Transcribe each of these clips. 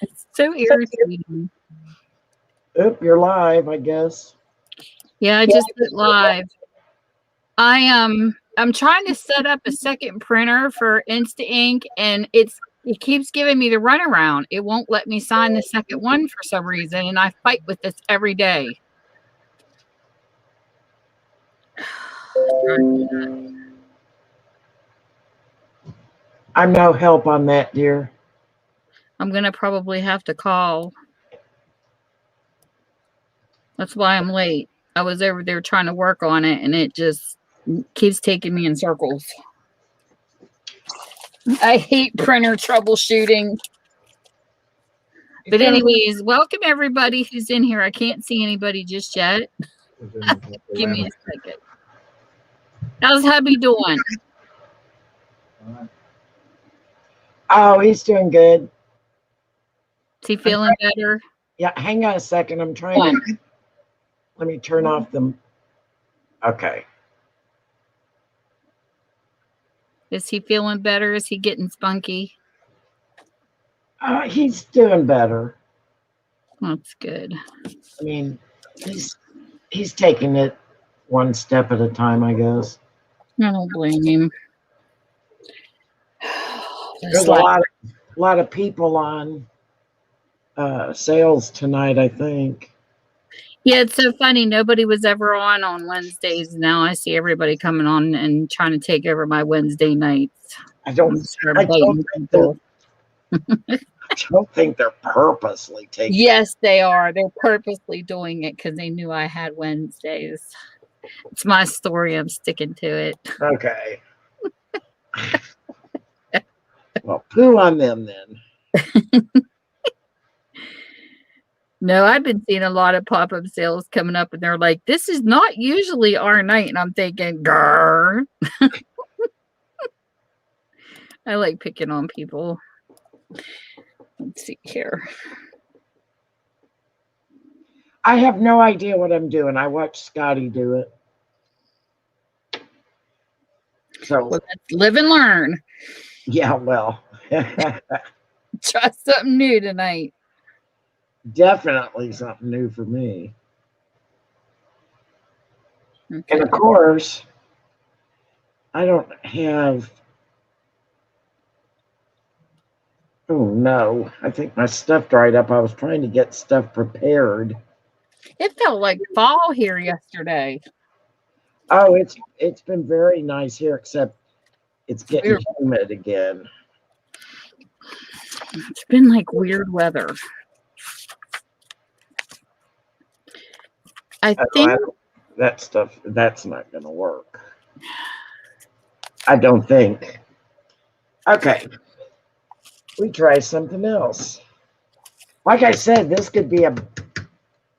It's so irritating. Oop, you're live, I guess. Yeah, I just went live. I'm trying to set up a second printer for Insta Ink, and it keeps giving me the runaround. It won't let me sign the second one for some reason, and I fight with this every day. I'm no help on that, dear. I'm gonna probably have to call. That's why I'm late. I was over there trying to work on it, and it just keeps taking me in circles. I hate printer troubleshooting. But anyways, welcome everybody who's in here. I can't see anybody just yet. Give me a second. How's hubby doing? Oh, he's doing good. Is he feeling better? Yeah, hang on a second. I'm trying to. Let me turn off them. Okay. Is he feeling better? Is he getting spunky? He's doing better. That's good. I mean, he's taking it one step at a time, I guess. I don't blame him. There's a lot of people on sales tonight, I think. Yeah, it's so funny. Nobody was ever on Wednesdays. Now I see everybody coming on and trying to take over my Wednesday nights. I don't think they're purposely taking. Yes, they are. They're purposely doing it because they knew I had Wednesdays. It's my story. I'm sticking to it. Okay. Well, poo on them then. No, I've been seeing a lot of pop-up sales coming up, and they're like, "This is not usually our night," and I'm thinking, "Grr." I like picking on people. Let's see here. I have no idea what I'm doing. I watched Scotty do it. So well, let's live and learn. Yeah, well. Try something new tonight. Definitely something new for me. Okay. And of course, I don't have. Oh no, I think my stuff dried up. I was trying to get stuff prepared. It felt like fall here yesterday. Oh, it's been very nice here, except it's getting humid again. It's been like weird weather. I think that stuff, that's not going to work. I don't think. Okay. We try something else. Like I said, this could be a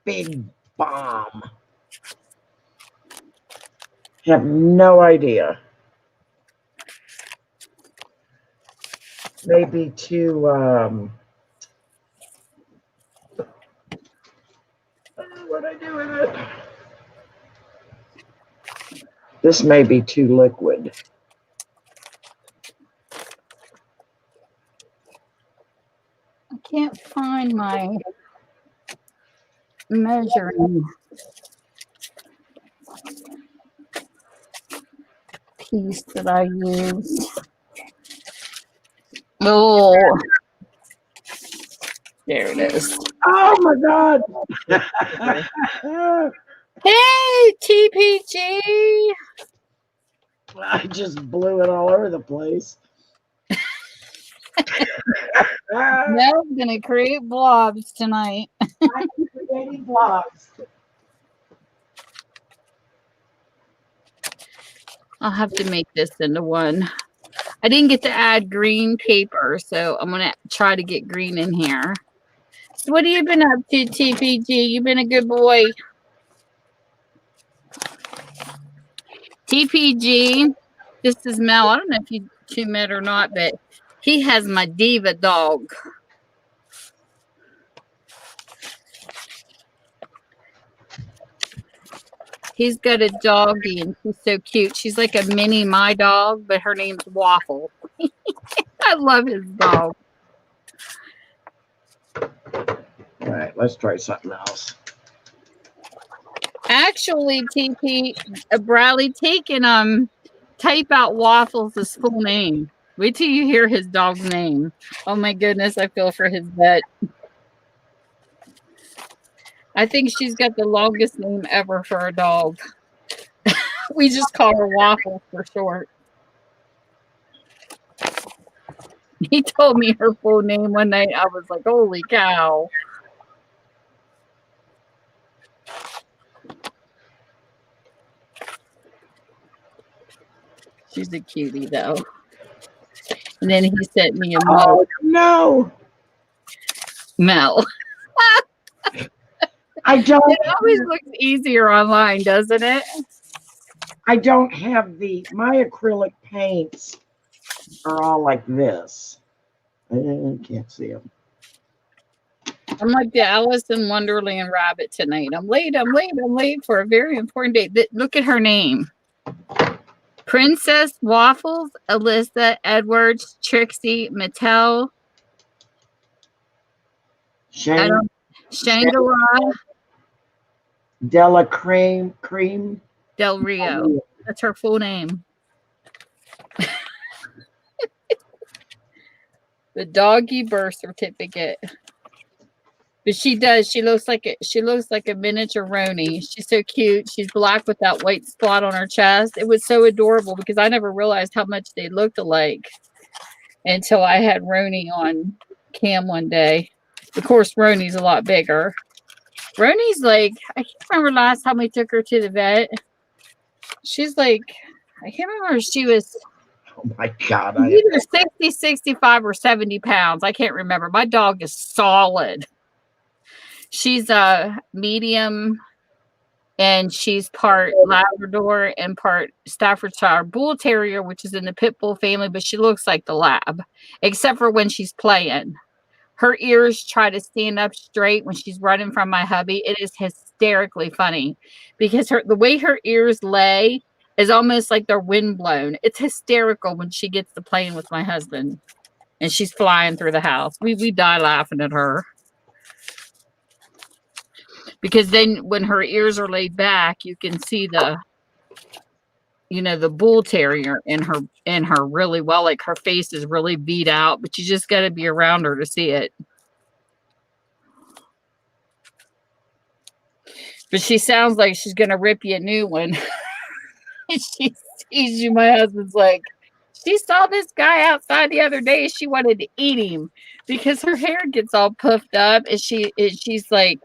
big bomb. Have no idea. Maybe too what I do with it? This may be too liquid. I can't find my measuring piece that I use. Oh, there it is. Oh my God. Hey, TPG. I just blew it all over the place. Now I'm going to create blobs tonight. I'm creating blobs. I'll have to make this into one. I didn't get to add green paper, so I'm going to try to get green in here. So what have you been up to, TPG? You've been a good boy. TPG, this is Mel. I don't know if you two met or not, but he has my diva dog. He's got a doggie, and she's so cute. She's like a mini my dog, but her name's Waffle. I love his dog. right, let's try something else. Actually, TP, Bradley, take and type out Waffles' full name. Wait till you hear his dog's name. Oh my goodness, I feel for his vet. I think she's got the longest name ever for a dog. We just call her Waffles for short. He told me her full name one night. I was like, holy cow. She's a cutie, though. And then he sent me a Oh, no. Mel. I don't. It always looks easier online, doesn't it? I don't have my acrylic paints are all like this. I can't see them. I'm like the Alice in Wonderland rabbit tonight. I'm late for a very important date. Look at her name. Princess Waffles, Alyssa Edwards, Trixie Mattel, Shangri-La Della Cream Del Rio. That's her full name. The doggy birth certificate. But she does. She looks like a miniature Roni. She's so cute. She's black with that white spot on her chest. It was so adorable because I never realized how much they looked alike until I had Roni on cam one day. Of course, Roni's a lot bigger. Roni's like, I can't remember last time we took her to the vet. She's like, I can't remember if she was oh my God. either 60, 65, or 70 pounds. I can't remember. My dog is solid. She's a medium, and she's part Labrador and part Staffordshire Bull Terrier, which is in the Pit Bull family, but she looks like the lab, except for when she's playing. Her ears try to stand up straight when she's running from my hubby. It is hysterically funny because the way her ears lay is almost like they're windblown. It's hysterical when she gets to playing with my husband and she's flying through the house. We die laughing at her. Because then when her ears are laid back, you can see the bull terrier in her really well. Like her face is really beat out, but you just got to be around her to see it. But she sounds like she's going to rip you a new one. She sees you. My husband's like, she saw this guy outside the other day. She wanted to eat him because her hair gets all puffed up. And she's like,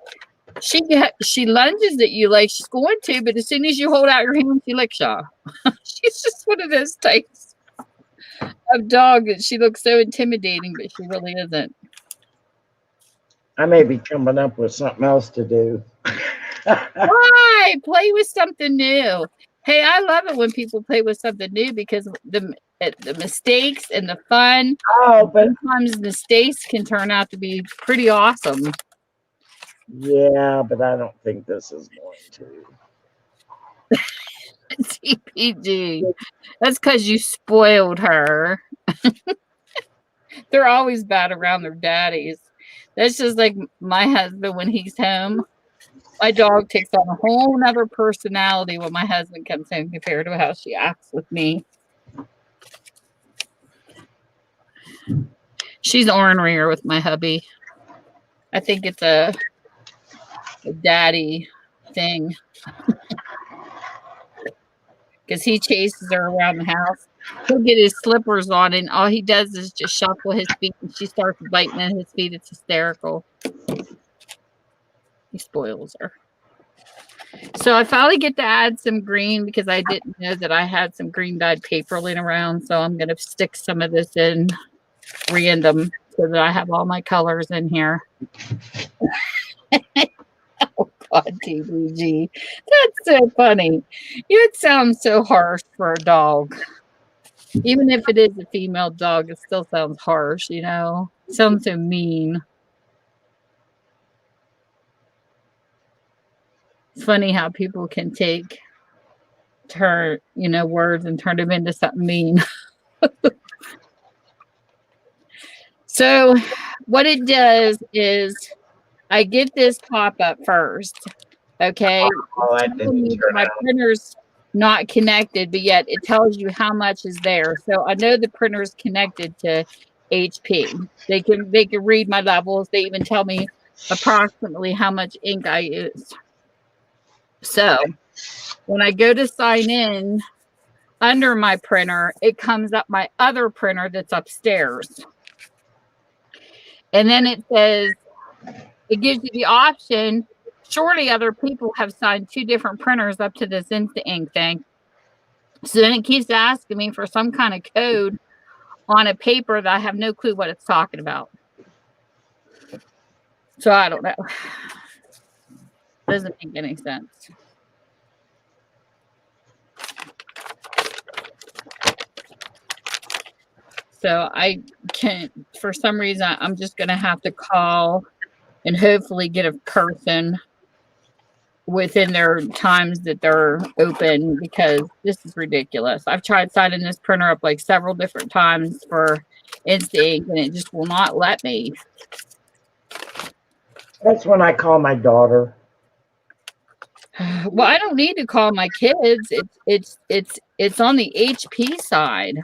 she lunges at you like she's going to, but as soon as you hold out your hand, she licks you. She's just one of those types of dog that she looks so intimidating, but she really isn't. I may be coming up with something else to do. Why? Play with something new. Hey, I love it when people play with something new because the mistakes and the fun. Oh, but sometimes mistakes can turn out to be pretty awesome. Yeah, but I don't think this is going to. TPG. That's because you spoiled her. They're always bad around their daddies. That's just like my husband when he's home. My dog takes on a whole nother personality when my husband comes home compared to how she acts with me. She's ornery with my hubby. I think it's a daddy thing. Because he chases her around the house. He'll get his slippers on, and all he does is just shuffle his feet, and she starts biting at his feet. It's hysterical. He spoils her. So I finally get to add some green because I didn't know that I had some green dyed paper laying around. So I'm going to stick some of this in random so that I have all my colors in here. Oh, God, TVG. That's so funny. It sounds so harsh for a dog. Even if it is a female dog, it still sounds harsh, It sounds so mean. It's funny how people can take words and turn them into something mean. So what it does is I get this pop-up first. Okay. Oh, It's that telling didn't me turn my out. printer's not connected, but yet it tells you how much is there. So I know the printer's connected to HP. They can read my levels. They even tell me approximately how much ink I use. So when I go to sign in under my printer, it comes up my other printer that's upstairs. And then it says, it gives you the option. Surely other people have signed 2 different printers up to this Instant Ink thing. So then it keeps asking me for some kind of code on a paper that I have no clue what it's talking about. So I don't know. Doesn't make any sense. So I can't, for some reason, I'm just going to have to call and hopefully get a person within their times that they're open, because this is ridiculous. I've tried signing this printer up like several different times for Instant Ink, and it just will not let me. That's when I call my daughter. Well, I don't need to call my kids. It's on the HP side,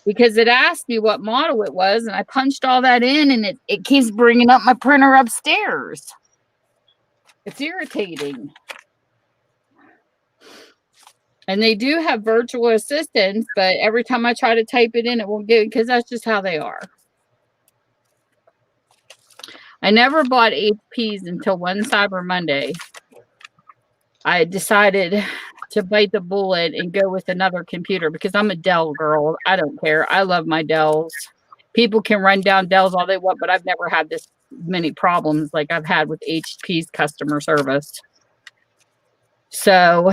because it asked me what model it was, and I punched all that in, and it keeps bringing up my printer upstairs. It's irritating. And they do have virtual assistants, but every time I try to type it in, it won't get it, because that's just how they are. I never bought HPs until one Cyber Monday. I decided to bite the bullet and go with another computer, because I'm a Dell girl. I don't care. I love my Dells. People can run down Dells all they want, but I've never had this many problems like I've had with HP's customer service. So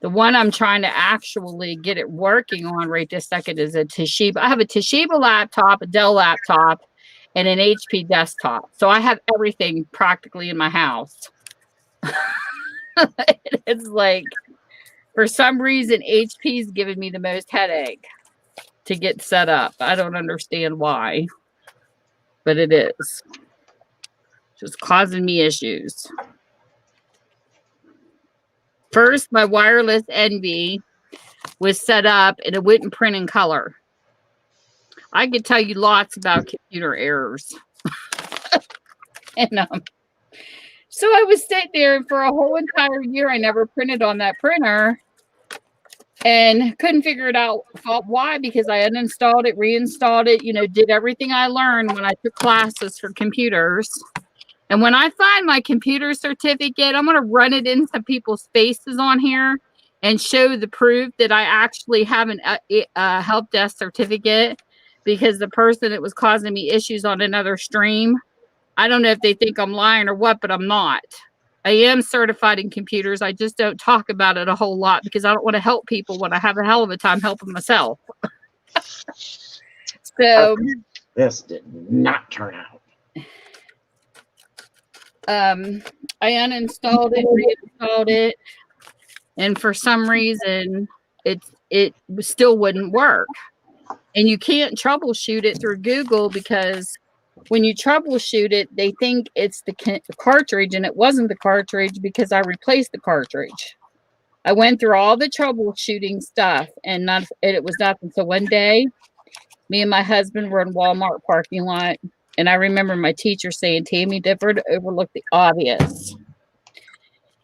the one I'm trying to actually get it working on right this second is a Toshiba. I have a Toshiba laptop, a Dell laptop, and an HP desktop. So I have everything practically in my house. It's like, for some reason, HP's giving me the most headache to get set up. I don't understand why, but it is just causing me issues. First, my wireless NV was set up and it wouldn't print in color. I could tell you lots about computer errors. And so I was sitting there, and for a whole entire year, I never printed on that printer and couldn't figure it out why, because I uninstalled it, reinstalled it, did everything I learned when I took classes for computers. And when I find my computer certificate, I'm going to run it in some people's faces on here and show the proof that I actually have a help desk certificate, because the person that was causing me issues on another stream, I don't know if they think I'm lying or what, but I'm not. I am certified in computers. I just don't talk about it a whole lot, because I don't want to help people when I have a hell of a time helping myself. So this did not turn out. I uninstalled it, reinstalled it, and for some reason it still wouldn't work. And you can't troubleshoot it through Google, because when you troubleshoot it, they think it's the cartridge, and it wasn't the cartridge, because I replaced the cartridge. I went through all the troubleshooting stuff, and it was nothing. So one day, me and my husband were in Walmart parking lot, and I remember my teacher saying, "Tammy, differ to overlook the obvious."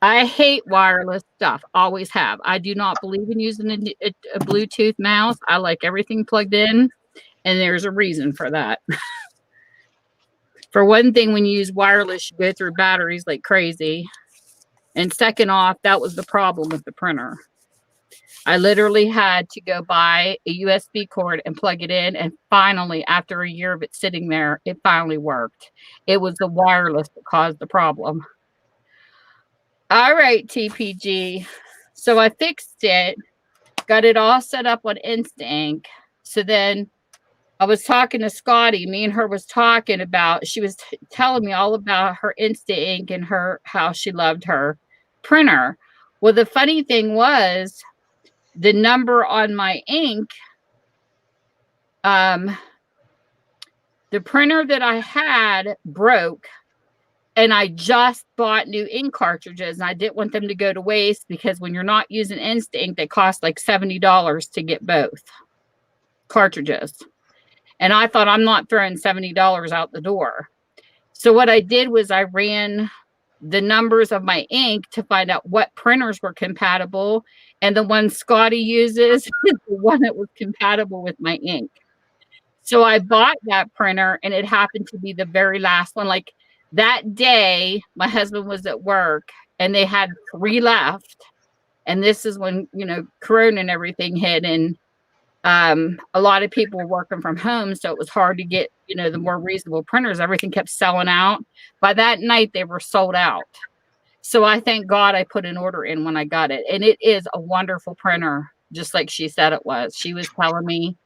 I hate wireless stuff. Always have. I do not believe in using a Bluetooth mouse. I like everything plugged in, and there's a reason for that. For one thing, when you use wireless, you go through batteries like crazy. And second off, that was the problem with the printer. I literally had to go buy a USB cord and plug it in. And finally, after a year of it sitting there, it finally worked. It was the wireless that caused the problem. All right, TPG. So I fixed it, got it all set up on Instant Ink. So then I was talking to Scotty. Me and her was talking about, she was telling me all about her Instant Ink and how she loved her printer. Well, the funny thing was, the number on my ink, the printer that I had broke And I just bought new ink cartridges, and I didn't want them to go to waste because when you're not using Instinct, they cost like $70 to get both cartridges. And I thought, I'm not throwing $70 out the door. So what I did was I ran the numbers of my ink to find out what printers were compatible. And the one Scotty uses is the one that was compatible with my ink. So I bought that printer, and it happened to be the very last one. Like that day, my husband was at work and they had 3 left. And this is when, Corona and everything hit, and a lot of people were working from home. So it was hard to get, the more reasonable printers. Everything kept selling out. By that night, they were sold out. So I thank God I put an order in when I got it. And it is a wonderful printer, just like she said it was. She was telling me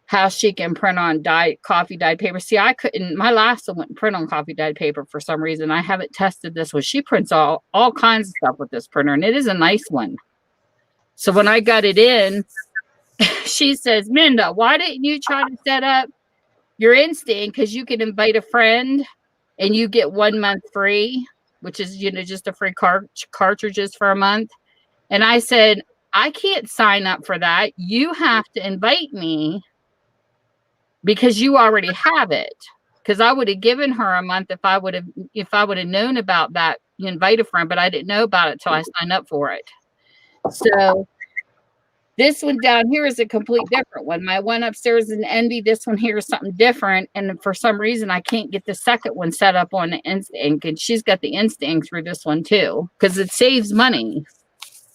how she can print on coffee dyed paper. See, I couldn't, my last one wouldn't print on coffee dyed paper for some reason. I haven't tested this one. She prints all kinds of stuff with this printer, and it is a nice one. So when I got it in, she says, Minda, why didn't you try to set up your Instinct? Because you can invite a friend and you get 1 month free, which is, just a free cartridges for a month. And I said, I can't sign up for that. You have to invite me because you already have it. Because I would have given her a month if I would have known about that. You invite a friend, but I didn't know about it till I signed up for it. So this one down here is a complete different one. My one upstairs is an Envy. This one here is something different. And for some reason, I can't get the second one set up on the Instinct. And she's got the Instinct through this one too, because it saves money.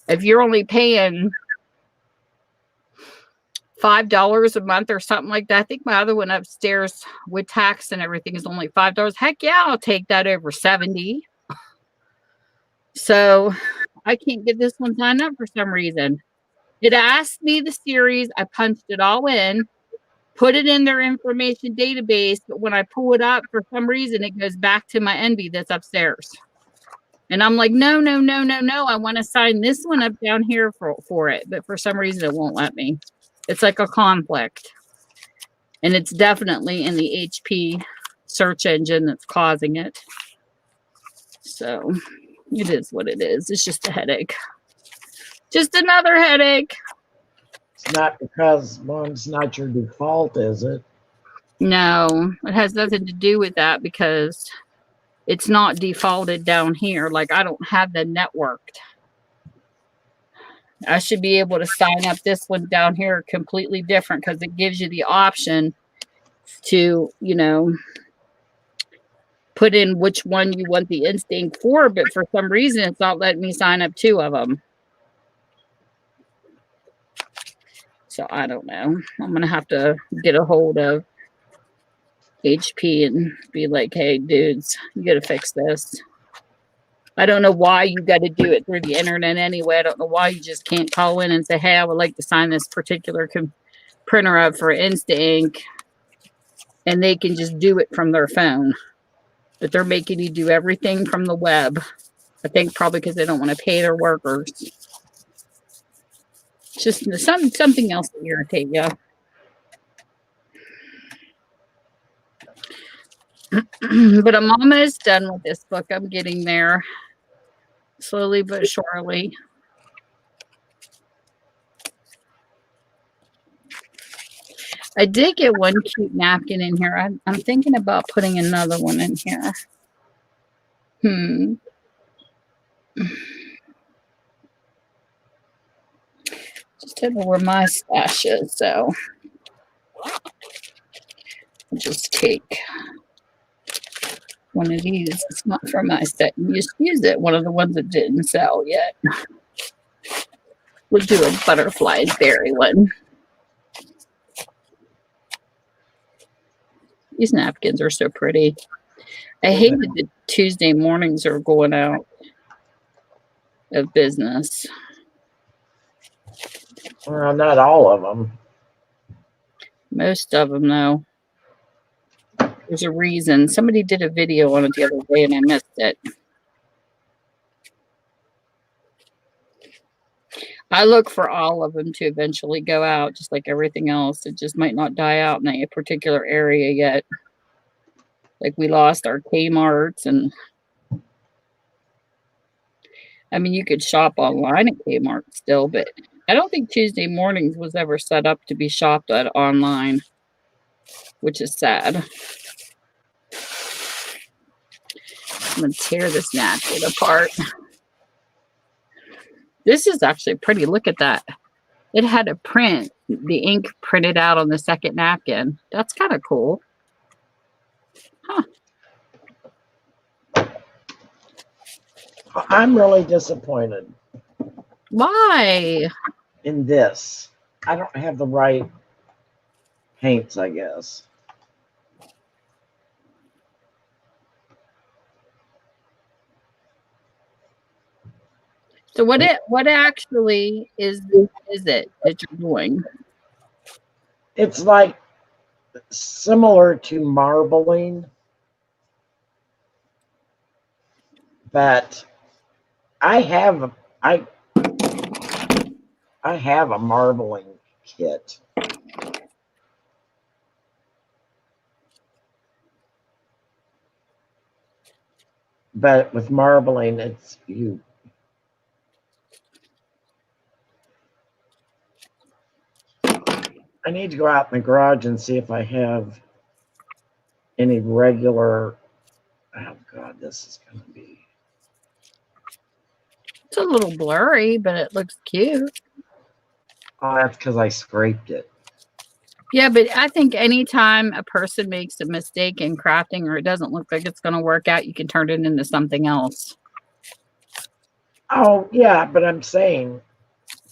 If you're only paying $5 a month or something like that. I think my other one upstairs with tax and everything is only $5. Heck yeah, I'll take that over 70. So I can't get this one signed up for some reason. It asked me the series. I punched it all in, put it in their information database. But when I pull it up, for some reason, it goes back to my Envy that's upstairs. And I'm like, no. I want to sign this one up down here for it. But for some reason, it won't let me. It's like a conflict. And it's definitely in the HP search engine that's causing it. So it is what it is. It's just a headache. Just another headache. It's not because one's not your default, is it? No, it has nothing to do with that because it's not defaulted down here. Like I don't have the networked. I should be able to sign up this one down here completely different because it gives you the option to, put in which one you want the Instinct for. But for some reason, it's not letting me sign up 2 of them. So I don't know. I'm going to have to get a hold of HP and be like, hey, dudes, you got to fix this. I don't know why you got to do it through the internet anyway. I don't know why you just can't call in and say, hey, I would like to sign this particular printer up for Instinct. And they can just do it from their phone. But they're making you do everything from the web. I think probably because they don't want to pay their workers. Just something else to irritate you. But I'm almost done with this book. I'm getting there. Slowly but surely. I did get one cute napkin in here. I'm thinking about putting another one in here. Just don't know where my stash is, so I'll just take one of these. It's not for my set and just use it. One of the ones that didn't sell yet. We'll do a butterfly berry one. These napkins are so pretty. I hate that the Tuesday mornings are going out of business. Well, not all of them. Most of them, though. There's a reason. Somebody did a video on it the other day and I missed it. I look for all of them to eventually go out, just like everything else. It just might not die out in a particular area yet. Like we lost our Kmart's, and I mean, you could shop online at Kmart still, but I don't think Tuesday mornings was ever set up to be shopped at online, which is sad. I'm going to tear this napkin apart. This is actually pretty. Look at that. It had a print, the ink printed out on the second napkin. That's kind of cool. Huh. I'm really disappointed Why? in this. I don't have the right paints, I guess. So what actually is it that you're doing? It's like similar to marbling, but I have a marbling kit. But with marbling, it's you. I need to go out in the garage and see if I have any regular. Oh God, this is going to be. It's a little blurry, but it looks cute. Oh, that's because I scraped it. Yeah, but I think anytime a person makes a mistake in crafting or it doesn't look like it's going to work out, you can turn it into something else. Oh, yeah, but I'm saying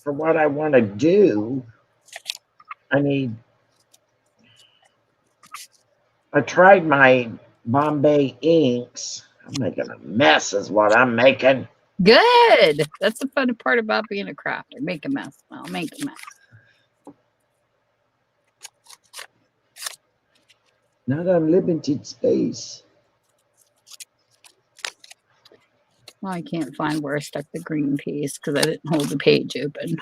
for what I want to do, I tried my Bombay inks. I'm making a mess is what I'm making. Good. That's the fun part about being a crafter. Make a mess. Well, make a mess. Not unlimited space. Well, I can't find where I stuck the green piece because I didn't hold the page open.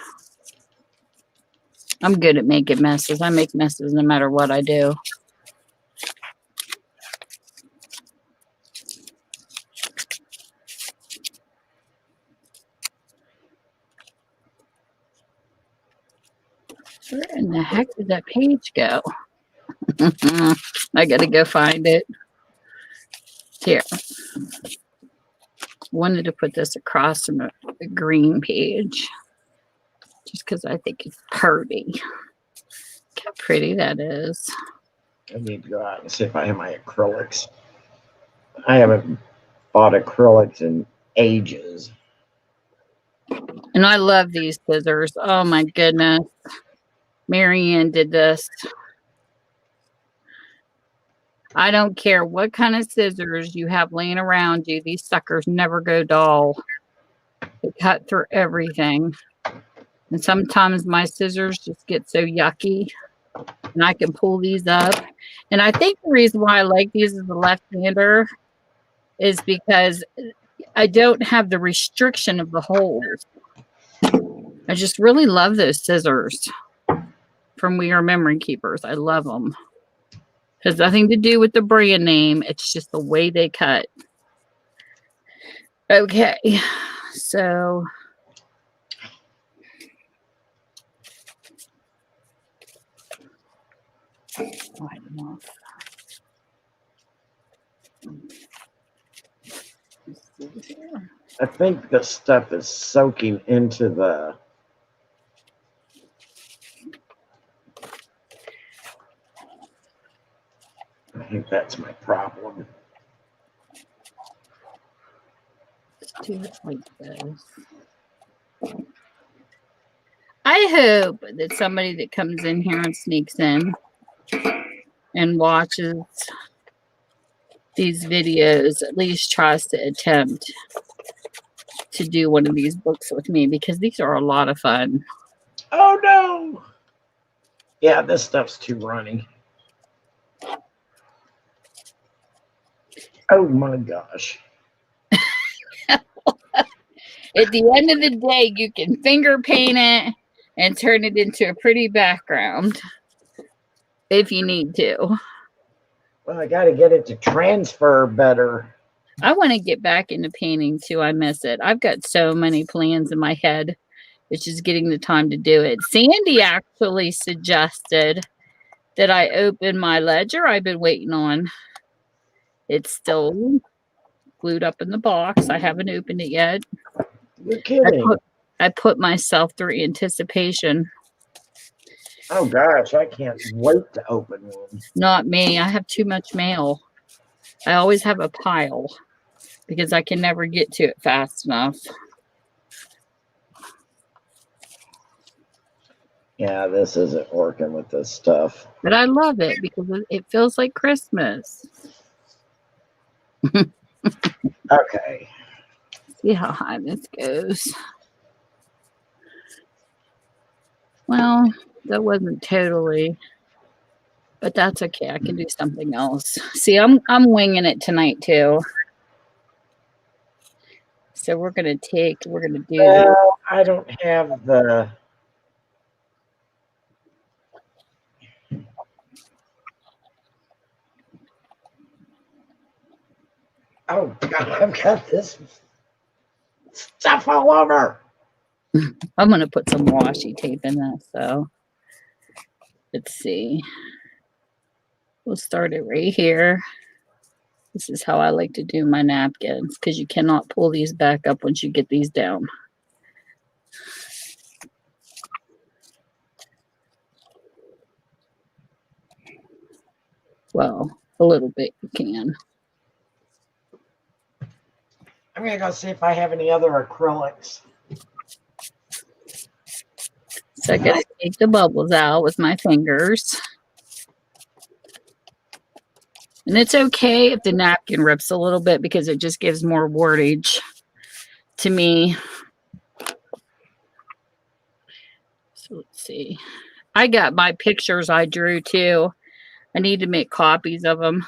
I'm good at making messes. I make messes no matter what I do. Where in the heck did that page go? I gotta go find it. Here. Wanted to put this across from the green page just because I think it's pretty. Look how pretty that is. I need to go out and see if I have my acrylics. I haven't bought acrylics in ages. And I love these scissors. Oh my goodness. Marianne did this. I don't care what kind of scissors you have laying around you. These suckers never go dull. They cut through everything. And sometimes my scissors just get so yucky. And I can pull these up. And I think the reason why I like these as a left-hander is because I don't have the restriction of the holes. I just really love those scissors from We Are Memory Keepers. I love them. Has nothing to do with the brand name. It's just the way they cut. Okay, so I think the stuff is soaking into the. I think that's my problem. Let's do it like this. I hope that somebody that comes in here and sneaks in and watches these videos at least tries to attempt to do one of these books with me because these are a lot of fun. Oh no! Yeah, this stuff's too runny. Oh my gosh. At the end of the day, you can finger paint it and turn it into a pretty background if you need to. Well, I got to get it to transfer better. I want to get back into painting too. I miss it. I've got so many plans in my head. It's just getting the time to do it. Sandy actually suggested that I open my ledger I've been waiting on. It's still glued up in the box. I haven't opened it yet. You're kidding. I put myself through anticipation. Oh gosh, I can't wait to open one. Not me. I have too much mail. I always have a pile because I can never get to it fast enough. Yeah, this isn't working with this stuff. But I love it because it feels like Christmas. Okay. See how high this goes. Well, that wasn't totally, but that's okay. I can do something else. See, I'm winging it tonight too. So we're gonna do. Well, I don't have the. Oh God, I've got this stuff all over. I'm gonna put some washi tape in this. So let's see. We'll start it right here. This is how I like to do my napkins because you cannot pull these back up once you get these down. Well, a little bit you can. I'm gonna go see if I have any other acrylics. So I gotta take the bubbles out with my fingers. And it's okay if the napkin rips a little bit because it just gives more wordage to me. So let's see. I got my pictures I drew too. I need to make copies of them.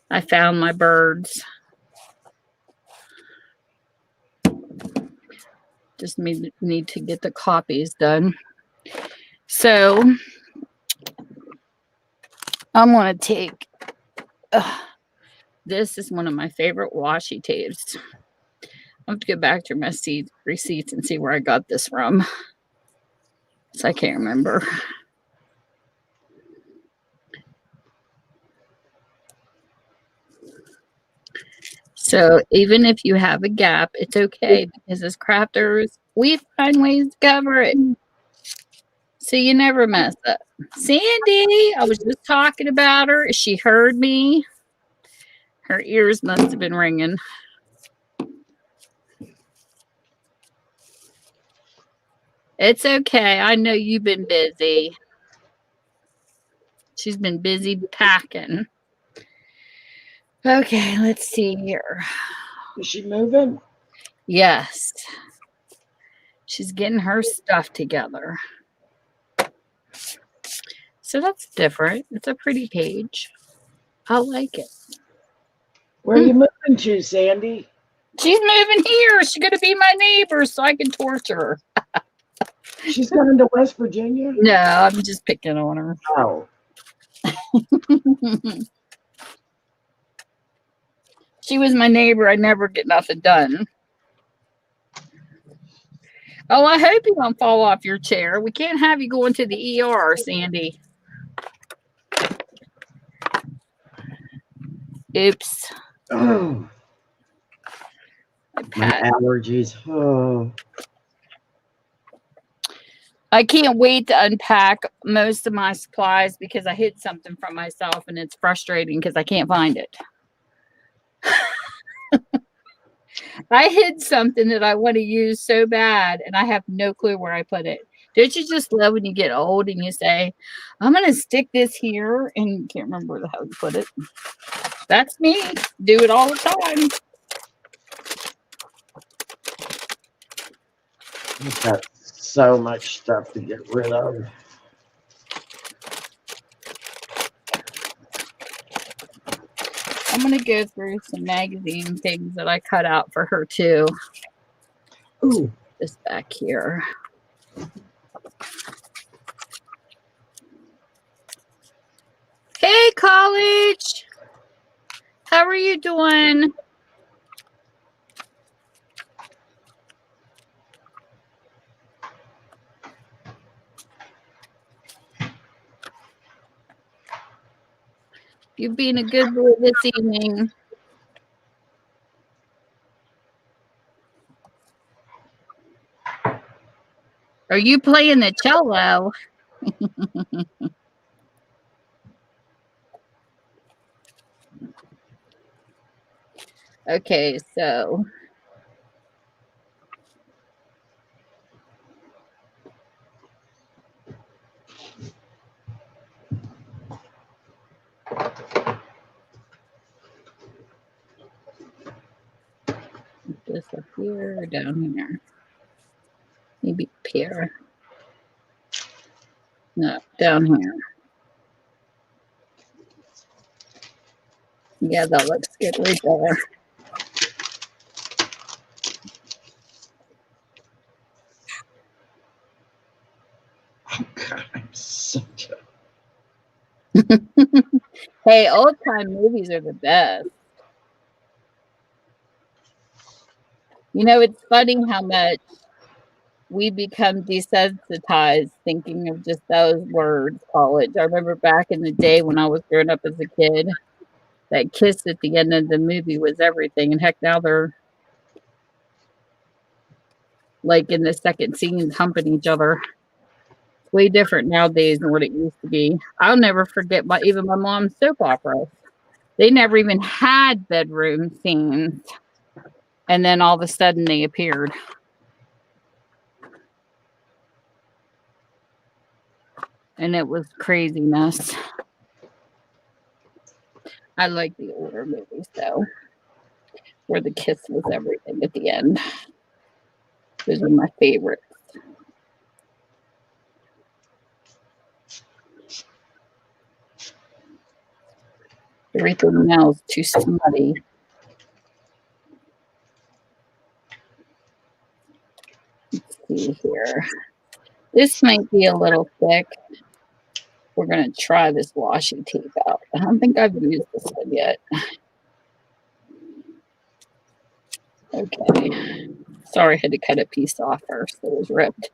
I found my birds. Just need to get the copies done. So I'm going to take, this is one of my favorite washi tapes. I have to go back through my receipts and see where I got this from. So I can't remember. So even if you have a gap, it's okay because as crafters, we find ways to cover it. So you never mess up. Sandy, I was just talking about her. She heard me. Her ears must have been ringing. It's okay. I know you've been busy. She's been busy packing. Okay, let's see here. Is she moving? Yes. She's getting her stuff together. So that's different. It's a pretty page. I like it. Where are you moving to, Sandy? She's moving here. She's going to be my neighbor so I can torture her. She's coming to West Virginia? No, I'm just picking on her. Oh. She was my neighbor. I never get nothing done. Oh, I hope you don't fall off your chair. We can't have you going to the ER, Sandy. Oops. Oh. My allergies. Oh. I can't wait to unpack most of my supplies because I hid something from myself and it's frustrating because I can't find it. I hid something that I want to use so bad and I have no clue where I put it. Don't you just love when you get old and you say, I'm going to stick this here and you can't remember how to put it? That's me. Do it all the time. I've got so much stuff to get rid of. I'm going to go through some magazine things that I cut out for her too. Ooh. This back here. Hey, college. How are you doing? You've been a good boy this evening. Are you playing the cello? Okay, so this up here or down here? Maybe up here. No, down here. Yeah, that looks good right there. Oh, God, I'm such a... Hey, old time movies are the best. You know, it's funny how much we become desensitized thinking of just those words, college. I remember back in the day when I was growing up as a kid, that kiss at the end of the movie was everything. And heck, now they're like in the second scene humping each other. It's way different nowadays than what it used to be. I'll never forget even my mom's soap operas. They never even had bedroom scenes. And then all of a sudden they appeared. And it was craziness. I like the older movies though, where the kiss was everything at the end. Those are my favorites. Everything now is too smutty. Let's see here. This might be a little thick. We're going to try this washi tape out. I don't think I've used this one yet. Okay. Sorry, I had to cut a piece off first. It was ripped.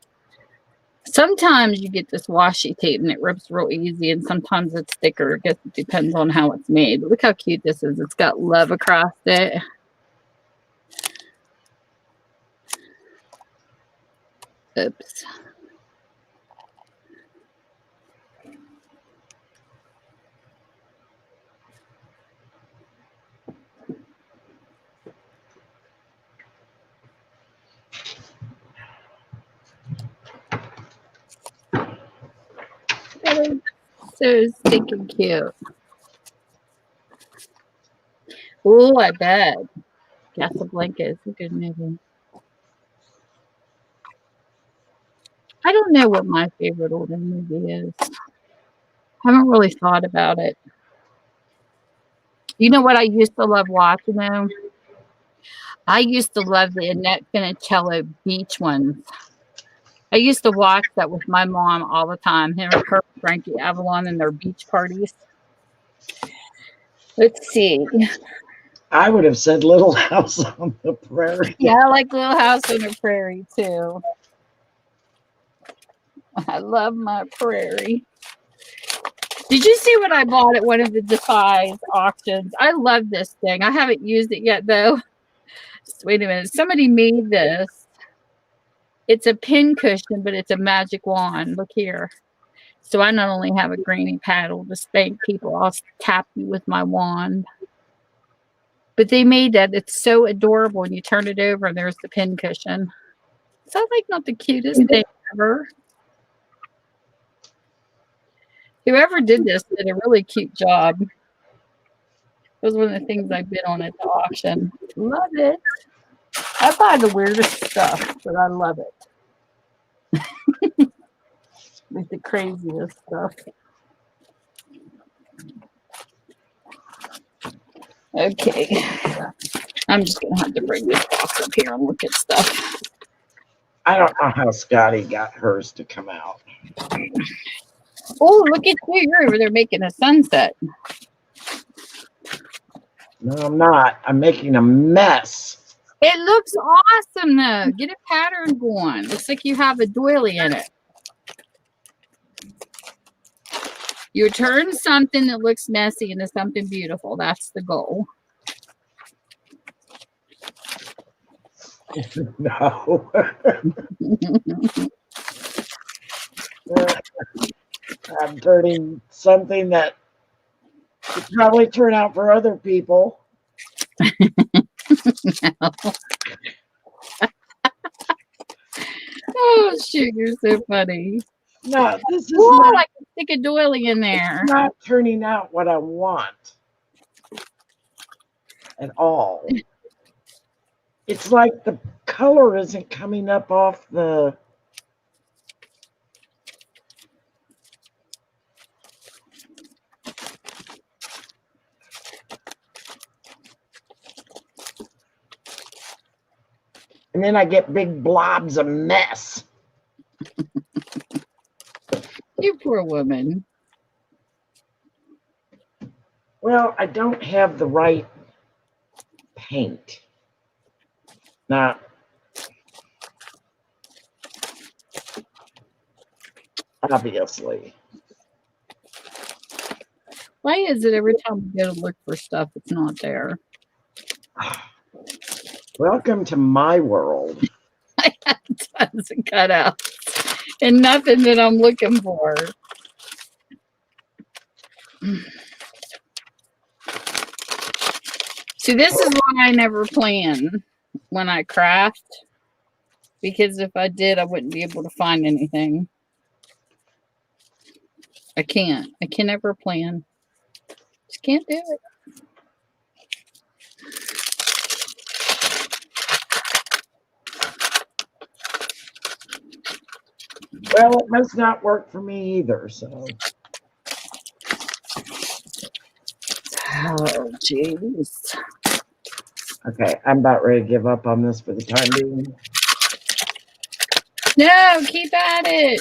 Sometimes you get this washi tape and it rips real easy, and sometimes it's thicker. I guess it depends on how it's made. But look how cute this is. It's got love across it. Oops. So stinking cute. Oh, I bet. Casablanca is a good movie. I don't know what my favorite older movie is. I haven't really thought about it. You know what I used to love watching though? I used to love the Annette Funicello beach ones. I used to watch that with my mom all the time. Her Frankie Avalon and their beach parties. Let's see. I would have said Little House on the Prairie. Yeah, I like Little House on the Prairie too. I love my prairie. Did you see what I bought at one of the Defies auctions? I love this thing. I haven't used it yet though. Just wait a minute. Somebody made this. It's a pin cushion, but it's a magic wand. Look here. So I not only have a granny paddle to spank people, I'll tap you with my wand. But they made that. It's so adorable. When you turn it over, and there's the pin cushion. Is that like not the cutest thing ever? Whoever did this did a really cute job. It was one of the things I bid on at the auction. Love it. I buy the weirdest stuff, but I love it. Like the craziest stuff. Okay. I'm just going to have to bring this box up here and look at stuff. I don't know how Scotty got hers to come out. Oh, look at you. You're over there making a sunset. No, I'm not. I'm making a mess. It looks awesome, though. Get a pattern going. Looks like you have a doily in it. You turn something that looks messy into something beautiful. That's the goal. No. I'm turning something that could probably turn out for other people. Oh, shoot. You're so funny. No, this is Oh, not, I can stick a doily in there. not turning out what I want at all. It's like the color isn't coming up off the. And then I get big blobs of mess. You poor woman. Well, I don't have the right paint. Now, obviously. Why is it every time we go to look for stuff, it's not there? Welcome to my world. I have tons of cutouts and nothing that I'm looking for. See, this is why I never plan when I craft, because if I did, I wouldn't be able to find anything. I can't. I can never plan. Just can't do it. Well, it must not work for me either, so. Oh, jeez. Okay, I'm about ready to give up on this for the time being. No, keep at it.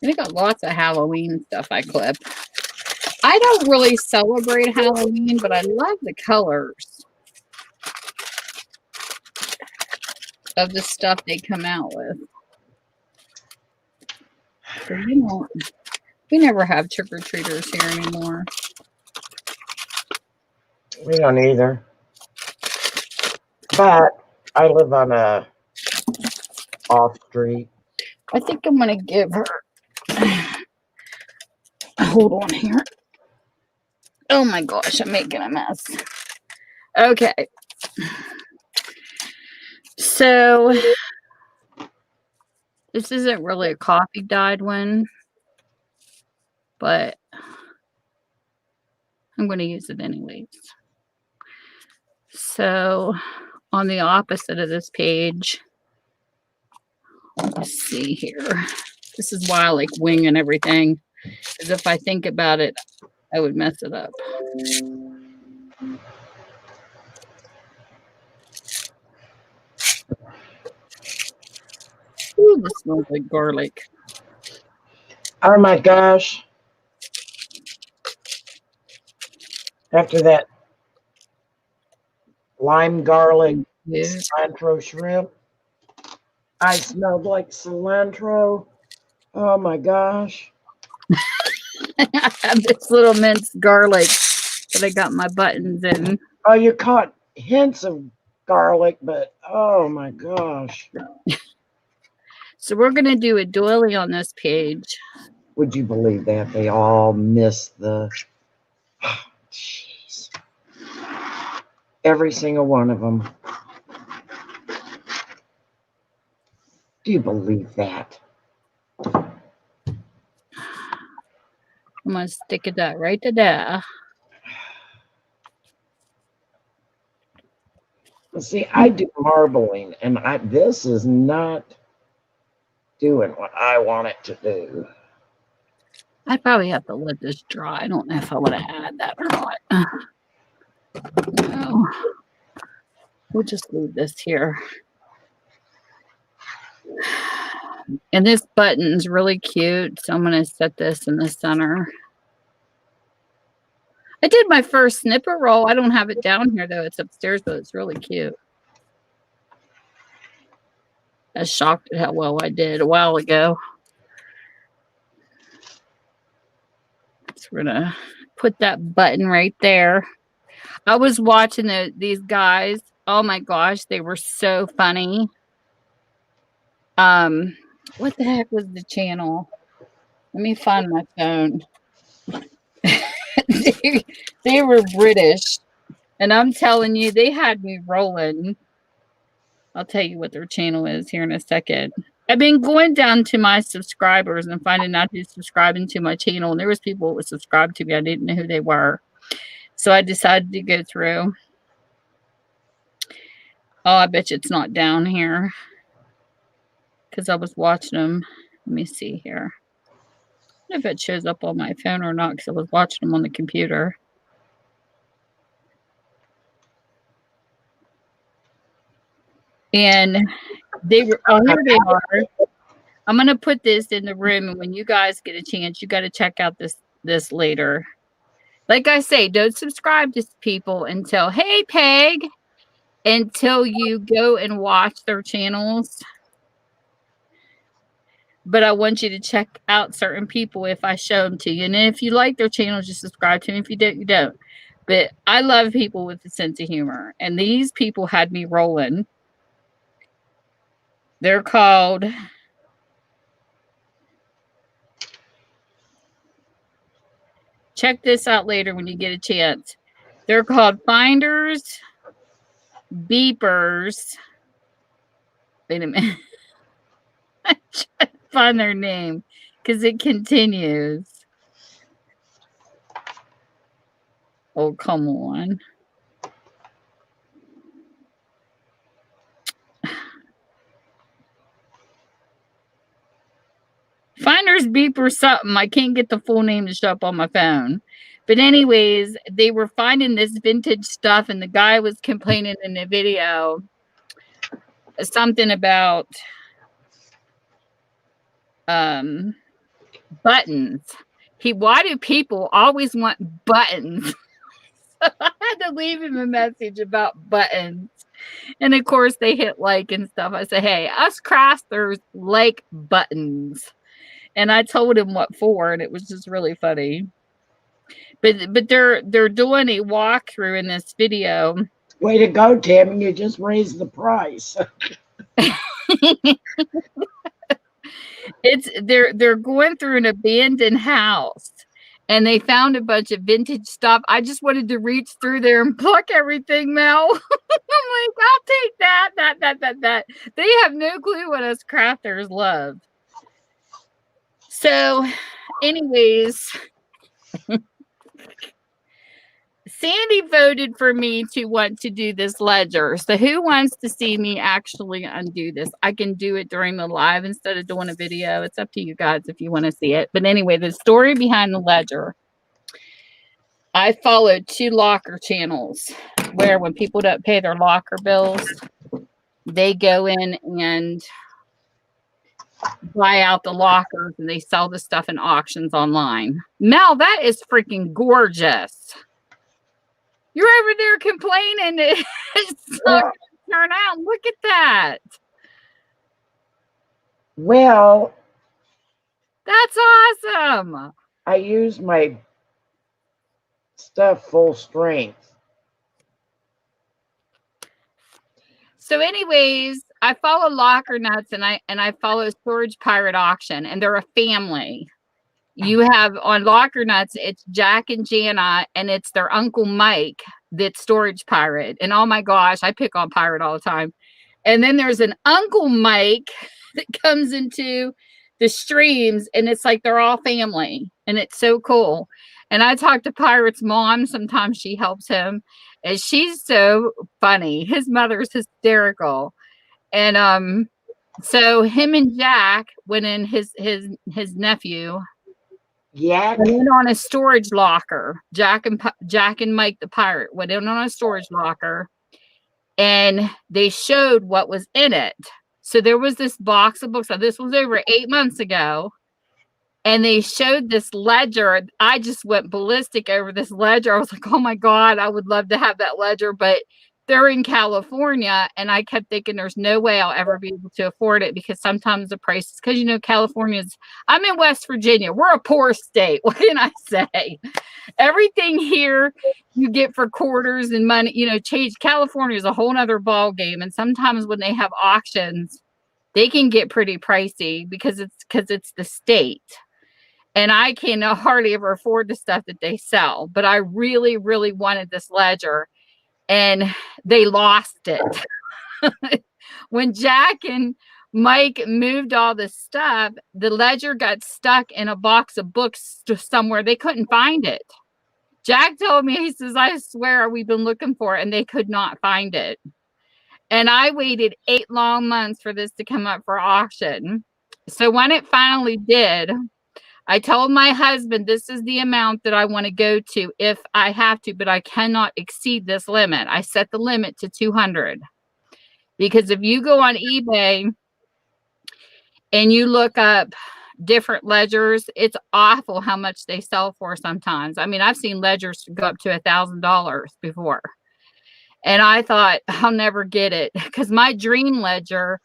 We got lots of Halloween stuff I clip. I don't really celebrate Halloween, but I love the colors of the stuff they come out with. So, we never have trick-or-treaters here anymore. We don't either. But I live on a off street. I think I'm going to give her... Hold on here. Oh my gosh, I'm making a mess. Okay. So, this isn't really a coffee dyed one, but I'm going to use it anyways. So, on the opposite of this page, let's see here. This is why I like winging everything, because if I think about it, I would mess it up. Ooh, this smells like garlic. Oh my gosh. After that lime garlic cilantro shrimp, I smelled like cilantro. Oh my gosh. I have this little minced garlic that I got my buttons in. Oh, you caught hints of garlic, but oh my gosh. So we're going to do a doily on this page. Would you believe that? They all missed the... Jeez. Every single one of them. Do you believe that? I'm going to stick it right to there. See, I do marbling, and this is not doing what I want it to do. I probably have to let this dry. I don't know if I want to add that or not. No. We'll just leave this here. And this button's really cute, so I'm going to set this in the center. I did my first snipper roll. I don't have it down here, though. It's upstairs, but it's really cute. I was shocked at how well I did a while ago. So we're going to put that button right there. I was watching these guys. Oh, my gosh. They were so funny. What the heck was the channel? Let me find my phone. They were British, and I'm telling you, they had me rolling. I'll tell you what their channel is here in a second. I've been going down to my subscribers and finding out who's subscribing to my channel, and there was people who were subscribed to me. I didn't know who they were, so I decided to go through. Oh, I bet you it's not down here because I was watching them. Let me see here. I don't know if it shows up on my phone or not because I was watching them on the computer. And they were, oh, here they are. I'm going to put this in the room, and when you guys get a chance, you got to check out this later. Like I say, don't subscribe to people until, hey, Peg, until you go and watch their channels. But I want you to check out certain people if I show them to you. And if you like their channels, just subscribe to them. If you don't, you don't. But I love people with a sense of humor. And these people had me rolling. They're called... Check this out later when you get a chance. They're called Finders, Beepers. Wait a minute. I'm trying to find their name because it continues. Oh, come on. Finders, Beepers, something. I can't get the full name to show up on my phone. But anyways, they were finding this vintage stuff, and the guy was complaining in the video something about buttons. Why do people always want buttons? I had to leave him a message about buttons. And of course they hit like and stuff. I said, hey, us crafters like buttons. And I told him what for, and it was just really funny. But they're doing a walkthrough in this video. Way to go, Tammy. You just raised the price. They're going through an abandoned house, and they found a bunch of vintage stuff. I just wanted to reach through there and pluck everything, Mel. I'm like, I'll take that. They have no clue what us crafters love. So, anyways, Sandy voted for me to want to do this ledger. So who wants to see me actually undo this? I can do it during the live instead of doing a video. It's up to you guys if you want to see it. But anyway, the story behind the ledger. I follow 2 locker channels where when people don't pay their locker bills, they go in and buy out the lockers and they sell the stuff in auctions online. Mel, that is freaking gorgeous. You're over there complaining it's not going to turn out. Look at that. Well, that's awesome. I use my stuff full strength. So anyways, I follow Locker Nuts and I follow Storage Pirate Auction, and they're a family. You have on Locker Nuts, it's Jack and Jana, and it's their Uncle Mike that's Storage Pirate. And oh my gosh, I pick on Pirate all the time. And then there's an Uncle Mike that comes into the streams, and it's like they're all family, and it's so cool. And I talk to Pirate's mom. Sometimes she helps him, and she's so funny. His mother's hysterical. And so him and Jack went in his nephew. Yeah. Went in on a storage locker. Jack and Mike the pirate went in on a storage locker, and they showed what was in it. So there was this box of books. So this was over 8 months ago. And they showed this ledger. I just went ballistic over this ledger. I was like, oh my God, I would love to have that ledger. But they're in California. And I kept thinking there's no way I'll ever be able to afford it, because sometimes the prices, because California's, I'm in West Virginia. We're a poor state. What can I say? Everything here you get for quarters and money, change. California is a whole nother ball game. And sometimes when they have auctions, they can get pretty pricey because it's the state. And I can hardly ever afford the stuff that they sell. But I really, really wanted this ledger, and they lost it. When Jack and Mike moved all this stuff, the ledger got stuck in a box of books somewhere. They couldn't find it. Jack told me, he says, I swear we've been looking for it, and they could not find it. And I waited 8 long months for this to come up for auction. So when it finally did, I told my husband, this is the amount that I want to go to if I have to, but I cannot exceed this limit. I set the limit to 200, because if you go on eBay and you look up different ledgers, it's awful how much they sell for sometimes. I mean, I've seen ledgers go up to $1,000 before. And I thought, I'll never get it, because my dream ledger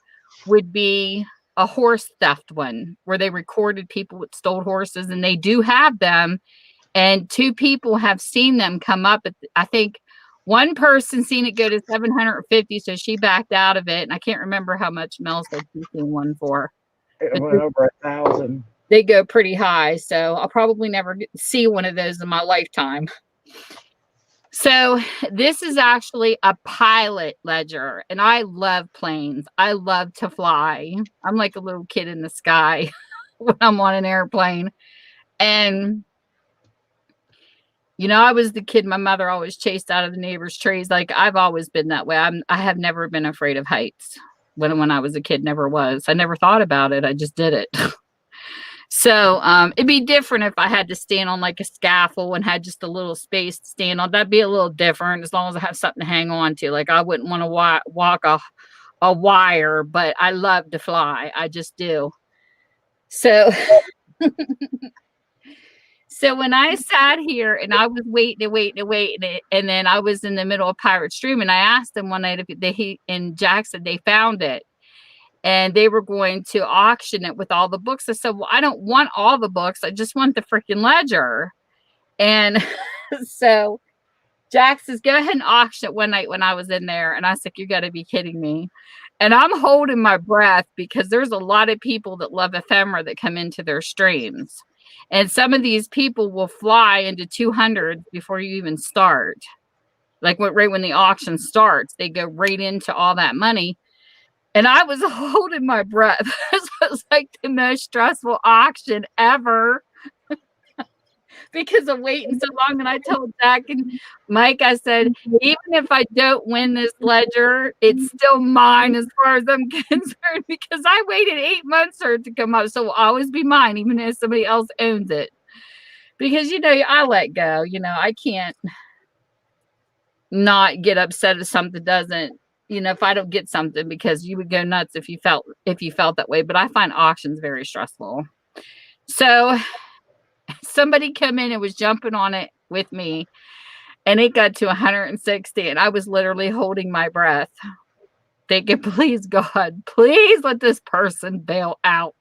would be a horse theft one, where they recorded people that stole horses, and they do have them. And 2 people have seen them come up. I think one person seen it go to 750, so she backed out of it. And I can't remember how much Mel said she's seen one for. It went over 1,000. They go pretty high, so I'll probably never see one of those in my lifetime. So this is actually a pilot ledger, and I love planes. I love to fly. I'm like a little kid in the sky when I'm on an airplane. And, I was the kid my mother always chased out of the neighbor's trees. Like, I've always been that way. I have never been afraid of heights. When I was a kid, never was. I never thought about it. I just did it. So it'd be different if I had to stand on like a scaffold and had just a little space to stand on. That'd be a little different, as long as I have something to hang on to. Like, I wouldn't want to walk a wire, but I love to fly. I just do. So, so when I sat here and I was waiting, and then I was in the middle of Pirate's Dream, and I asked them one night if and Jack said they found it. And they were going to auction it with all the books. I said, well, I don't want all the books. I just want the freaking ledger. And so Jack says, go ahead and auction it one night when I was in there. And I said, you got to be kidding me. And I'm holding my breath, because there's a lot of people that love ephemera that come into their streams. And some of these people will fly into 200 before you even start. Like, right when the auction starts, they go right into all that money. And I was holding my breath. This was like the most stressful auction ever, because of waiting so long. And I told Jack and Mike, I said, even if I don't win this ledger, it's still mine as far as I'm concerned, because I waited 8 months for it to come up. So it'll always be mine, even if somebody else owns it. Because, I let go. I can't not get upset if something doesn't, if I don't get something, because you would go nuts if you felt that way. But I find auctions very stressful. So somebody come in and was jumping on it with me, and it got to 160, and I was literally holding my breath, thinking, please God, please let this person bail out.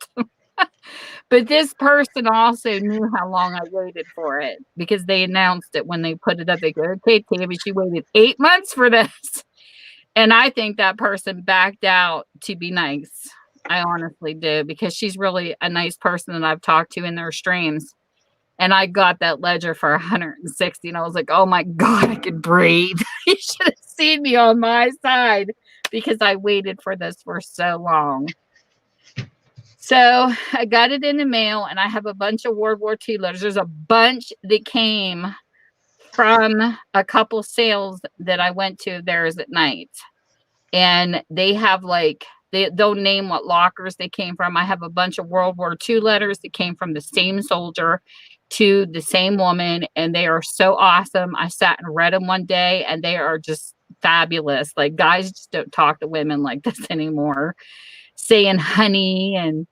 But this person also knew how long I waited for it, because they announced it when they put it up. They go, okay, Tammy, she waited 8 months for this. And I think that person backed out to be nice. I honestly do, because she's really a nice person that I've talked to in their streams. And I got that ledger for 160, and I was like, oh my God, I could breathe. You should have seen me on my side, because I waited for this for so long. So I got it in the mail, and I have a bunch of World War II letters. There's a bunch that came from a couple sales that I went to of theirs at night. And they have they'll name what lockers they came from. I have a bunch of World War II letters that came from the same soldier to the same woman, and they are so awesome. I sat and read them one day, and they are just fabulous. Like, guys just don't talk to women like this anymore. Saying honey, and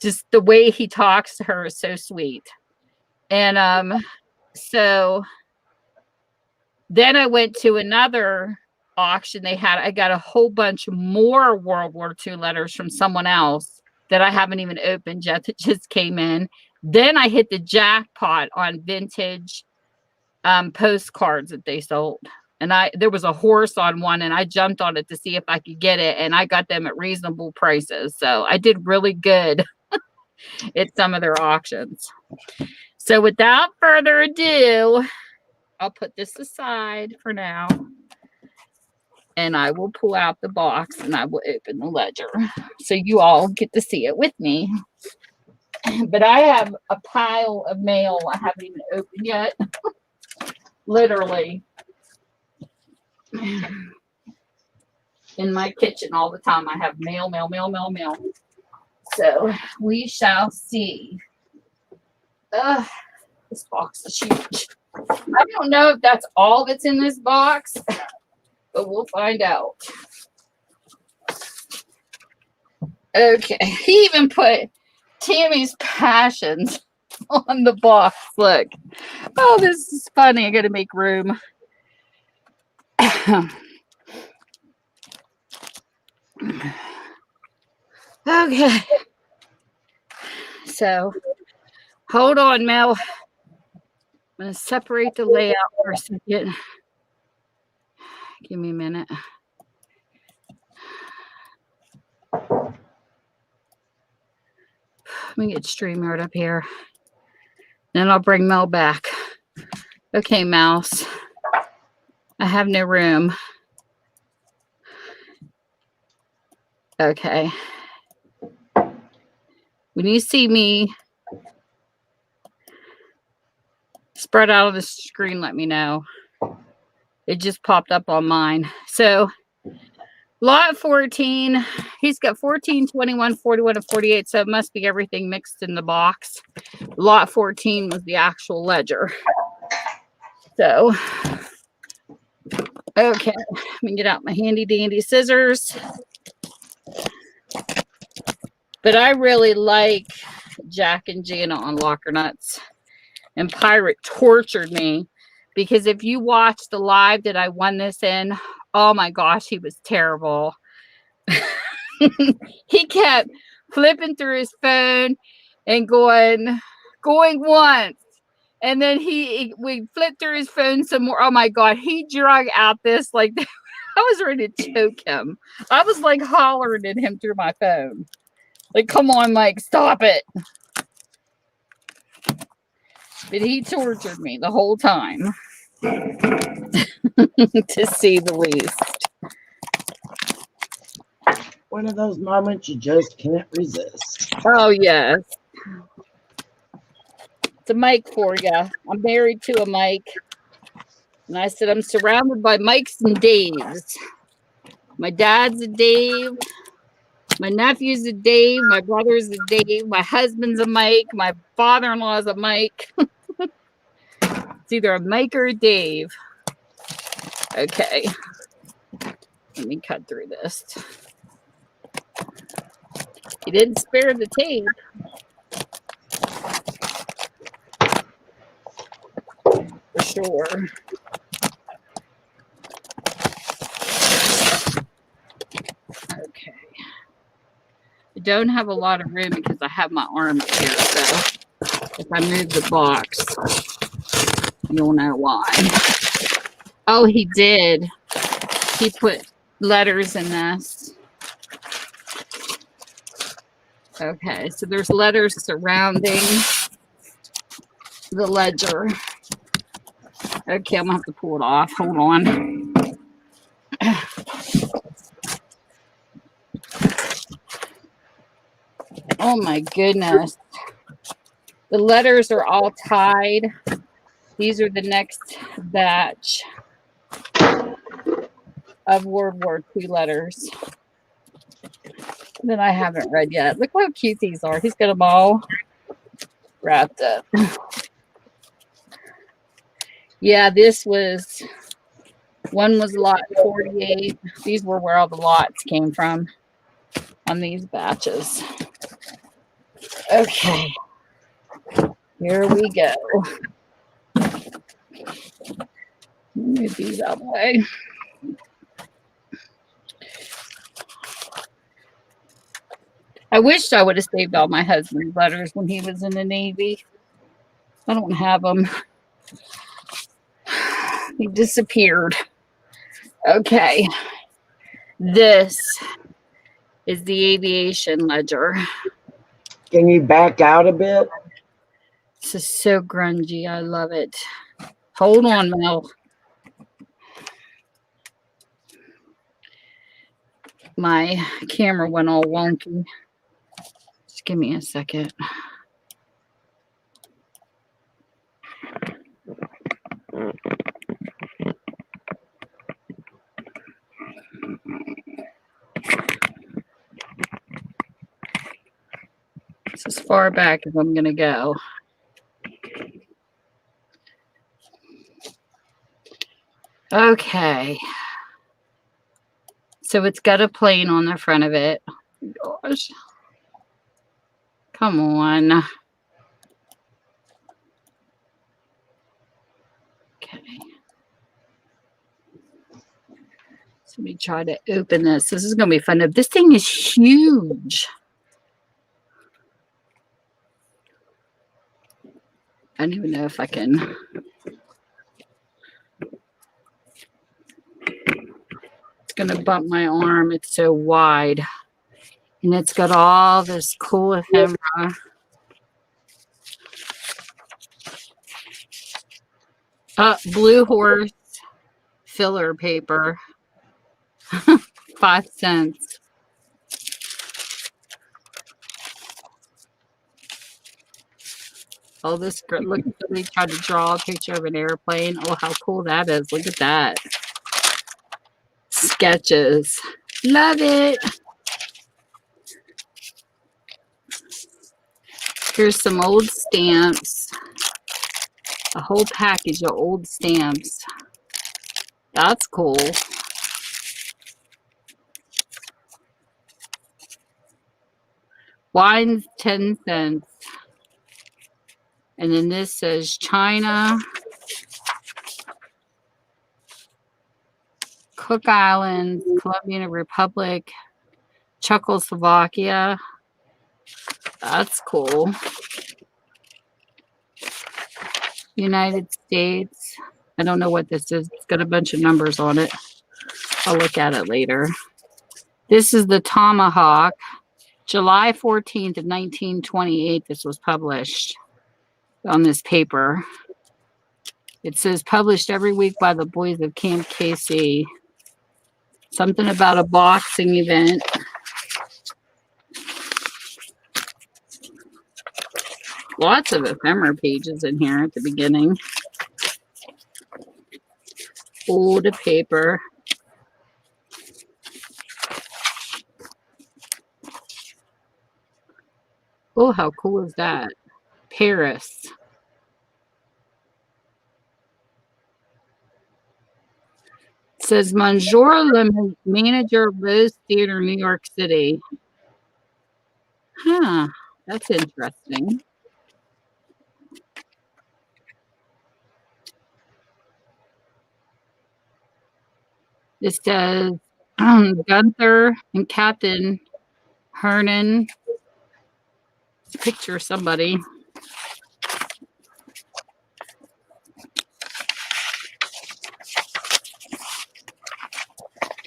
just the way he talks to her is so sweet. And so then I went to another auction they had. I got a whole bunch more World War II letters from someone else that I haven't even opened yet, that just came in. Then I hit the jackpot on vintage postcards that they sold. And there was a horse on one, and I jumped on it to see if I could get it, and I got them at reasonable prices. So I did really good at some of their auctions. So without further ado, I'll put this aside for now, and I will pull out the box and I will open the ledger so you all get to see it with me. But I have a pile of mail I haven't even opened yet. Literally in my kitchen all the time. I have mail. So we shall see. This box is huge. I don't know if that's all that's in this box, but we'll find out. Okay, he even put Tammy's Passions on the box. Look. Oh, this is funny. I got to make room. Okay. So, hold on, Mel. I'm going to separate the layout for a second. Give me a minute. Let me get StreamYard up here. Then I'll bring Mel back. Okay, mouse. I have no room. Okay. When you see me spread out on the screen, let me know. It just popped up on mine. So, lot 14, he's got 14, 21, 41, and 48, so it must be everything mixed in the box. Lot 14 was the actual ledger. So, okay, let me get out my handy dandy scissors. But I really like Jack and Jana on Locker Nuts. And Pirate tortured me because if you watch the live that I won this in, oh my gosh, he was terrible. He kept flipping through his phone and going once. And then we flipped through his phone some more. Oh my God, he drug out this like I was ready to choke him. I was like hollering at him through my phone. Like, come on, Mike, stop it. But he tortured me the whole time. To see the least. One of those moments you just can't resist. Oh, yes. It's a mic for you. I'm married to a mic. And I said, I'm surrounded by Mikes and Daves. My dad's a Dave. My nephew's a Dave. My brother's a Dave. My husband's a Mike. My father-in-law's a Mike. It's either a Mike or a Dave. Okay. Let me cut through this. He didn't spare the tape. For sure. Okay. I don't have a lot of room because I have my arm up here, so if I move the box, you'll know why. Oh, he did. He put letters in this. Okay, so there's letters surrounding the ledger. Okay, I'm gonna have to pull it off. Hold on. Oh my goodness. The letters are all tied. These are the next batch of World War II letters that I haven't read yet. Look how cute these are. He's got them all wrapped up. Yeah, this was One was lot 48. These were where all the lots came from on these batches. Okay. Here we go. Move these out of the way. I wished I would have saved all my husband's letters when he was in the Navy. I don't have them. He disappeared. Okay. This is the aviation ledger. Can you back out a bit? This is so grungy. I love it. Hold on, Mel. My camera went all wonky. Just give me a second. It's as far back as I'm going to go. Okay. So it's got a plane on the front of it. Gosh. Come on. Okay. So let me try to open this. This is going to be fun. This thing is huge. I don't even know if I can. It's going to bump my arm. It's so wide. And it's got all this cool ephemera. Blue Horse filler paper. 5 cents. Oh, this girl, look, somebody tried to draw a picture of an airplane. Oh, how cool that is. Look at that. Sketches. Love it. Here's some old stamps. A whole package of old stamps. That's cool. Wine's 10 cents. And then this says China, Cook Islands, Colombian Republic, Czechoslovakia. That's cool. United States. I don't know what this is. It's got a bunch of numbers on it. I'll look at it later. This is the Tomahawk. July 14th of 1928, this was published on this paper. It says published every week by the boys of Camp Casey. Something about a boxing event. Lots of ephemera pages in here at the beginning. Old paper. Oh, how cool is that? Paris. It says Monsieur le manager of Rose Theater, New York City. Huh, that's interesting. It says Gunther and Captain Hernan. Picture somebody.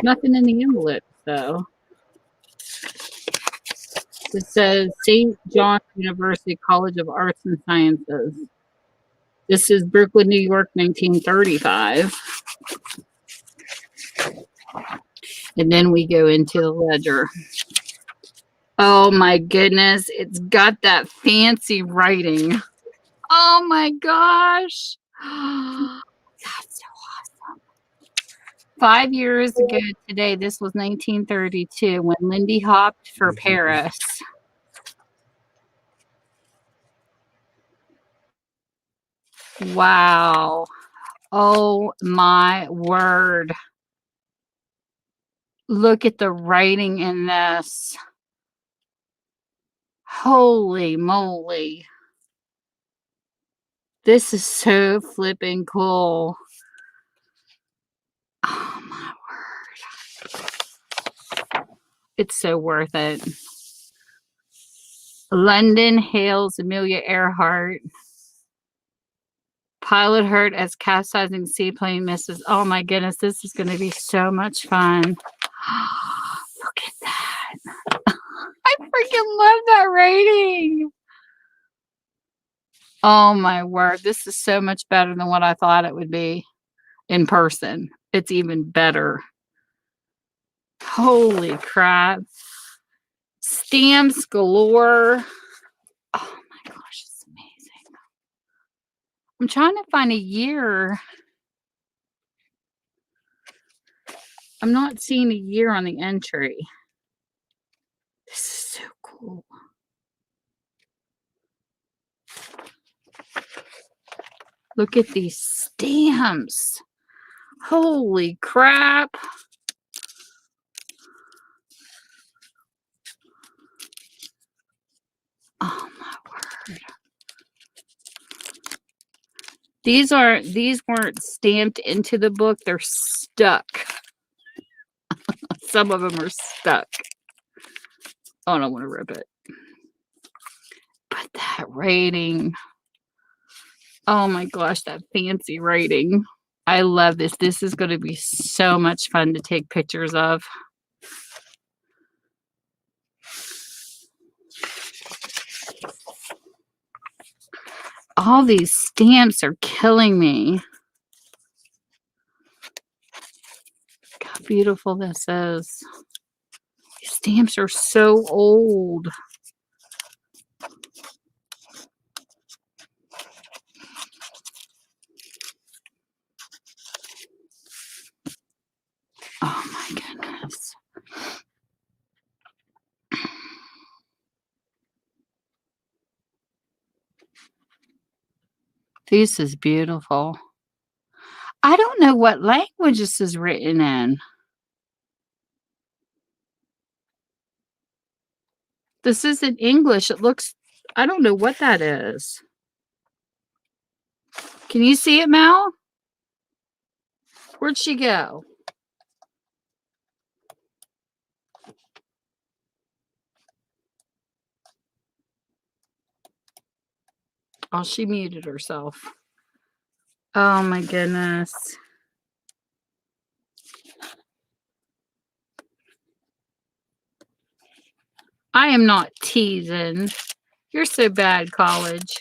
Nothing in the envelope, though. It says St. John's University College of Arts and Sciences. This is Brooklyn, New York, 1935. And then we go into the ledger. Oh my goodness, it's got that fancy writing. Oh my gosh. That's so awesome. 5 years ago today, this was 1932, when Lindy hopped for Paris. Wow. Oh my word. Look at the writing in this. Holy moly. This is so flipping cool. Oh my word. It's so worth it. London hails Amelia Earhart. Pilot hurt as capsizing seaplane misses. Oh my goodness, this is going to be so much fun. Look at that. I freaking love that rating. Oh my word. This is so much better than what I thought it would be in person. It's even better. Holy crap. Stamps galore. Oh my gosh, it's amazing. I'm trying to find a year. I'm not seeing a year on the entry. This is so cool. Look at these stamps. Holy crap. Oh my word. These weren't stamped into the book. They're stuck. Some of them are stuck. Oh, I don't want to rip it. But that rating. Oh my gosh, that fancy rating. I love this. This is going to be so much fun to take pictures of. All these stamps are killing me. Look how beautiful this is. These stamps are so old. Oh my goodness. This is beautiful. I don't know what language this is written in. This isn't English. It looks, I don't know what that is. Can you see it, Mal? Where'd she go? Oh, she muted herself. Oh my goodness. I am not teasing. You're so bad, college.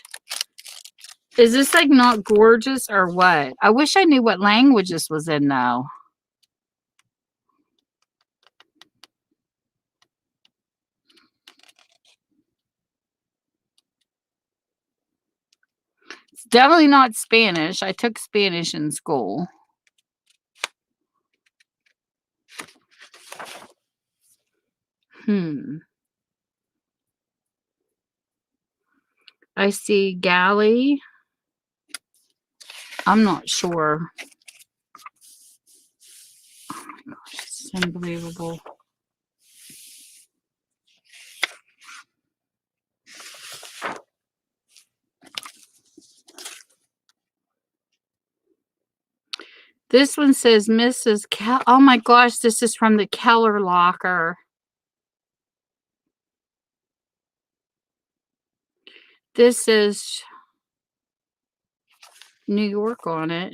Is this like not gorgeous or what? I wish I knew what language this was in though. It's definitely not Spanish. I took Spanish in school. I see galley. I'm not sure. Oh my gosh, this is unbelievable. This one says Mrs. Oh my gosh, this is from the Keller locker. This is New York on it.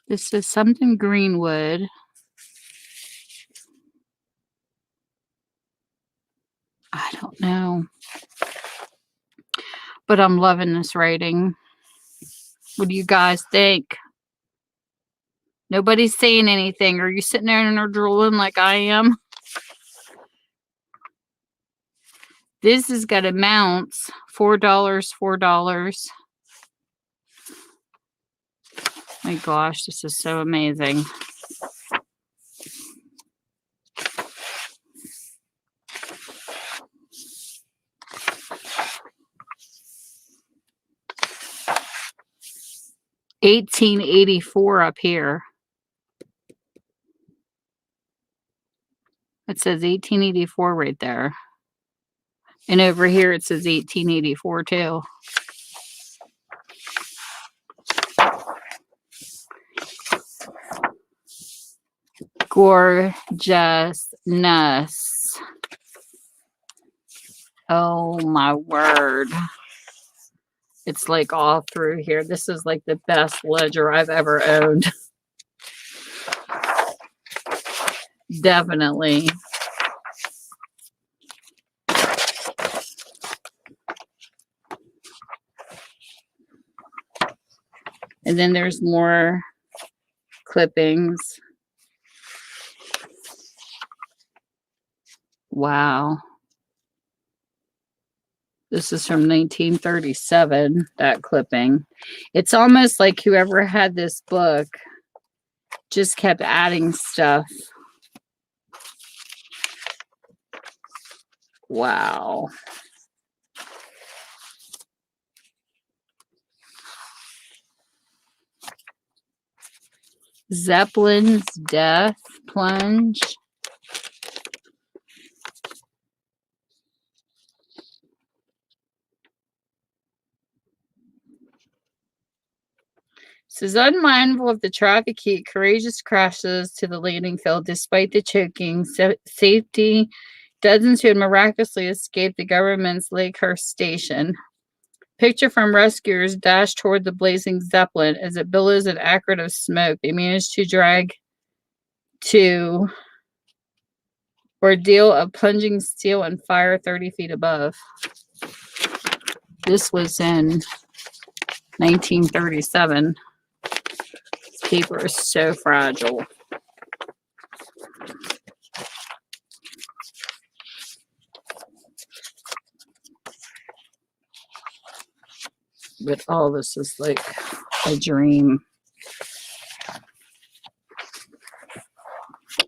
This is something Greenwood. I don't know. But I'm loving this rating. What do you guys think? Nobody's saying anything. Are you sitting there and are drooling like I am? This has got amounts. $4, $4. My gosh, this is so amazing. 1884 up here. It says 1884 right there. And over here it says 1884 too. Gorgeousness. Oh my word. It's like all through here. This is like the best ledger I've ever owned. Definitely. And then there's more clippings. Wow. This is from 1937, that clipping. It's almost like whoever had this book just kept adding stuff. Wow. Zeppelin's death plunge. Says unmindful of the traffic heat, courageous crashes to the landing field despite the choking safety. Dozens who had miraculously escaped the government's Lakehurst station. Picture from rescuers dash toward the blazing Zeppelin as it billows an acrid of smoke. They managed to drag to ordeal of plunging steel and fire 30 feet above. This was in 1937. This paper is so fragile. But all this is like a dream.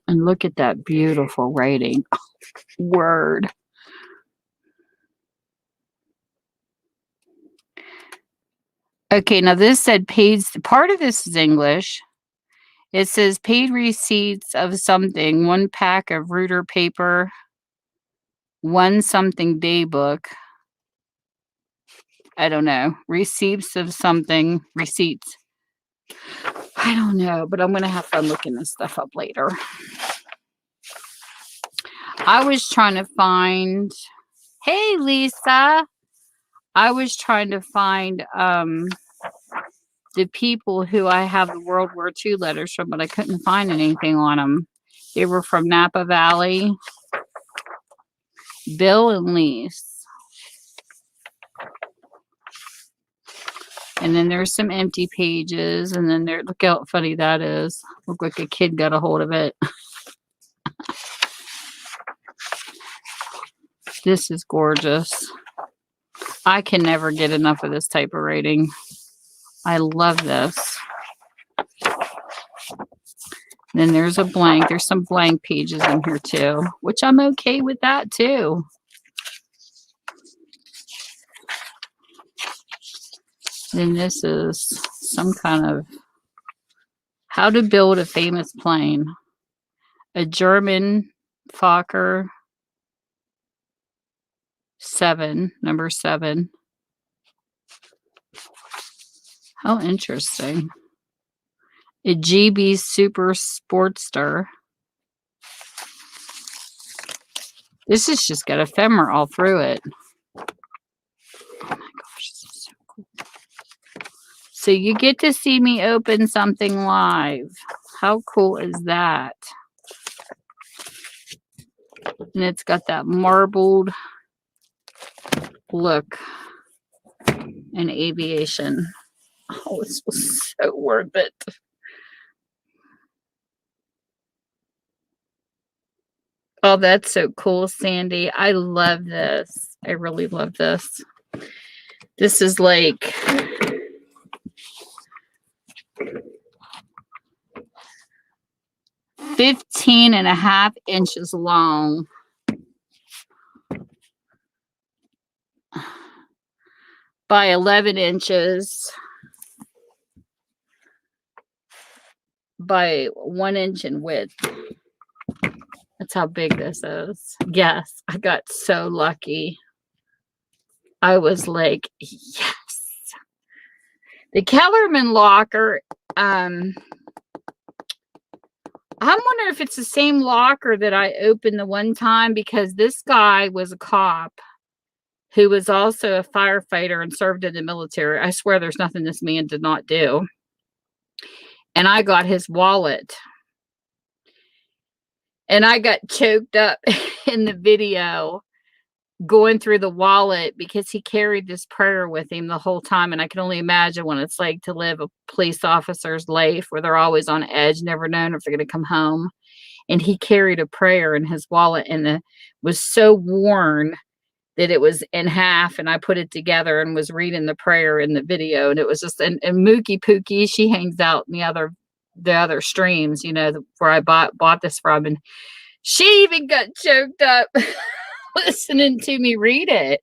And look at that beautiful writing. Word. Okay, now this said paid. Part of this is English. It says paid receipts of something. 1 pack of Reuter paper. 1 something day book. I don't know. Receipts of something. Receipts. I don't know, but I'm going to have fun looking this stuff up later. I was trying to find... Hey, Lisa. I was trying to find the people who I have the World War II letters from, but I couldn't find anything on them. They were from Napa Valley. Bill and Lise. And then there's some empty pages. And then there, look how funny that is. Look like a kid got a hold of it. This is gorgeous. I can never get enough of this type of writing. I love this. And then there's a blank. There's some blank pages in here too, which I'm okay with that too. Then this is some kind of how to build a famous plane. A German Fokker 7, number 7. How interesting. A GB Super Sportster. This has just got ephemera all through it. Oh my gosh, this is so cool. So you get to see me open something live. How cool is that? And it's got that marbled look in aviation. Oh, this was so worth it. Oh, that's so cool, Sandy. I love this. I really love this. This is like (15.5 inches long. By 11 inches. by 1 inch in width. That's how big this is. Yes, I got so lucky. I was like, yes. The Kellerman locker, I'm wondering if it's the same locker that I opened the one time, because this guy was a cop who was also a firefighter and served in the military. I swear there's nothing this man did not do. And I got his wallet. And I got choked up in the video going through the wallet because he carried this prayer with him the whole time. And I can only imagine what it's like to live a police officer's life where they're always on edge, never knowing if they're going to come home. And he carried a prayer in his wallet, and it was so worn that it was in half, and I put it together and was reading the prayer in the video. And it was just, and Mookie Pookie, she hangs out in the other streams, you know, where I bought this from. And she even got choked up listening to me read it.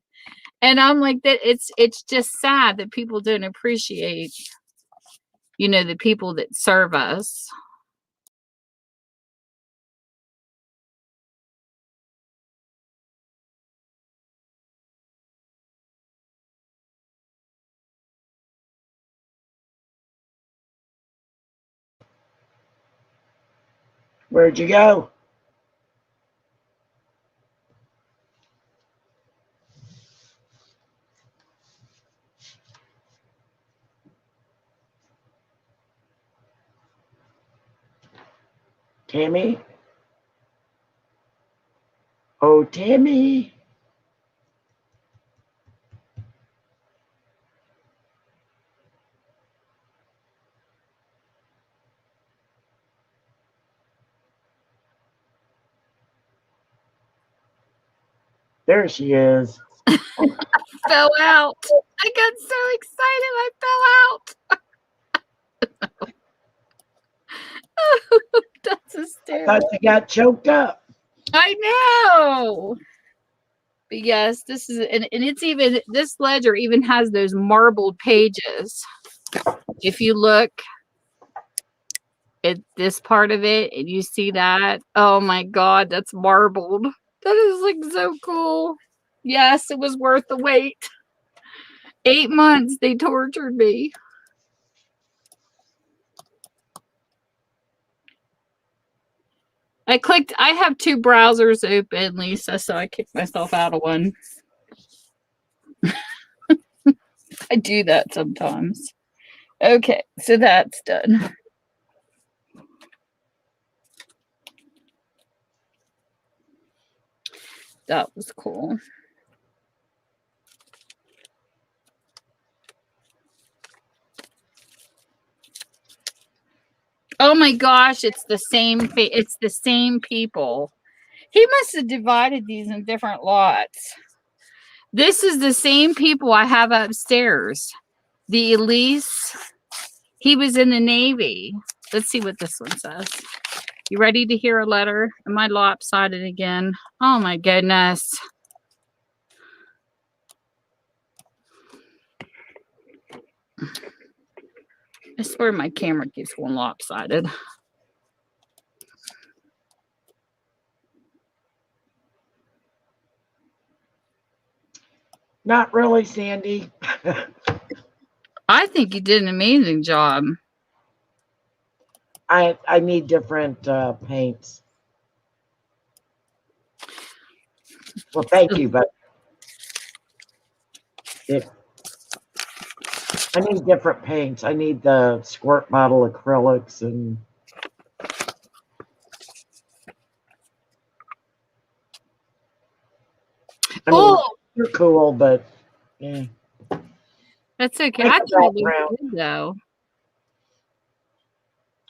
And I'm like, that it's just sad that people don't appreciate, you know, the people that serve us. Where'd you go? Tammy? Oh, Tammy. There she is. Fell out. I got so excited I fell out. That's hysterical. I thought you got choked up. I know. But yes, this is, and it's even, this ledger even has those marbled pages. If you look at this part of it and you see that, oh my God, that's marbled. That is like so cool. Yes, it was worth the wait. 8 months they tortured me. I have 2 browsers open, Lisa, so I kicked myself out of one. I do that sometimes. Okay, so that's done. That was cool. Oh my gosh, it's the same people. He must have divided these in different lots. This is the same people I have upstairs. The Elise, he was in the Navy. Let's see what this one says. You ready to hear a letter? Am I lopsided again? Oh my goodness. I swear my camera keeps going lopsided. Not really, Sandy. I think you did an amazing job. I need different paints. Well, thank you, but I need different paints. I need the squirt bottle acrylics and I mean, you're cool, but yeah. That's okay. I thought it was good though.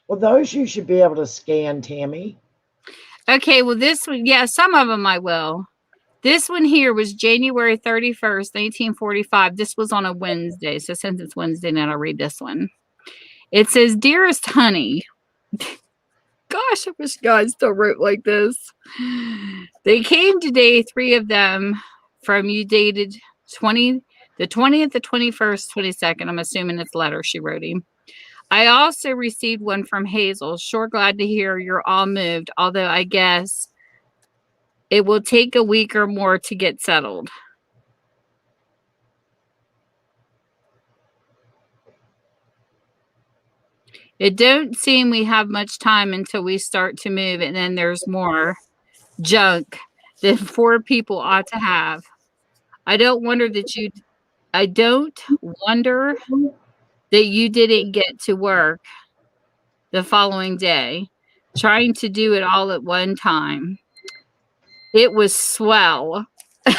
Well, those you should be able to scan, Tammy. Okay, well this one, yeah, some of them I will. This one here was January 31st, 1945. This was on a Wednesday. So since it's Wednesday night, I'll read this one. It says, Dearest Honey. Gosh, I wish God still wrote like this. They came today, 3 of them, from you dated the 20th, the 21st, 22nd. I'm assuming it's letter she wrote him. I also received one from Hazel. Sure glad to hear you're all moved, although I guess it will take a week or more to get settled. It don't seem we have much time until we start to move, and then there's more junk than 4 people ought to have. I don't wonder that you didn't get to work the following day, trying to do it all at one time. It was swell. It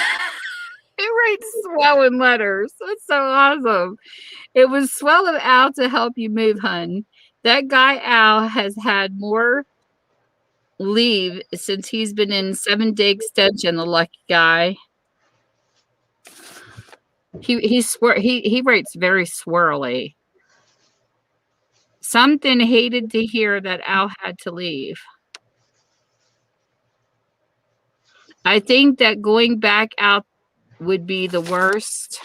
writes swell in letters. That's so awesome. It was swell of Al to help you move, hun. That guy Al has had more leave since he's been in 7-day extension, the lucky guy. He writes very swirly. Something hated to hear that Al had to leave. I think that going back out would be the worst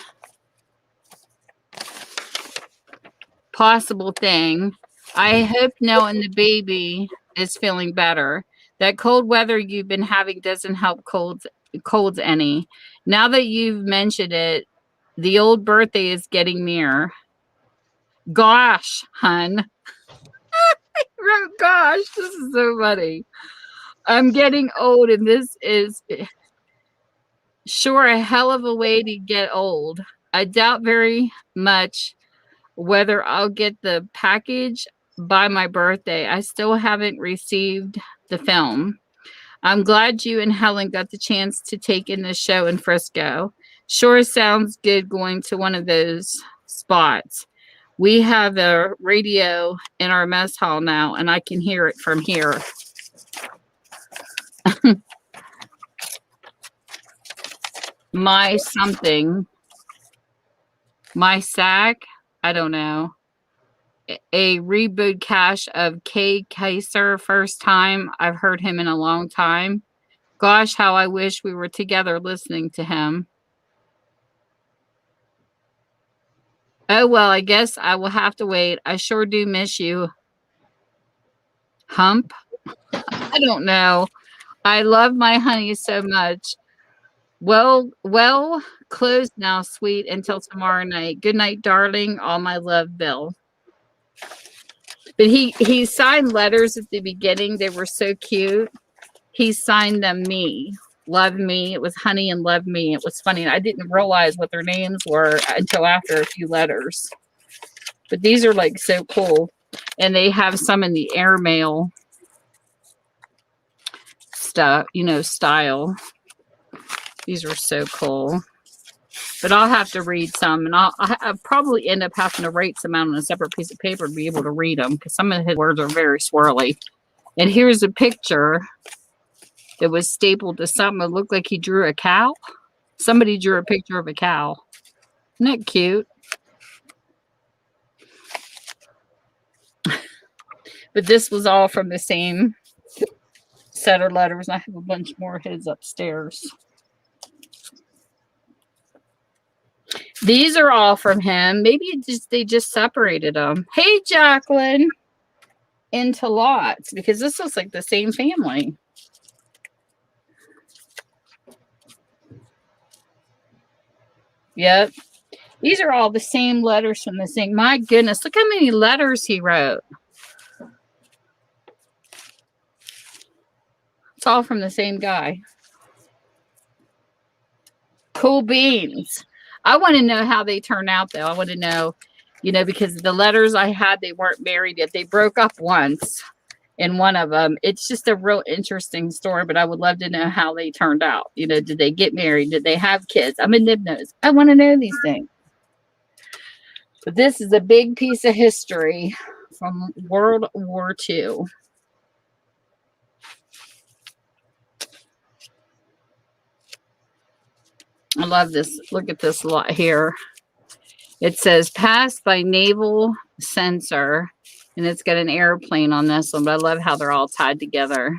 possible thing. I hope knowing the baby is feeling better. That cold weather you've been having doesn't help colds any. Now that you've mentioned it, the old birthday is getting near. Gosh, hun. I wrote gosh. This is so funny. I'm getting old, and this is sure a hell of a way to get old. I doubt very much whether I'll get the package by my birthday. I still haven't received the film. I'm glad you and Helen got the chance to take in the show in Frisco. Sure sounds good going to one of those spots. We have a radio in our mess hall now, and I can hear it from here. My sack, I don't know. A reboot cache of Kay Kaiser, first time I've heard him in a long time. Gosh, how I wish we were together listening to him. Oh, well, I guess I will have to wait. I sure do miss you. Hump? I don't know. I love my honey so much. Well, closed now, sweet, until tomorrow night. Good night, darling. All my love, Bill. But he signed letters at the beginning. They were so cute. He signed them me. Love me. It was honey and love me. It was funny. I didn't realize what their names were until after a few letters. But these are like so cool. And they have some in the airmail stuff, style. These are so cool. But I'll have to read some, and I'll probably end up having to write some out on a separate piece of paper to be able to read them, because some of his words are very swirly. And here's a picture that was stapled to something that looked like he drew a cow. Somebody drew a picture of a cow. Isn't that cute? But this was all from the same set of letters. I have a bunch more of his upstairs. These are all from him. Maybe they just separated them. Hey, Jacqueline. Into lots, because this looks like the same family. Yep. These are all the same letters from the same. My goodness, look how many letters he wrote. It's all from the same guy. Cool beans. I want to know how they turn out, though. I want to know, because the letters I had, they weren't married yet. They broke up once in one of them. It's just a real interesting story, but I would love to know how they turned out. Did they get married? Did they have kids? I'm a nib-nose. I want to know these things. But this is a big piece of history from World War II. I love this. Look at this lot here. It says passed by naval sensor, and it's got an airplane on this one, but I love how they're all tied together.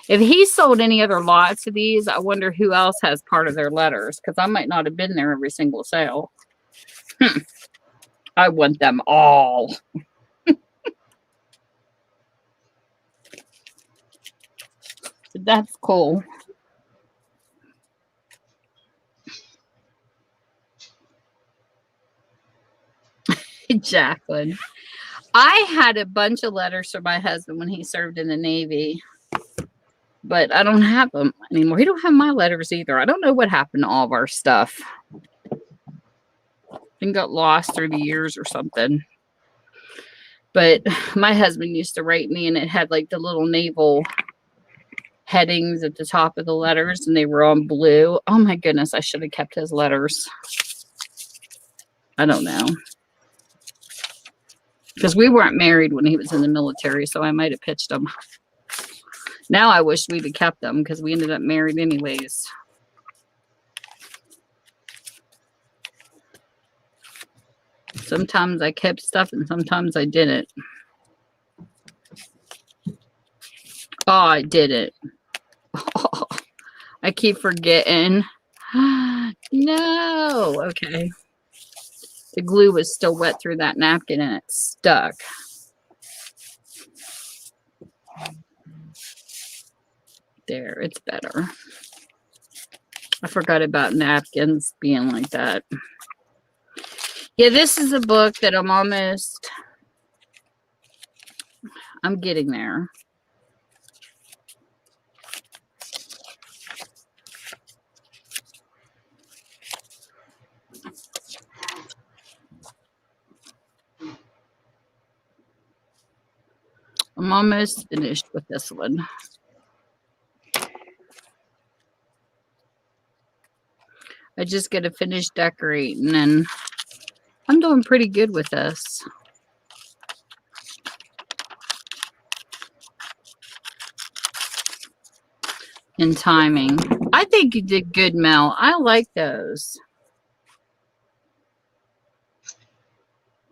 If he sold any other lots of these, I wonder who else has part of their letters, because I might not have been there every single sale. I want them all. That's cool. Jacqueline. I had a bunch of letters from my husband when he served in the Navy, but I don't have them anymore. He don't have my letters either. I don't know what happened to all of our stuff. It got lost through the years or something. But my husband used to write me, and it had like the little naval headings at the top of the letters, and they were on blue. Oh my goodness, I should have kept his letters. I don't know. Because we weren't married when he was in the military, so I might have pitched them. Now I wish we'd have kept them because we ended up married anyways. Sometimes I kept stuff and sometimes I didn't. Oh, I didn't. Oh, I keep forgetting. No. Okay. The glue was still wet through that napkin and it stuck. There, it's better. I forgot about napkins being like that. Yeah, this is a book that I'm getting there. I'm almost finished with this one. I just got to finish decorating, and I'm doing pretty good with this. And timing. I think you did good, Mel. I like those.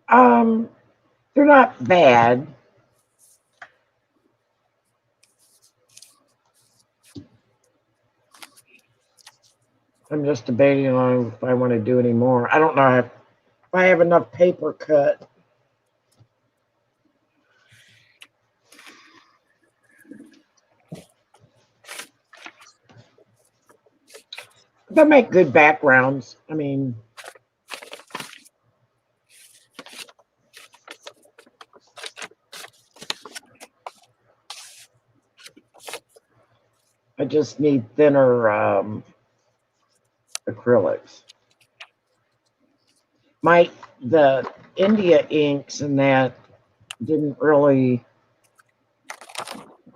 They're not bad. I'm just debating on if I want to do any more. I don't know if I have enough paper cut. They'll make good backgrounds. I mean, I just need thinner acrylics. The India inks and that didn't really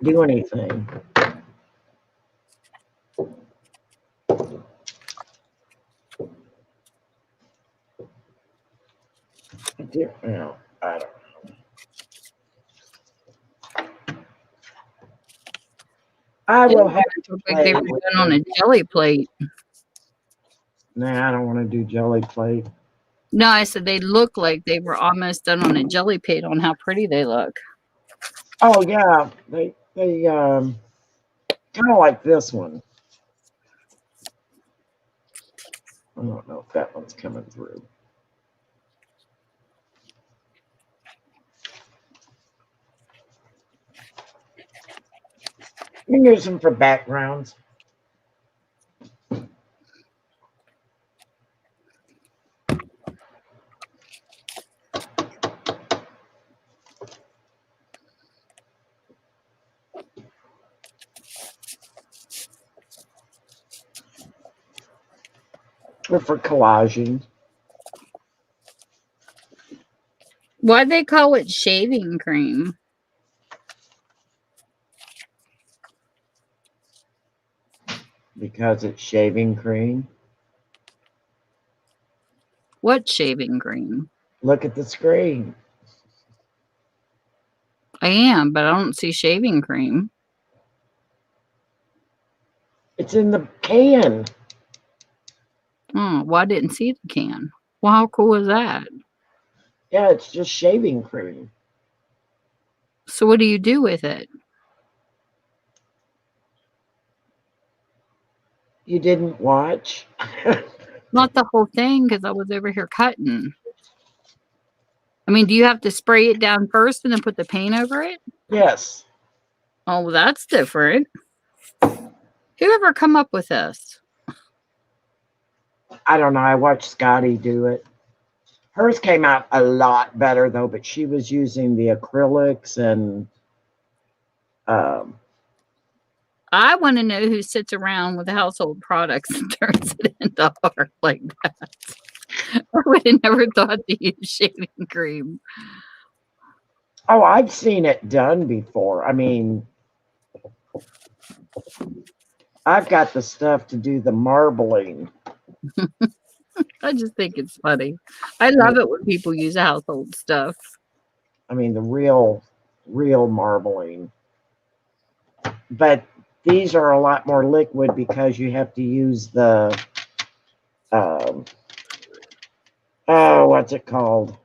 do anything. I don't know. I will have to like they were done on a jelly plate. Nah, I don't want to do jelly plate. No, I said they look like they were almost done on a jelly plate on how pretty they look. Oh yeah, they kind of like this one. I don't know if that one's coming through. You can use them for backgrounds. Or for collaging. Why'd they call it shaving cream? Because it's shaving cream. What shaving cream? Look at the screen. I am, but I don't see shaving cream. It's in the can. Oh, well, I didn't see the can. Well, how cool is that? Yeah, it's just shaving cream. So what do you do with it? You didn't watch? Not the whole thing, because I was over here cutting. I mean, do you have to spray it down first and then put the paint over it? Yes. Oh, well, that's different. Whoever come up with this? I don't know. I watched Scotty do it. Hers came out a lot better though, but she was using the acrylics and I want to know who sits around with household products and turns it into art like that. I would have never thought to use shaving cream. oh, I've seen it done before. I mean, I've got the stuff to do the marbling. I just think it's funny. I love it when people use household stuff. I mean, the real marbling. But these are a lot more liquid because you have to use the, oh, what's it called?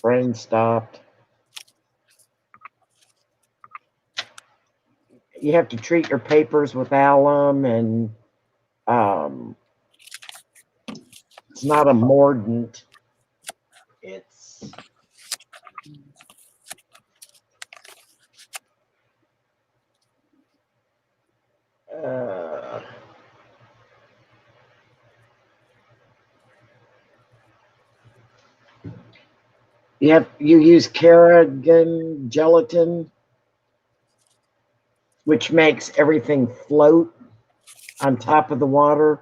Brain stopped. You have to treat your papers with alum, and it's not a mordant. It's you use Kerrigan gelatin, which makes everything float on top of the water.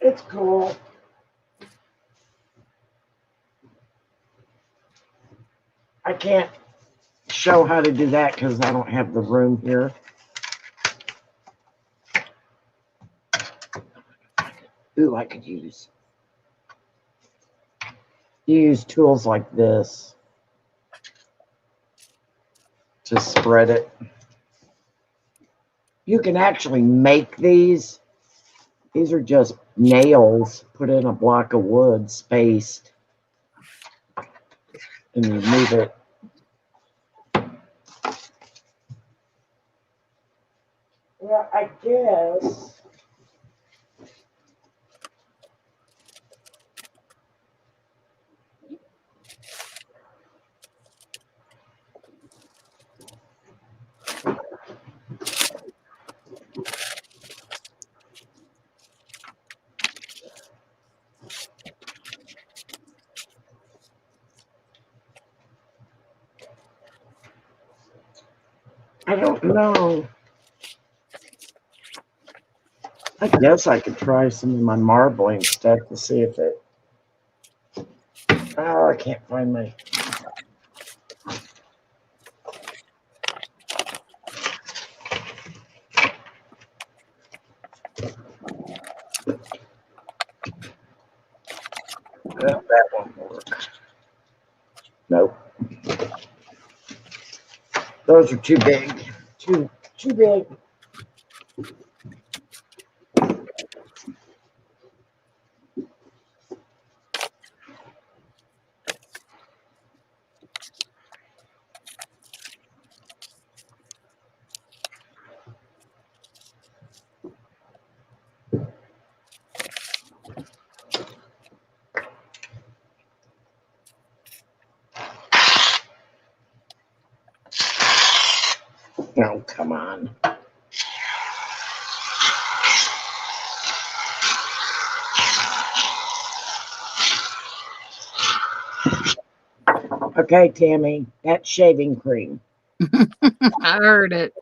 It's cool. I can't show how to do that because I don't have the room here. Ooh, I could use tools like this to spread it. You can actually make these. These are just nails put in a block of wood spaced, and you move it. Well, I guess. I don't know. I guess I could try some of my marbling stuff to see if it. Oh, I can't find my. Well, that won't work. Nope. Those are too big. Too big. Oh, come on. Okay, Tammy, that's shaving cream. I heard it.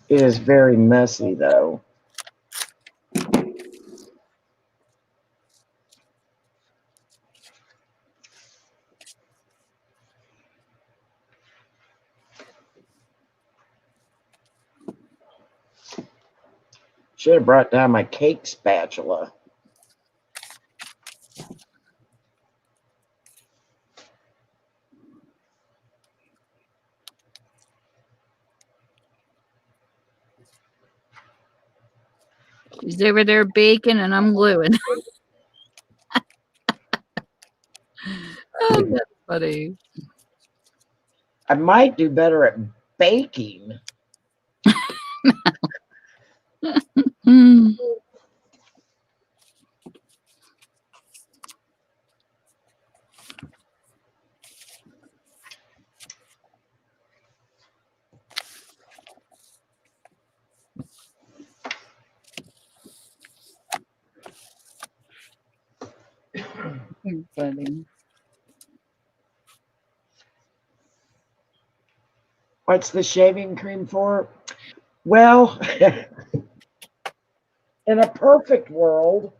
It is very messy, though. Should have brought down my cake spatula. She's over there baking and I'm gluing. Oh, that's funny. I might do better at baking. Mm. You're funny. What's the shaving cream for? Well, in a perfect world,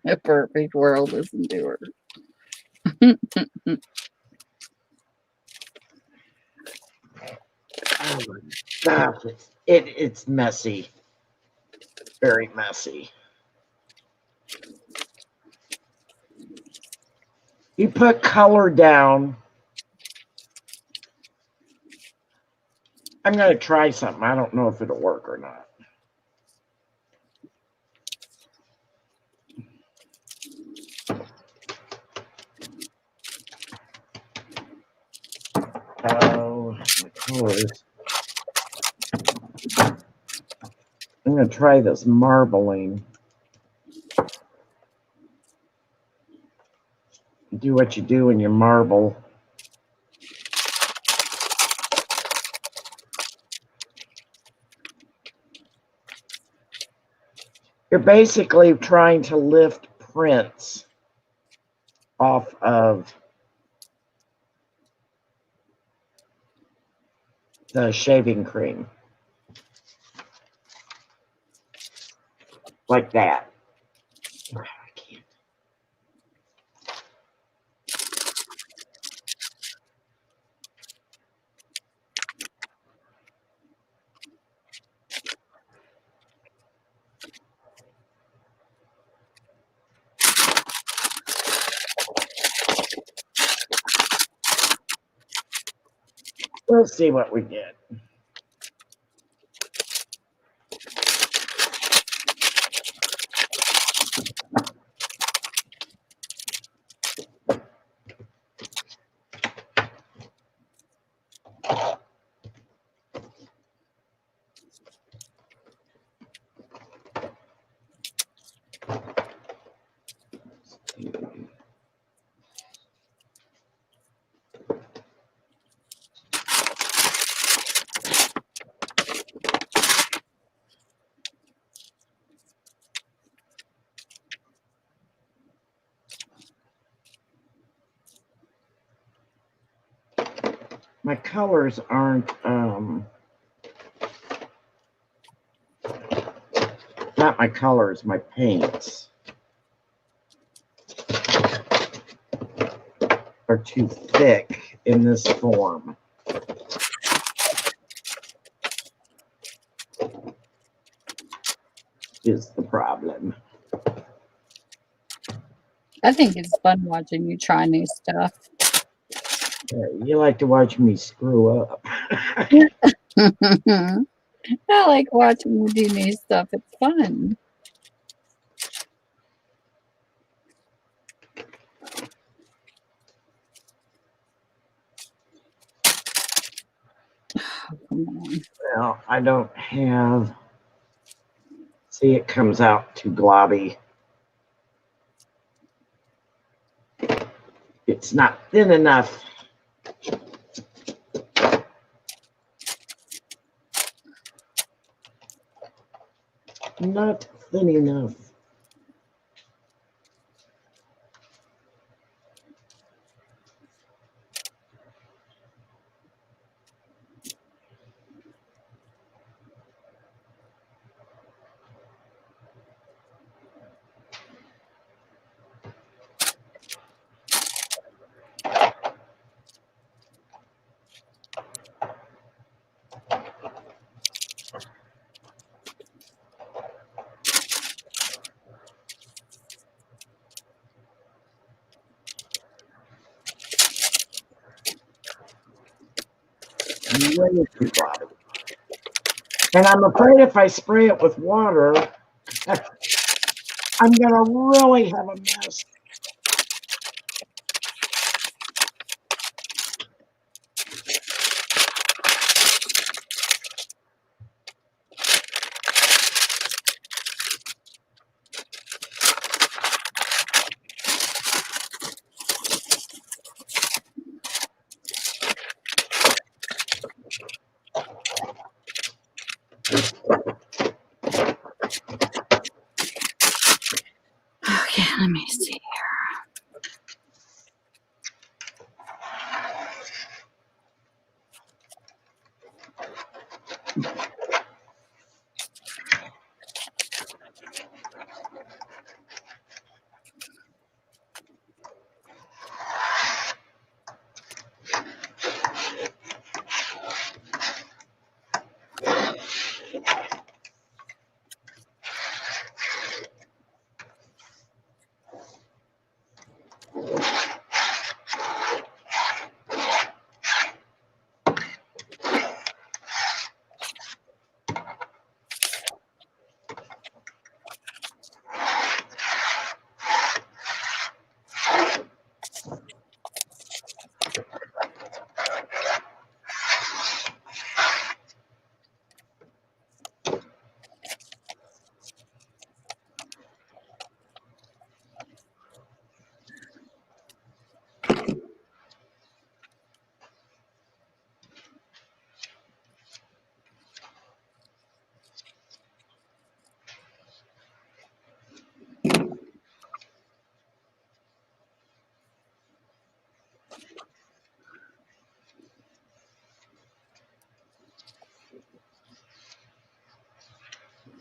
A perfect world doesn't do her. oh my gosh, it's messy. Very messy. You put color down. I'm going to try something. I don't know if it'll work or not. Oh, my colors. I'm going to try this marbling. Do what you do when you marble. You're basically trying to lift prints off of the shaving cream. Like that. I can't. We'll see what we get. My colors aren't not my colors, my paints are too thick in this form. Is the problem. I think it's fun watching you try new stuff. You like to watch me screw up. I like watching you do new stuff. It's fun. Oh, come on. Well, I don't have. See, it comes out too globby. It's not thin enough. Not thin enough. way too bloody. And I'm afraid if I spray it with water, I'm going to really have a mess. Okay, let me see.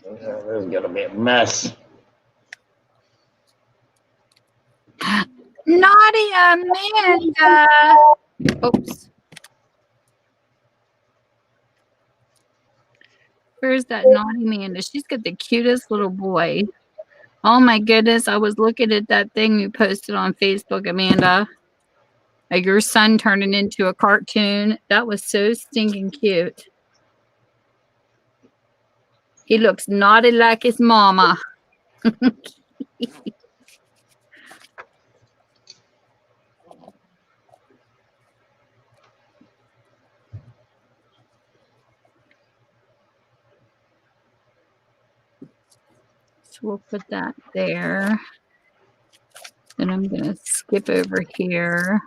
This is going to be a mess. Naughty Amanda. Oops. Where's that naughty Amanda? She's got the cutest little boy. Oh my goodness. I was looking at that thing you posted on Facebook, Amanda. Your son turning into a cartoon. That was so stinking cute. He looks naughty like his mama. So we'll put that there. Then I'm going to skip over here.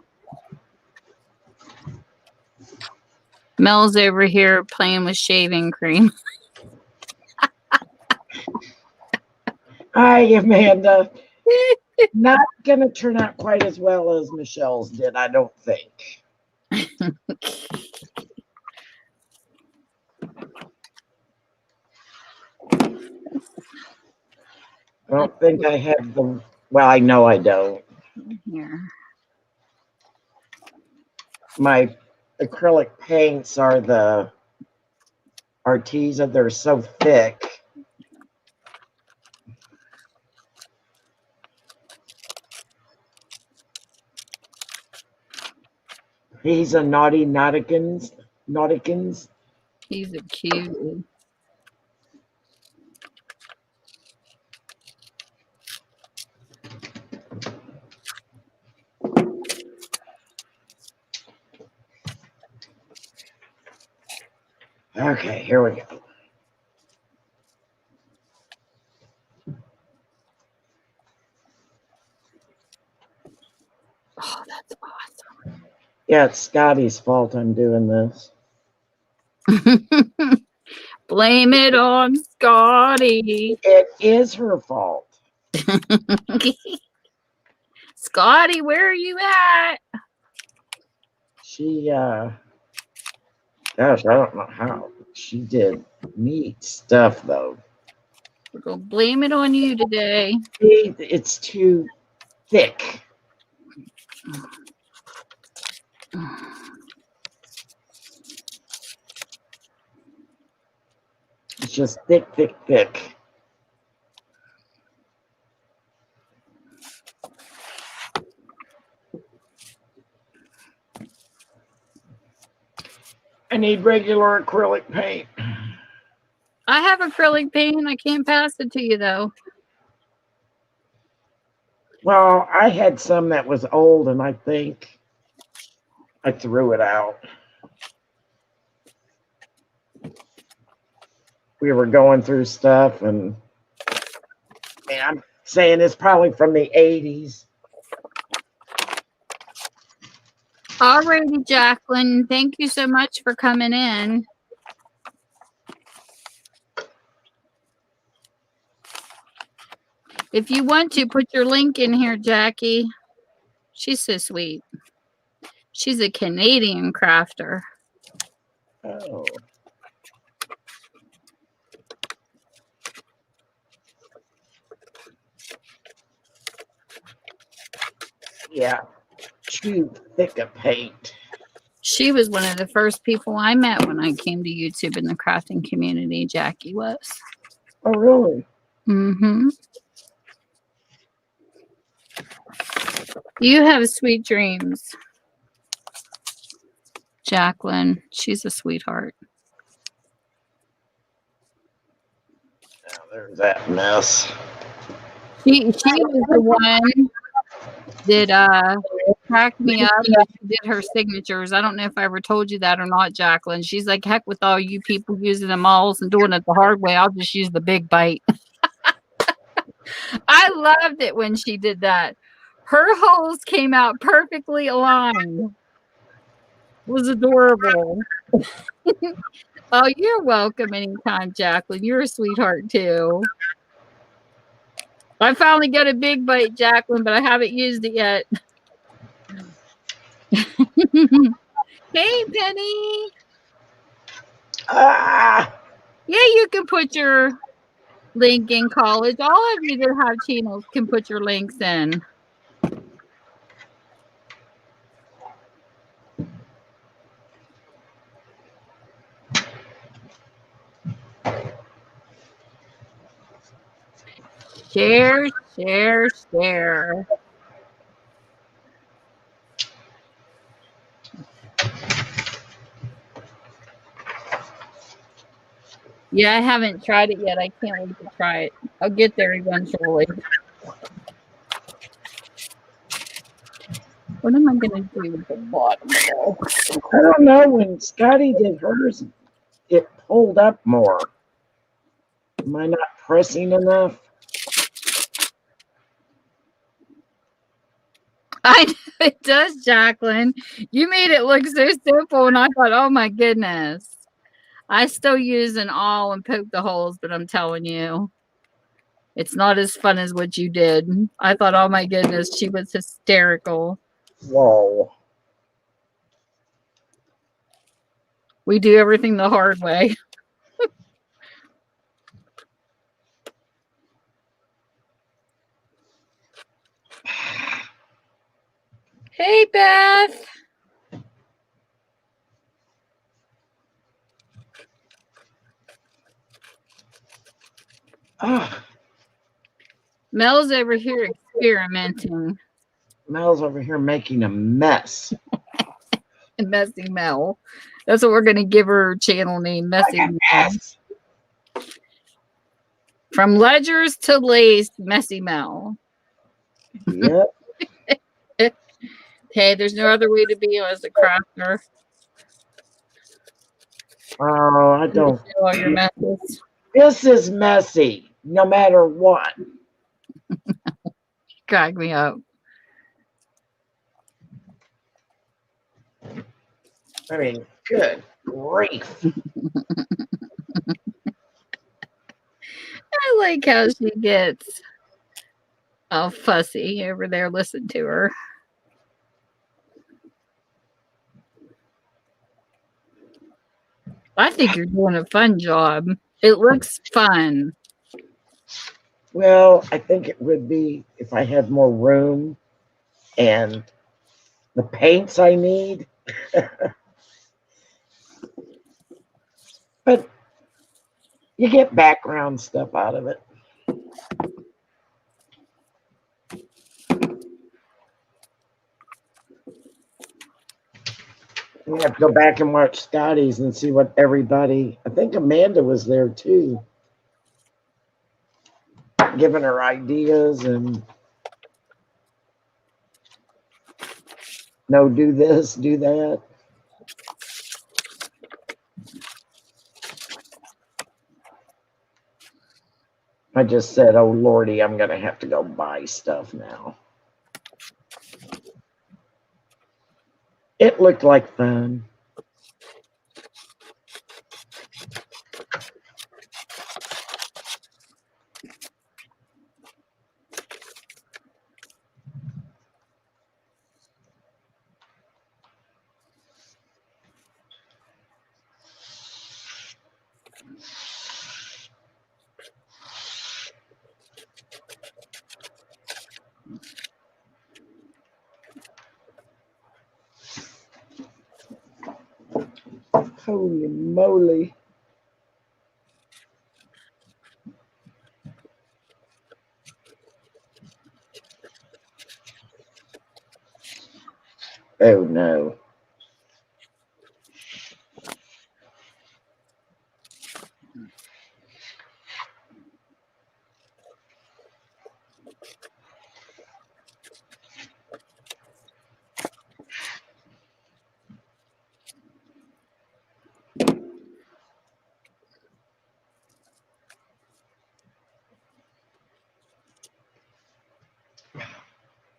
Mel's over here playing with shaving cream. Hi, Amanda. Not going to turn out quite as well as Michelle's did, I don't think. I don't think I have the, well, I know I don't. Here. My acrylic paints are the Arteza. They're so thick. He's a naughty Nauticans. He's a cute. Okay, here we go. Oh, that's awesome. Yeah, it's Scotty's fault I'm doing this. Blame it on Scotty. It is her fault. Scotty, where are you at? She, gosh, I don't know how. She did neat stuff, though. We're going to blame it on you today. It's too thick. It's just thick, thick, thick. I need regular acrylic paint. I have acrylic paint. I can't pass it to you, though. Well, I had some that was old, and I think I threw it out. We were going through stuff, and I'm saying it's probably from the 80s. Alrighty, Jacqueline. Thank you so much for coming in. If you want to, put your link in here, Jackie. She's so sweet. She's a Canadian crafter. Oh. Yeah. Too thick a paint. She was one of the first people I met when I came to YouTube in the crafting community. Jackie was. Oh, really? Mm-hmm. You have sweet dreams, Jacqueline. She's a sweetheart. Now there's that mess. She was the one that cracked me up. She did her signatures. I don't know if I ever told you that or not, Jacqueline. She's like, heck with all you people using the malls and doing it the hard way. I'll just use the big bite. I loved it when she did that. Her holes came out perfectly aligned. It was adorable. Oh, you're welcome anytime, Jacqueline. You're a sweetheart too. I finally got a big bite, Jacqueline, but I haven't used it yet. Hey, Penny. Ah! Yeah, you can put your link in college. All of you that have channels can put your links in. Share, share, share. Yeah, I haven't tried it yet. I can't wait to try it. I'll get there eventually. What am I going to do with the bottom? I don't know. When Scotty did hers, it pulled up more. Am I not pressing enough? I know it does, Jacqueline. You made it look so simple, and I thought, oh my goodness. I still use an awl and poke the holes, but I'm telling you, it's not as fun as what you did. I thought, oh my goodness, she was hysterical. Whoa. We do everything the hard way. Hey, Beth. Ah, Mel's over here experimenting. Mel's over here making a mess. Messy Mel. That's what we're going to give her channel name, Messy Mel. Mess. From ledgers to lace, Messy Mel. Yep. Hey, there's no other way to be as a crafter. Oh, I don't. All your messes. This is messy, no matter what. Crack me up. I mean, good grief. I like how she gets all fussy over there. Listen to her. I think you're doing a fun job. It looks fun. Well, I think it would be if I had more room and the paints I need. But you get background stuff out of it. We have to go back and watch Scotty's and see what everybody. I think Amanda was there too, giving her ideas and no, do this, do that. I just said, oh Lordy, I'm gonna have to go buy stuff now. It looked like fun. Holy moly. Oh no.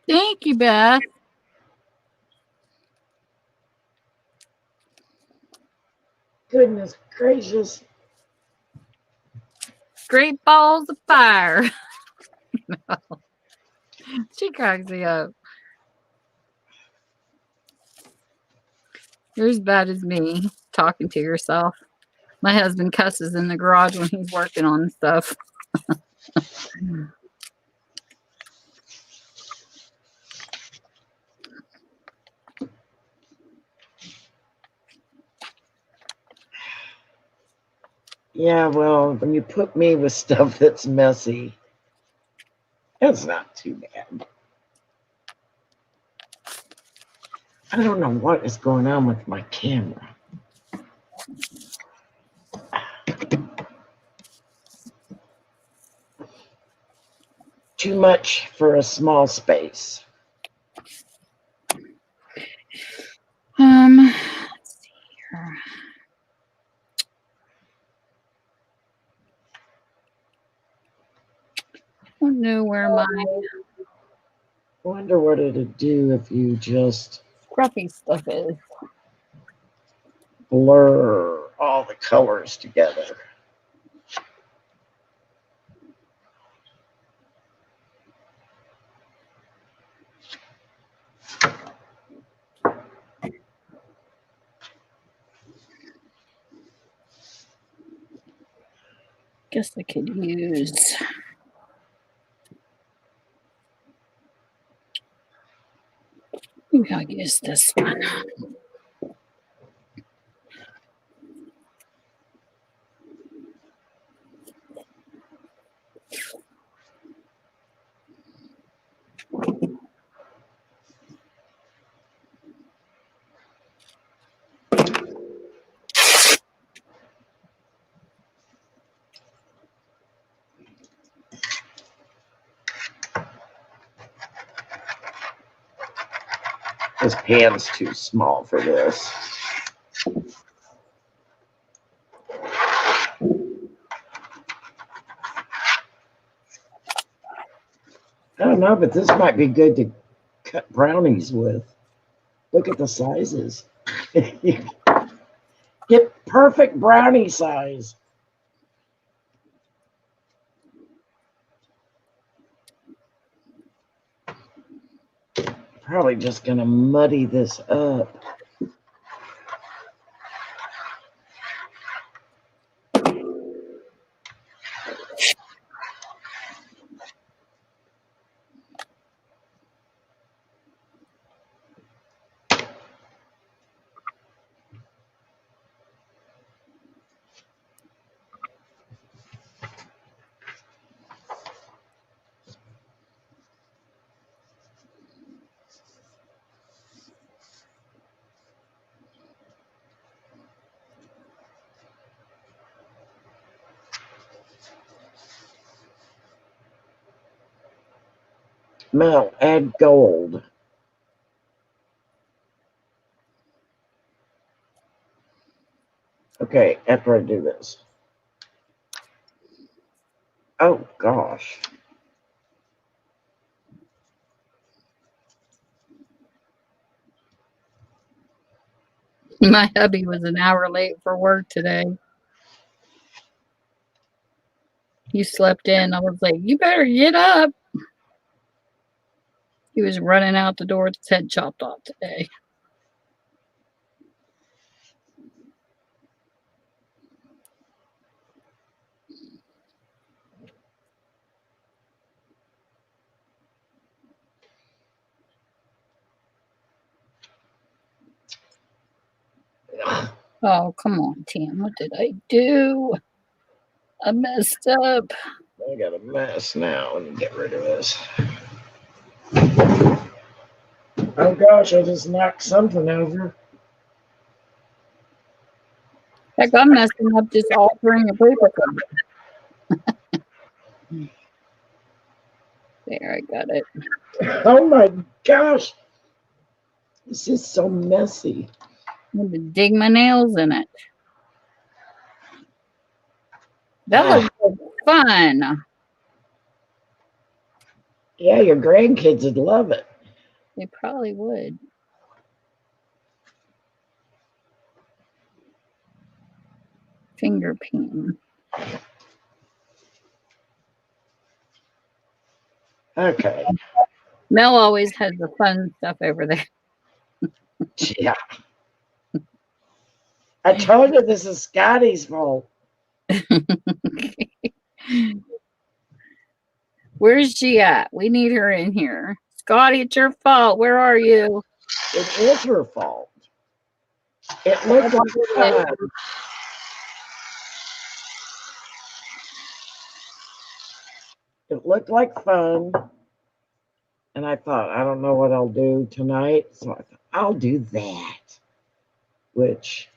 Thank you, Beth. Goodness gracious. Great balls of fire. She cracks me up. You're as bad as me talking to yourself. My husband cusses in the garage when he's working on stuff. Yeah, well, when you put me with stuff that's messy, it's not too bad. I don't know what is going on with my camera. Too much for a small space. Let's see here. I don't know where my Wonder what it'd do if you just scruffy stuff is. blur all the colors together. Guess I could use. Maybe I'll use this one. This pan's too small for this. I don't know, but this might be good to cut brownies with. Look at the sizes. Get perfect brownie size. Probably just gonna muddy this up. Mel, add gold. Okay, after I do this. Oh, gosh. My hubby was an hour late for work today. He slept in. I was like, you better get up. He was running out the door with his head chopped off today. Oh, come on, Tim. What did I do? I messed up. I got a mess now. Let me get rid of this. Oh, gosh, I just knocked something over. Heck, I'm messing up just altering a paper clip. There, I got it. Oh, my gosh. This is so messy. I'm going to dig my nails in it. That looks like fun. Yeah, your grandkids would love it. They probably would. Finger painting. Okay. Mel always has the fun stuff over there. Yeah. I told you this is Scotty's fault. Where's she at? We need her in here. Scotty, it's your fault. Where are you? It is her fault. It looked like fun. It looked like fun. And I thought, I don't know what I'll do tonight. So I thought, I'll do that. Which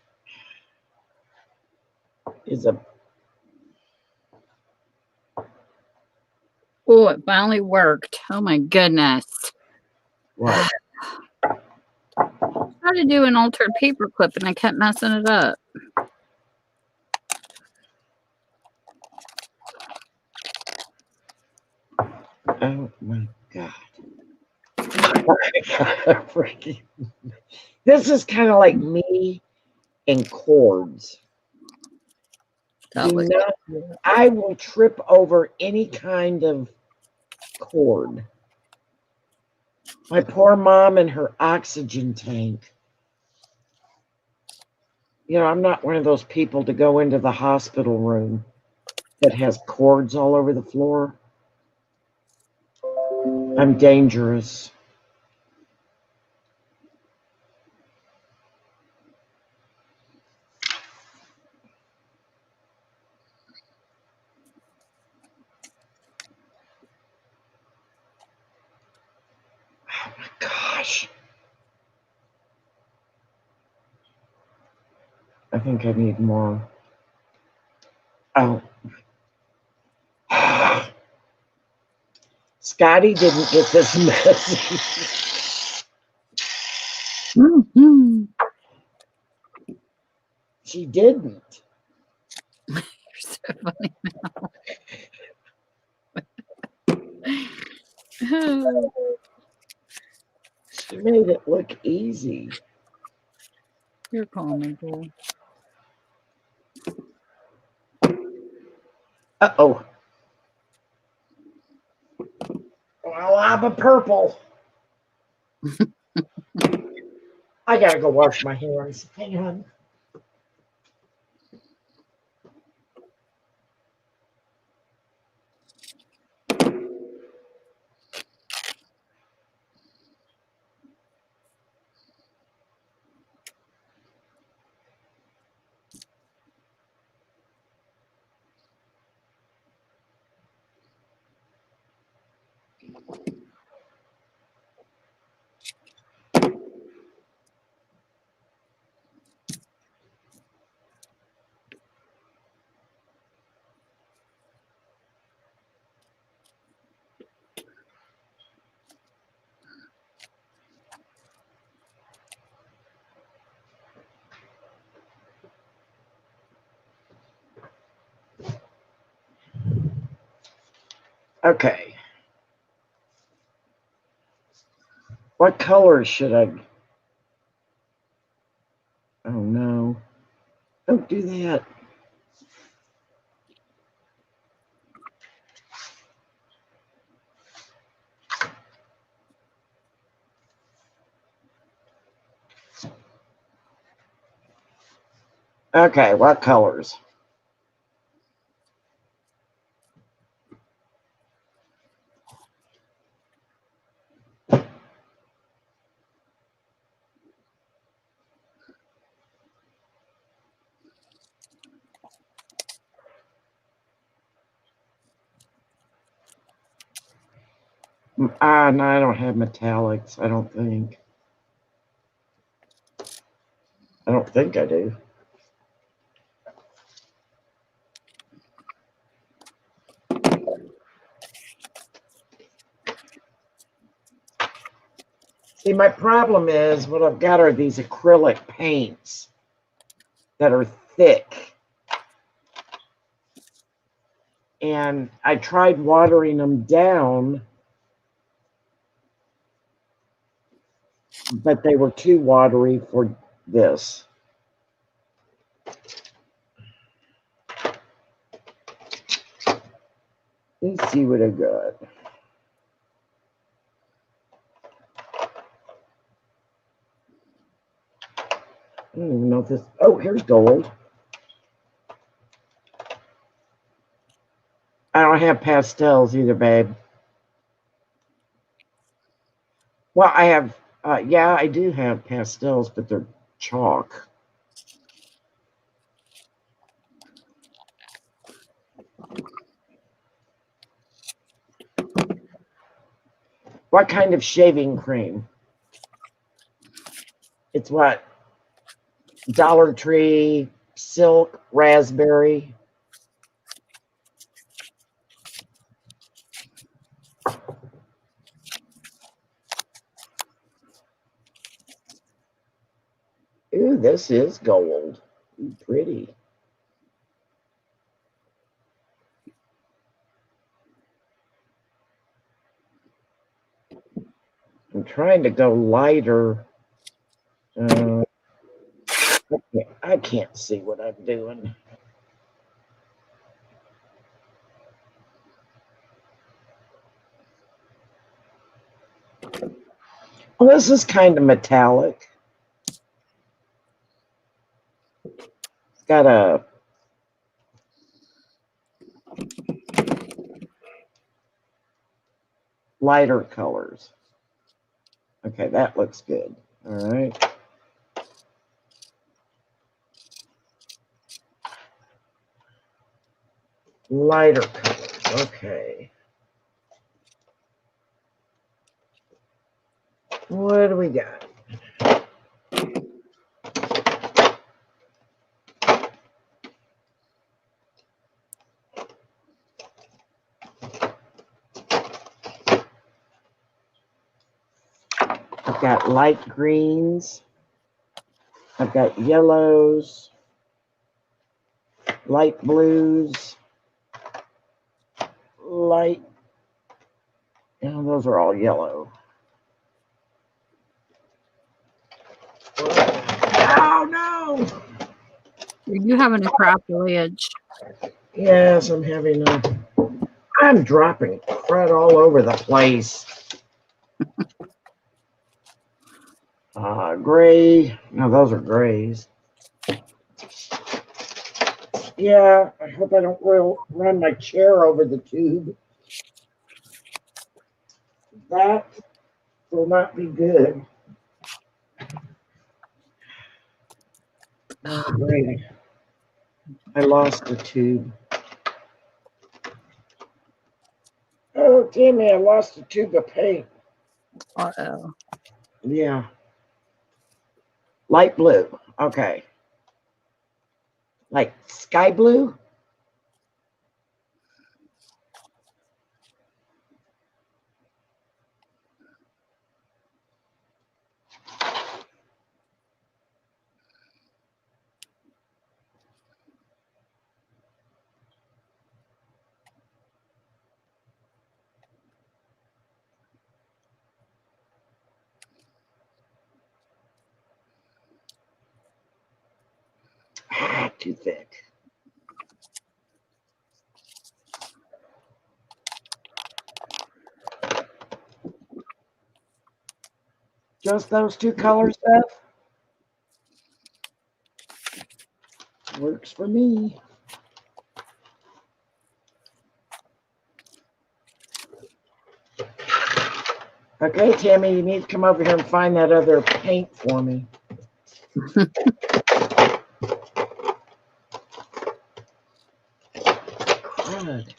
is a Oh, it finally worked. Oh my goodness. what? I tried to do an altered paper clip and I kept messing it up. Oh my God. Freaking. This is kind of like me and chords. That was I will trip over any kind of cord. My poor mom and her oxygen tank. You know, I'm not one of those people to go into the hospital room that has cords all over the floor. I'm dangerous. Oh my gosh. I think I need more. Oh. Scotty didn't get this messy. Mm-hmm. She didn't. You're so funny now. She made it look easy. You're calm, Nicole. Uh-oh. Well, I'm a purple. I gotta go wash my hands. Hang on. Okay. What color should I? Oh no. Don't do that. Okay, what colors? No, I don't have metallics. I don't think. I don't think I do. See, my problem is what I've got are these acrylic paints that are thick. And I tried watering them down, but they were too watery for this. Let's see what I got. I don't even know if this. Oh, here's gold. I don't have pastels either, babe. Well, I have. Yeah, I do have pastels, but they're chalk. What kind of shaving cream? It's what? Dollar Tree, silk, raspberry. Ooh, this is gold. Ooh, pretty. I'm trying to go lighter. I can't see what I'm doing. Well, this is kind of metallic. It's got a lighter colors. Okay, that looks good. All right. Lighter colors. Okay. What do we got? I've got light greens. I've got yellows, light blues, light. Yeah, those are all yellow. Oh no! Are you having a crappy edge? Yes, I'm having a. I'm dropping crud all over the place. Gray. No, those are grays. Yeah, I hope I don't run my chair over the tube. That will not be good. Oh, great. I lost the tube. Oh, Timmy, I lost a tube of paint. Uh-oh. Yeah. Light blue. Okay. Like sky blue? too thick. Just those two colors, Beth? Works for me. Okay, Tammy, you need to come over here and find that other paint for me. Crud.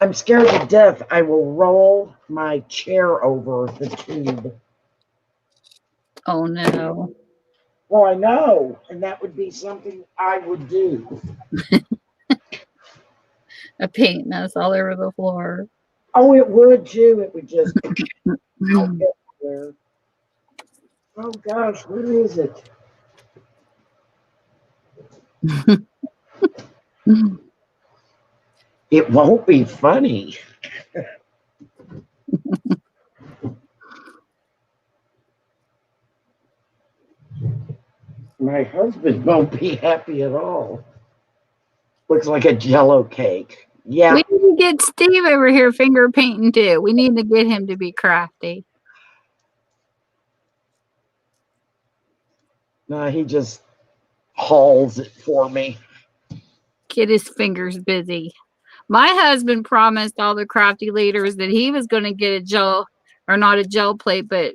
I'm scared to death I will roll my chair over the tube. Oh no. Well, I know, and that would be something I would do. A paint mess all over the floor. Oh, it would too. It would just out everywhere. Oh gosh, what is it? It won't be funny. My husband won't be happy at all. Looks like a Jello cake. Yeah. We need to get Steve over here finger painting too. We need to get him to be crafty. No, he just hauls it for me. Get his fingers busy. My husband promised all the crafty leaders that he was going to get a gel, or not a gel plate, but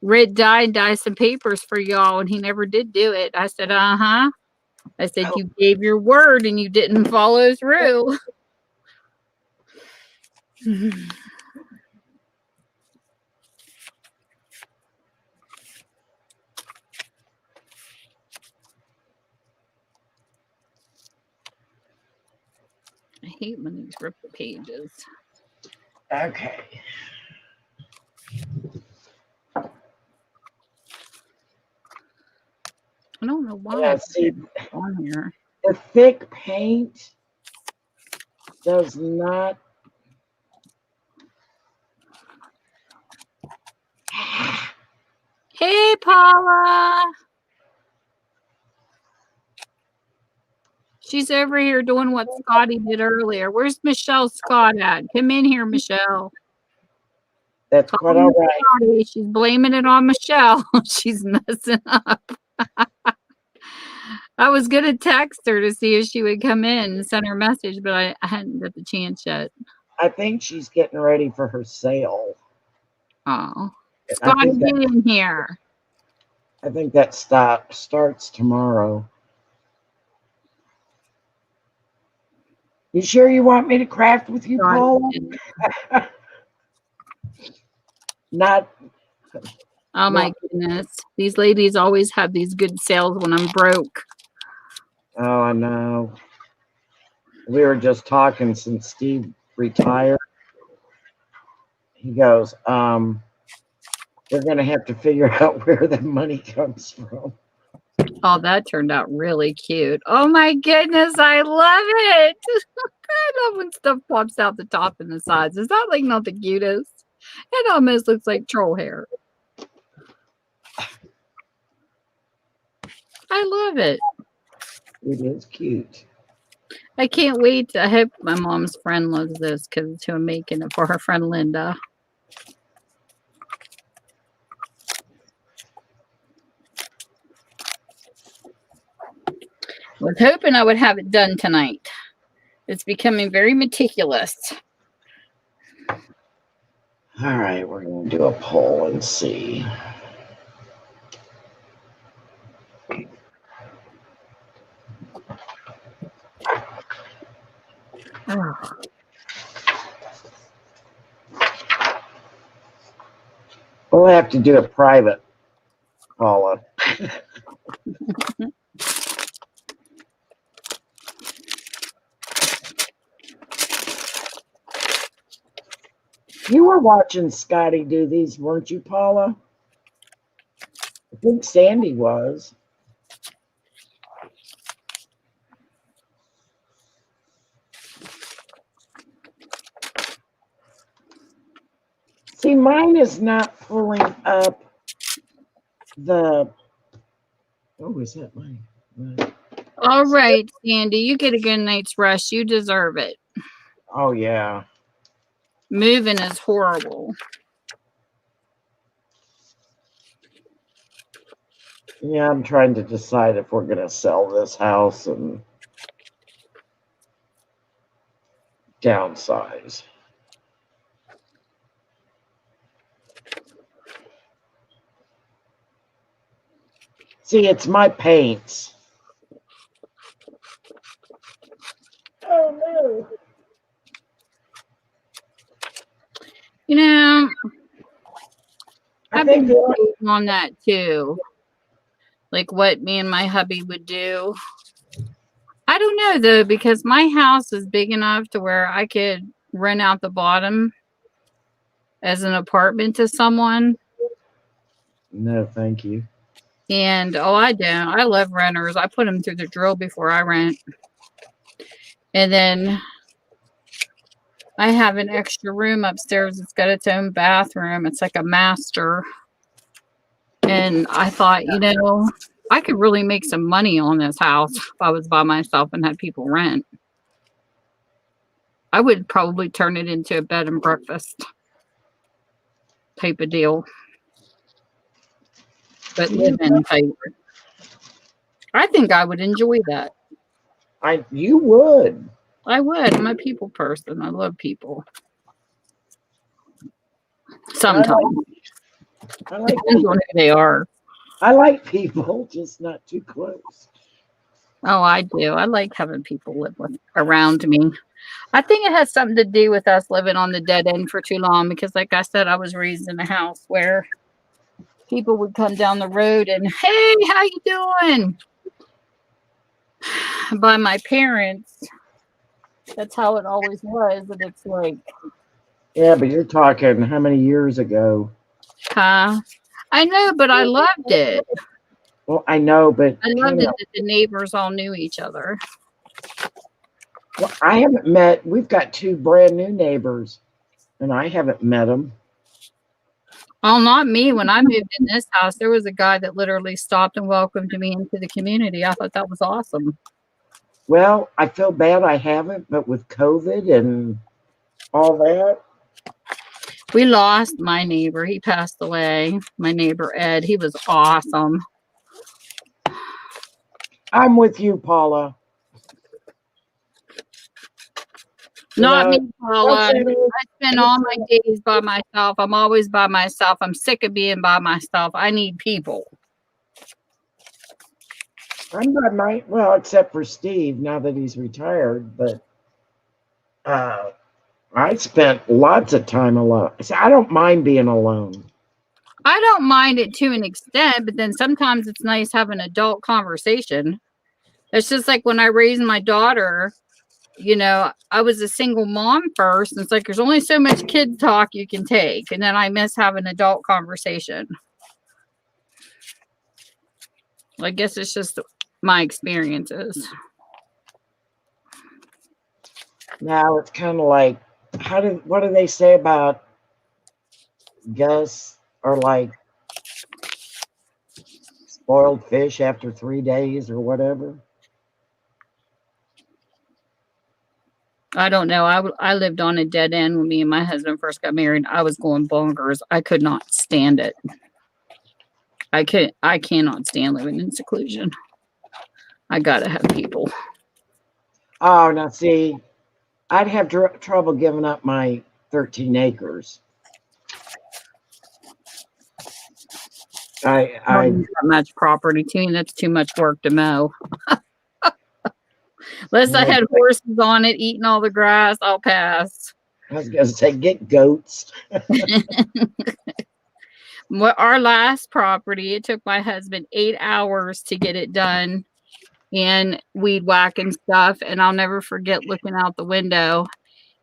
red dye and dye some papers for y'all, and he never did do it. I said, uh-huh. I said, you gave your word and you didn't follow through. I hate when these rip the pages. Okay. I don't know why Yeah, it's see, on here. the thick paint does not. Hey, Paula. She's over here doing what Scotty did earlier. Where's Michelle Scott at? Come in here, Michelle. That's quite all right. Scotty. She's blaming it on Michelle. She's messing up. I was going to text her to see if she would come in and send her a message, but I hadn't got the chance yet. I think she's getting ready for her sale. Oh. Scotty, get in here. I think that starts tomorrow. You sure you want me to craft with you, Paula? Not. Oh my goodness. These ladies always have these good sales when I'm broke. Oh, I know. We were just talking since Steve retired. He goes, we're going to have to figure out where the money comes from. Oh, that turned out really cute. Oh my goodness, I love it. I love when stuff pops out the top and the sides. Is that like not the cutest? It almost looks like troll hair. I love it. It is cute. I can't wait. I hope my mom's friend loves this because it's who I'm making it for her friend Linda. I was hoping I would have it done tonight. It's becoming very meticulous. All right, we're going to do a poll and see. Oh. We'll have to do a private, Paula. You were watching Scotty do these, weren't you, Paula? I think Sandy was. See, mine is not pulling up the. Oh, is that mine? All right, Sandy, you get a good night's rest. You deserve it. Oh, yeah. Moving is horrible. Yeah, I'm trying to decide if we're going to sell this house and downsize. See, it's my paints. Oh, no. You know, I've think been debating on that too. Like what me and my hubby would do. I don't know though, because my house is big enough to where I could rent out the bottom as an apartment to someone. No, thank you. And I don't. I love renters. I put them through the drill before I rent. And then I have an extra room upstairs. It's got its own bathroom. It's like a master. And I thought, you know, I could really make some money on this house if I was by myself and had people rent. I would probably turn it into a bed and breakfast type of deal. But live in type. I think I would enjoy that. You would. I would. I'm a people person. I love people. Sometimes. I like Depends on who they are. I like people, just not too close. Oh, I do. I like having people live around me. I think it has something to do with us living on the dead end for too long because, like I said, I was raised in a house where people would come down the road and, hey, how you doing? By my parents. That's how it always was. And it's like... Yeah, but you're talking how many years ago? Huh? I know, but I loved it. Well, I know, but I loved it that the neighbors all knew each other. Well, I haven't met. We've got 2 brand new neighbors, and I haven't met them. Oh, not me. When I moved in this house, there was a guy that literally stopped and welcomed me into the community. I thought that was awesome. Well, I feel bad I haven't, but with COVID and all that. We lost my neighbor. He passed away. My neighbor, Ed. He was awesome. I'm with you, Paula. Not me, Paula. I spend all my days by myself. I'm always by myself. I'm sick of being by myself. I need people. I'm by well, except for Steve, now that he's retired, but I spent lots of time alone. So I don't mind being alone. I don't mind it to an extent, but then sometimes it's nice having an adult conversation. It's just like when I raised my daughter, you know, I was a single mom first. And it's like there's only so much kid talk you can take. And then I miss having adult conversation. I guess it's just my experiences. Now it's kind of like, what do they say about Gus or like spoiled fish after 3 days or whatever? I don't know. I lived on a dead end when me and my husband first got married. I was going bonkers. I could not stand it. I cannot stand living in seclusion. I gotta have people. Oh, now see, I'd have trouble giving up my 13 acres. I that much property to me. That's too much work to mow. Unless I had horses on it eating all the grass, I'll pass. I was gonna say get goats. Our last property, it took my husband 8 hours to get it done, and weed whacking stuff. And I'll never forget looking out the window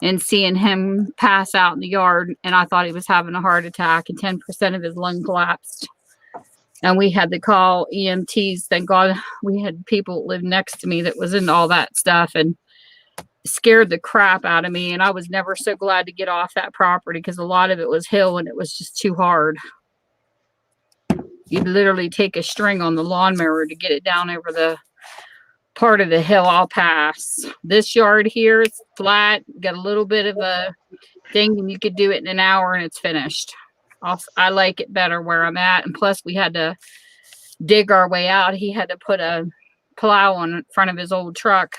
and seeing him pass out in the yard. And I thought he was having a heart attack, and 10% of his lung collapsed. And we had to call EMTs. Thank God we had people live next to me that was into all that stuff and scared the crap out of me. And I was never so glad to get off that property because a lot of it was hill and it was just too hard. You'd literally take a string on the lawnmower to get it down over the part of the hill, I'll pass. This yard here is flat, got a little bit of a thing, and you could do it in an hour and it's finished. I like it better where I'm at. And plus, we had to dig our way out. He had to put a plow on front of his old truck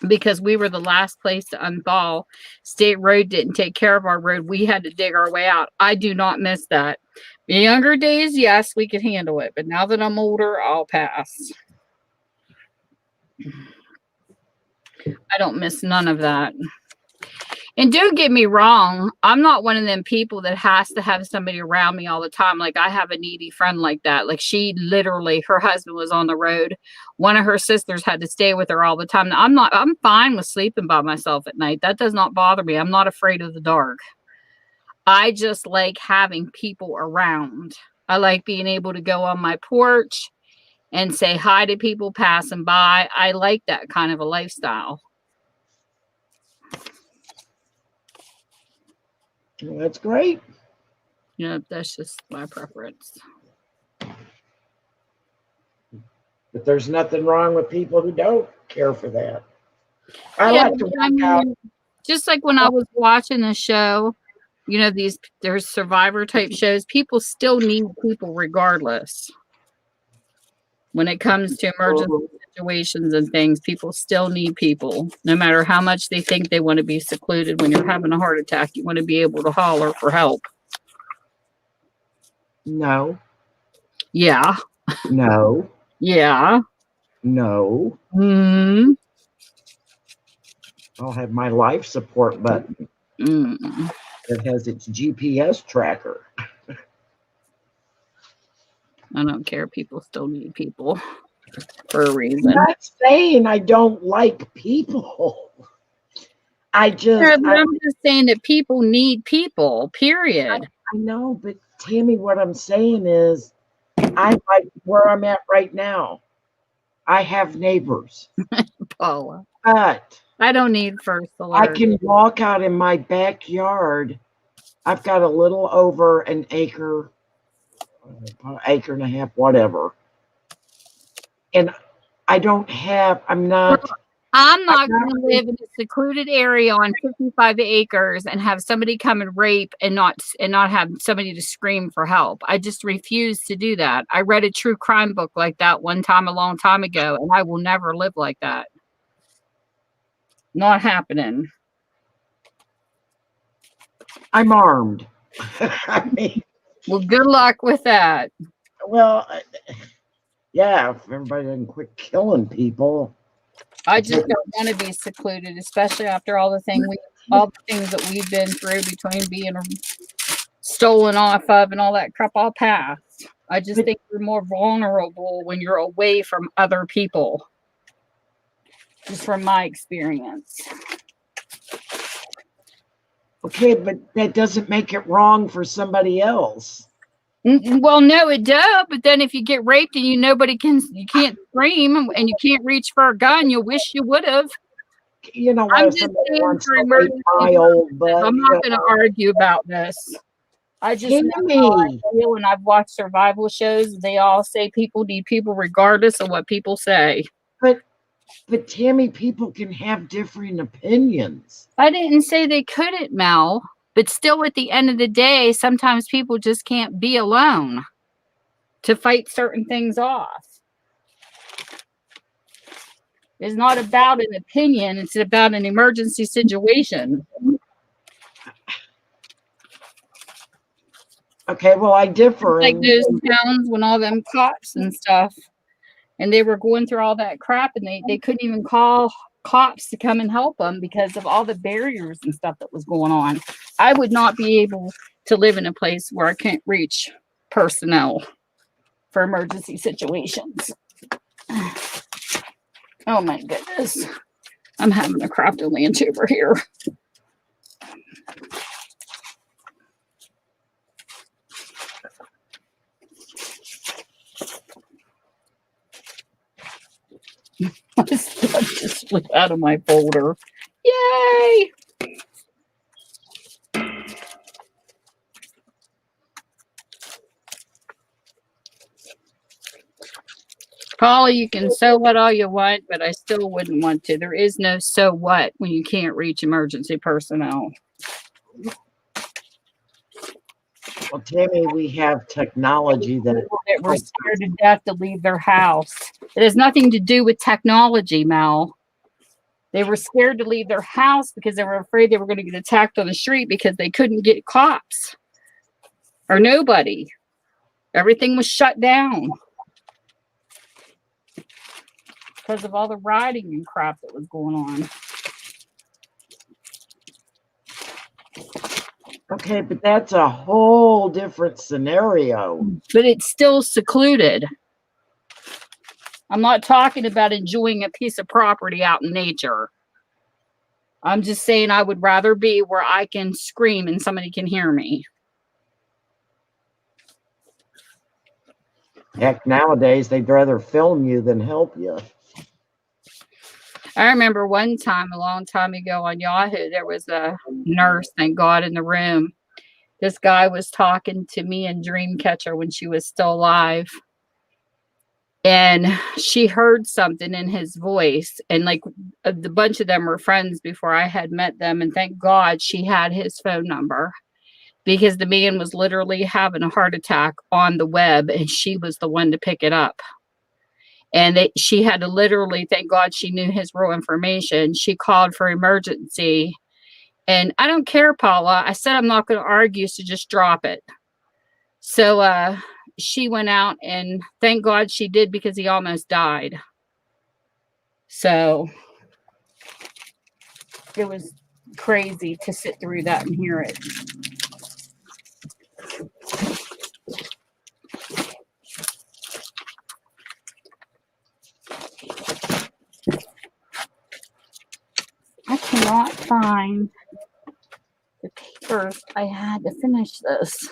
because we were the last place to unthaw. State Road didn't take care of our road. We had to dig our way out. I do not miss that. In younger days, yes, we could handle it. But now that I'm older, I'll pass. I don't miss none of that. And don't get me wrong, I'm not one of them people that has to have somebody around me all the time. Like, I have a needy friend like that. Like, she literally, her husband was on the road. One of her sisters had to stay with her all the time. Now, I'm fine with sleeping by myself at night. That does not bother me. I'm not afraid of the dark. I just like having people around. I like being able to go on my porch and say hi to people passing by. I like that kind of a lifestyle. Well, that's great. You know, that's just my preference. But there's nothing wrong with people who don't care for that. I like to work out. Just like when I was watching the show, you know, there's survivor type shows, people still need people regardless. When it comes to emergency situations and things, people still need people. No matter how much they think they want to be secluded, when you're having a heart attack, you want to be able to holler for help. No. Yeah. No. Yeah. No. Mm. I'll have my life support button that has its GPS tracker. I don't care. People still need people for a reason. I'm not saying I don't like people. I'm just saying that people need people, period. I know, but Tammy, what I'm saying is I like where I'm at right now. I have neighbors. Paula. But I don't need first alert. I can walk out in my backyard. I've got a little over an acre and a half, whatever. And I'm not going to live in a secluded area on 55 acres and have somebody come and rape and not have somebody to scream for help. I just refuse to do that. I read a true crime book like that one time a long time ago, and I will never live like that. Not happening. I'm armed. I mean, well, good luck with that. Well, yeah, if everybody doesn't quit killing people. I just don't want to be secluded, especially after all the things that we've been through between being stolen off of and all that crap. I'll pass. I just think you're more vulnerable when you're away from other people. Just from my experience. Okay, but that doesn't make it wrong for somebody else. Well, no, it does. But then if you get raped and you can't scream and you can't reach for a gun, you wish you would have. You know, I'm just saying for emergency. I'm not going to argue about this. I just know how I feel when I've watched survival shows. They all say people need people regardless of what people say. But Tammy, people can have differing opinions. I didn't say they couldn't, Mel. But still, at the end of the day, sometimes people just can't be alone to fight certain things off. It's not about an opinion. It's about an emergency situation. Okay, well, I differ. Like those towns when all them cops and stuff, and they were going through all that crap, and they couldn't even call cops to come and help them because of all the barriers and stuff that was going on. I would not be able to live in a place where I can't reach personnel for emergency situations. Oh my goodness. I'm having a craftily tuber here. My stuff just flew out of my folder. Yay! Paula, you can so what all you want, but I still wouldn't want to. There is no so what when you can't reach emergency personnel. Well, Tammy, we have technology that We're scared to death to leave their house. It has nothing to do with technology, Mel. They were scared to leave their house because they were afraid they were going to get attacked on the street because they couldn't get cops or nobody. Everything was shut down because of all the rioting and crap that was going on. Okay, but that's a whole different scenario. But it's still secluded. I'm not talking about enjoying a piece of property out in nature. I'm just saying I would rather be where I can scream and somebody can hear me. Heck, nowadays they'd rather film you than help you. I remember one time, a long time ago on Yahoo, there was a nurse, thank God, in the room. This guy was talking to me and Dreamcatcher when she was still alive. And she heard something in his voice. And like a bunch of them were friends before I had met them. And thank God she had his phone number because the man was literally having a heart attack on the web and she was the one to pick it up. And she had to literally, thank God she knew his real information. She called for emergency. And I don't care, Paula. I said I'm not going to argue, so just drop it. So she went out, and thank God she did because he almost died. So it was crazy to sit through that and hear it. I cannot find the papers I had to finish this.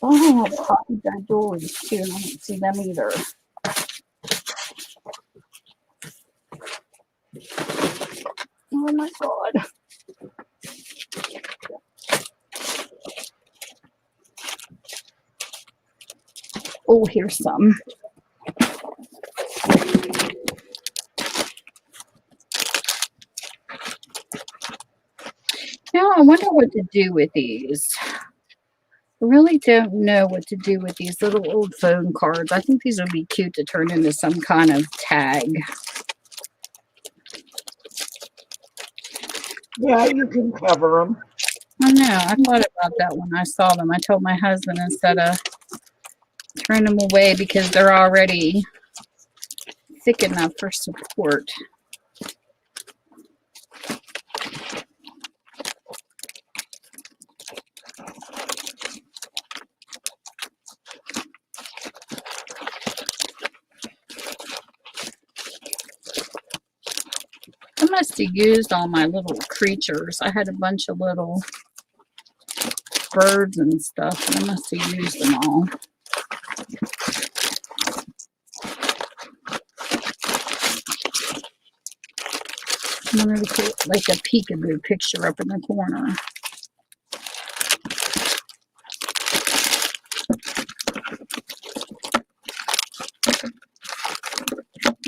Oh, I have copied their jewelry too, and I don't see them either. Oh my God. Oh, here's some. Now I wonder what to do with these. I really don't know what to do with these little old phone cards. I think these would be cute to turn into some kind of tag. Yeah, you can cover them. I know. I thought about that when I saw them. I told my husband instead of turn them away because they're already thick enough for support. I must have used all my little creatures. I had a bunch of little birds and stuff, and I must have used them all. I'm going to put like a peekaboo picture up in the corner.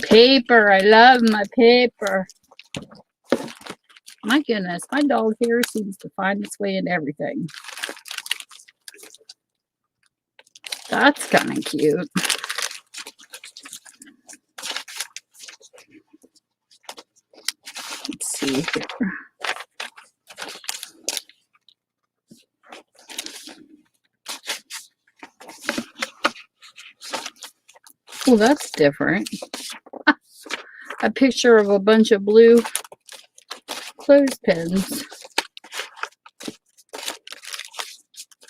Paper. I love my paper. My goodness, my dog here seems to find its way into everything. That's kind of cute. Let's see here. Well, that's different. A picture of a bunch of blue clothespins.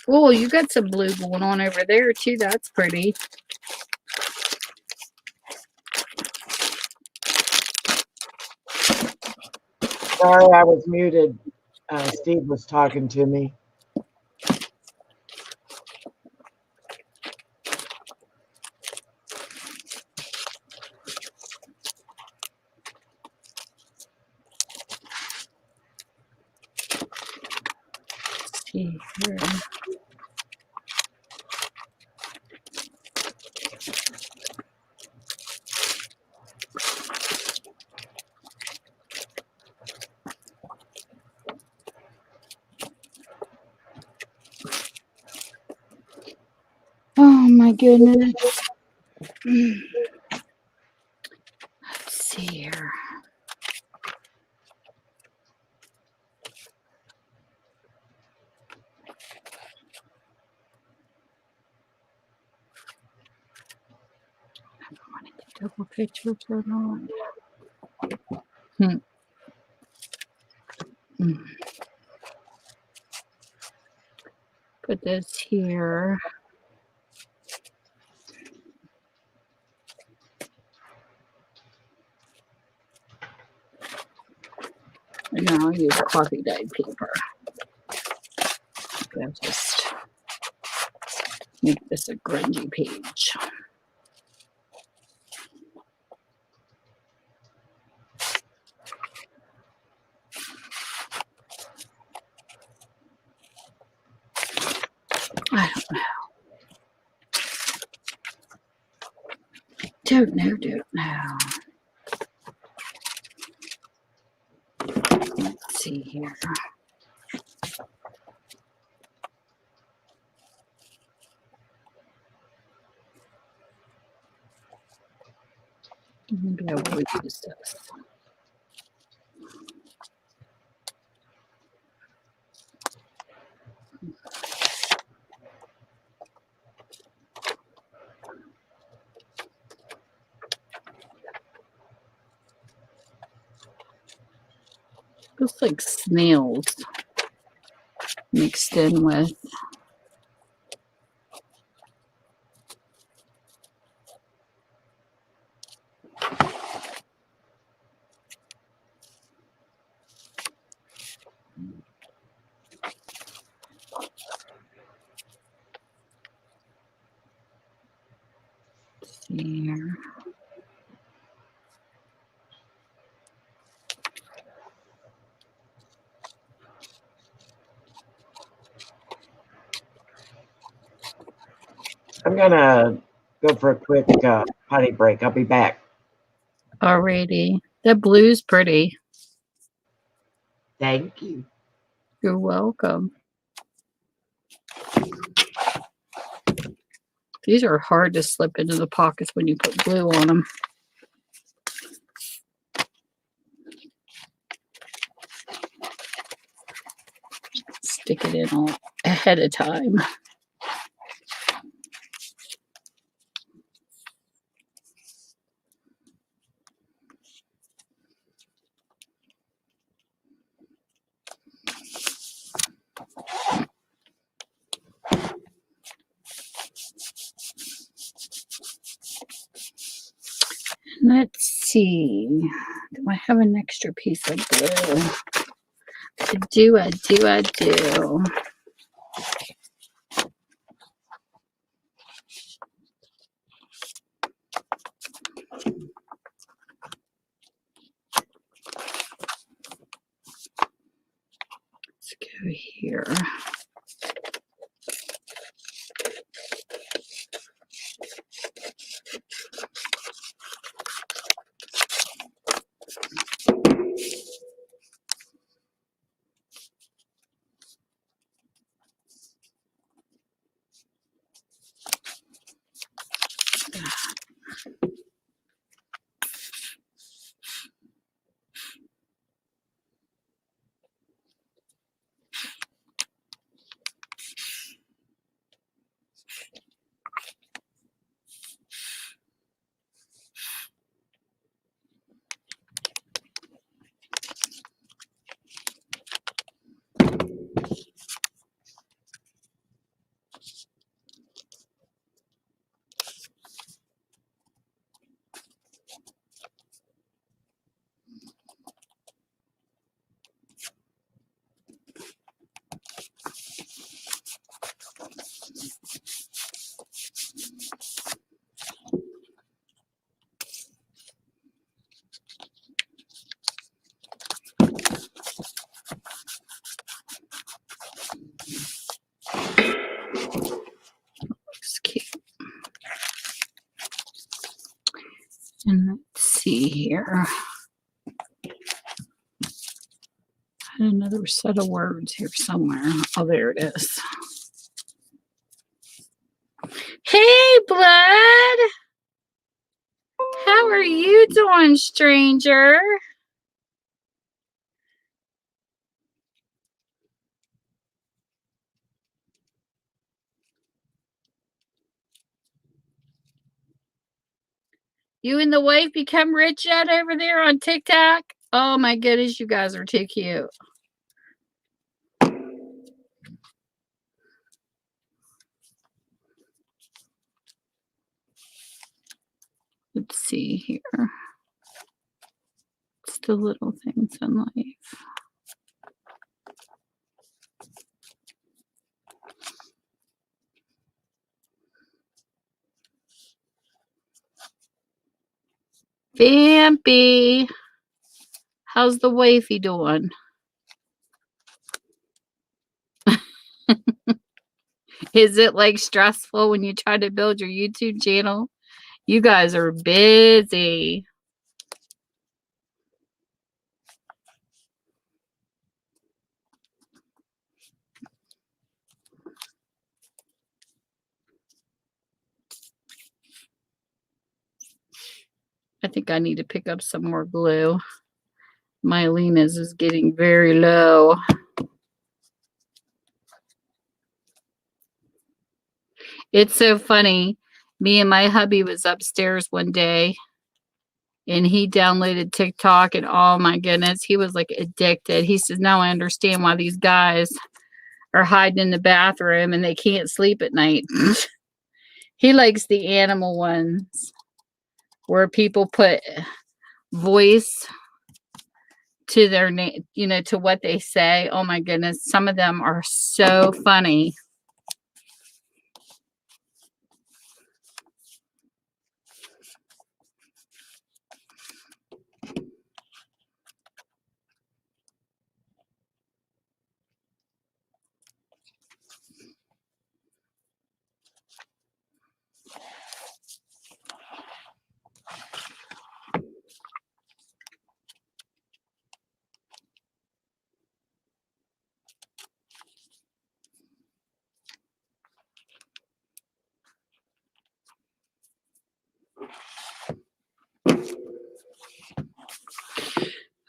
Oh, you got some blue going on over there too. That's pretty. Sorry, I was muted. Steve was talking to me. see here. Oh my goodness. Let's see here. I wanted to double pictures or not. Put this here. And now I'll use coffee dyed paper. I'll just make this a grungy page. I don't know. Let's see here. Maybe I will use this. Looks like snails mixed in with. See here. I'm gonna go for a quick potty break. I'll be back. Alrighty. That blue's pretty. Thank you. You're welcome. These are hard to slip into the pockets when you put glue on them. Stick it in all ahead of time. Let's see. Do I have an extra piece of glue? I do. Let's go here. see here. Another set of words here somewhere. Oh, there it is. Hey, Blood. How are you doing, stranger? You and the wife become rich yet over there on TikTok? Oh my goodness, you guys are too cute. Let's see here. It's the little things in life. Vampy, how's the wifey doing? Is it like stressful when you try to build your YouTube channel? You guys are busy. I think I need to pick up some more glue. My Lena's is getting very low. It's so funny. Me and my hubby was upstairs one day and he downloaded TikTok and oh my goodness, he was like addicted. He says, now I understand why these guys are hiding in the bathroom and they can't sleep at night. He likes the animal ones where people put voice to their name, you know, to what they say. Oh my goodness, some of them are so funny.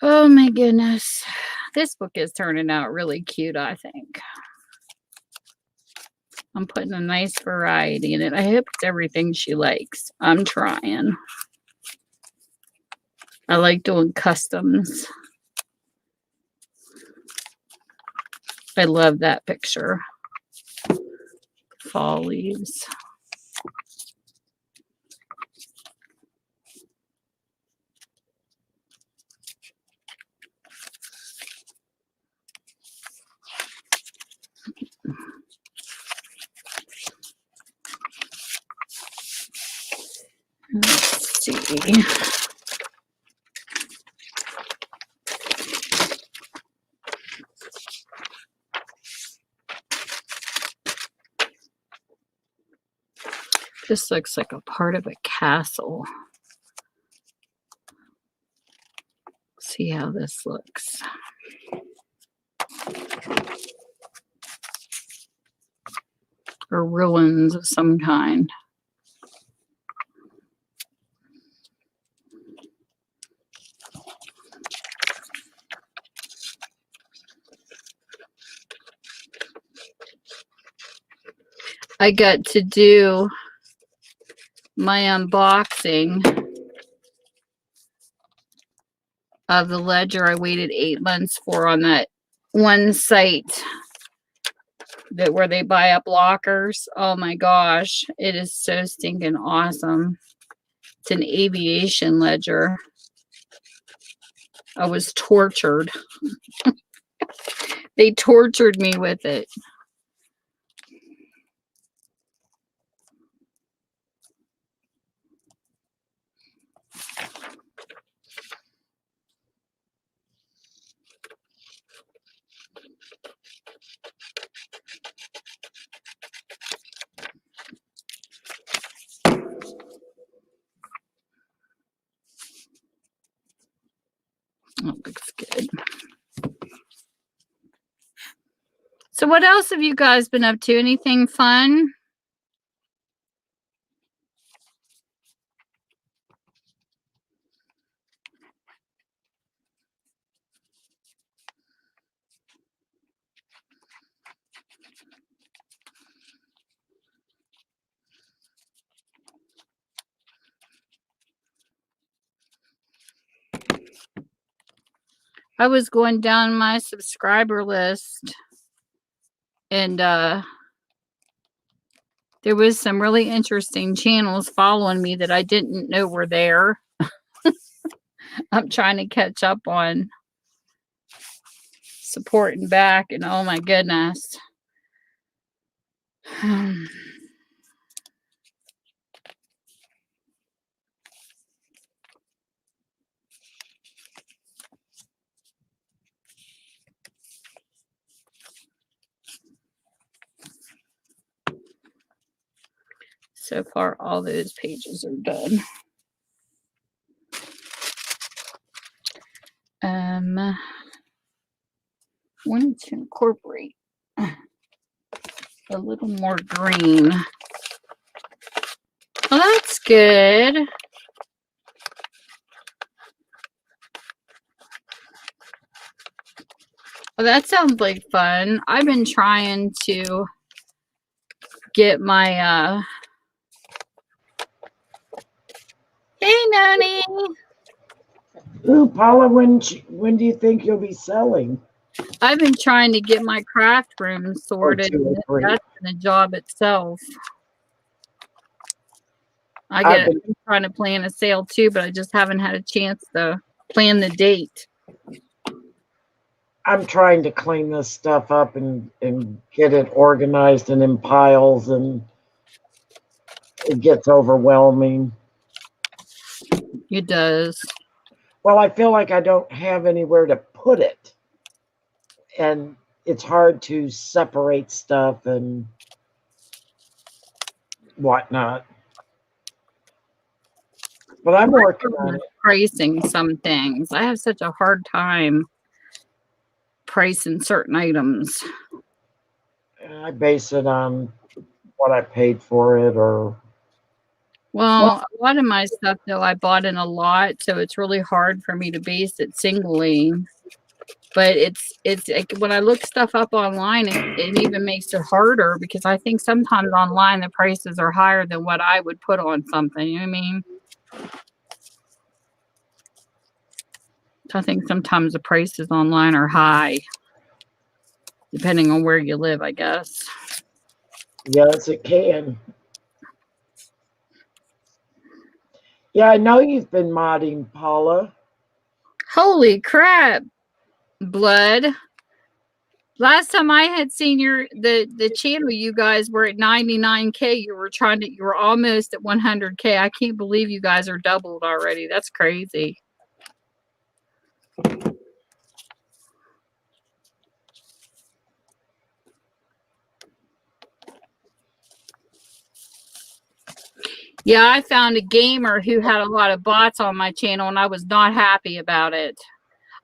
Oh my goodness. This book is turning out really cute, I think. I'm putting a nice variety in it. I hope it's everything she likes. I'm trying. I like doing customs. I love that picture. Fall leaves. Let's see. This looks like a part of a castle. See how this looks. Or ruins of some kind. I got to do my unboxing of the ledger I waited 8 months for on that one site that where they buy up lockers. Oh my gosh, it is so stinking awesome. It's an aviation ledger. I was tortured. They tortured me with it. So what else have you guys been up to? Anything fun? I was going down my subscriber list and there was some really interesting channels following me that I didn't know were there. I'm trying to catch up on supporting back, and oh my goodness. So far, all those pages are done. Wanted to incorporate a little more green. Well, that's good. Well, that sounds like fun. I've been trying to get my hey Noni. Ooh, Paula, when do you think you'll be selling? I've been trying to get my craft room sorted. Oh, 2 or 3. That's been a job itself. I'm trying to plan a sale too, but I just haven't had a chance to plan the date. I'm trying to clean this stuff up and get it organized and in piles, and it gets overwhelming. It does. Well, I feel like I don't have anywhere to put it. And it's hard to separate stuff and whatnot. But I'm working on it. Pricing some things. I have such a hard time pricing certain items. I base it on what I paid for it, or well, a lot of my stuff though I bought in a lot, so it's really hard for me to base it singly. But it's like when I look stuff up online, it even makes it harder because I think sometimes online the prices are higher than what I would put on something. You know what I mean? I think sometimes the prices online are high, depending on where you live, I guess. Yes, it can. Yeah, I know you've been modding, Paula. Holy crap, Blood. Last time I had seen the channel, you guys were at 99K. You were almost at 100K. I can't believe you guys are doubled already. That's crazy. Yeah, I found a gamer who had a lot of bots on my channel, and I was not happy about it.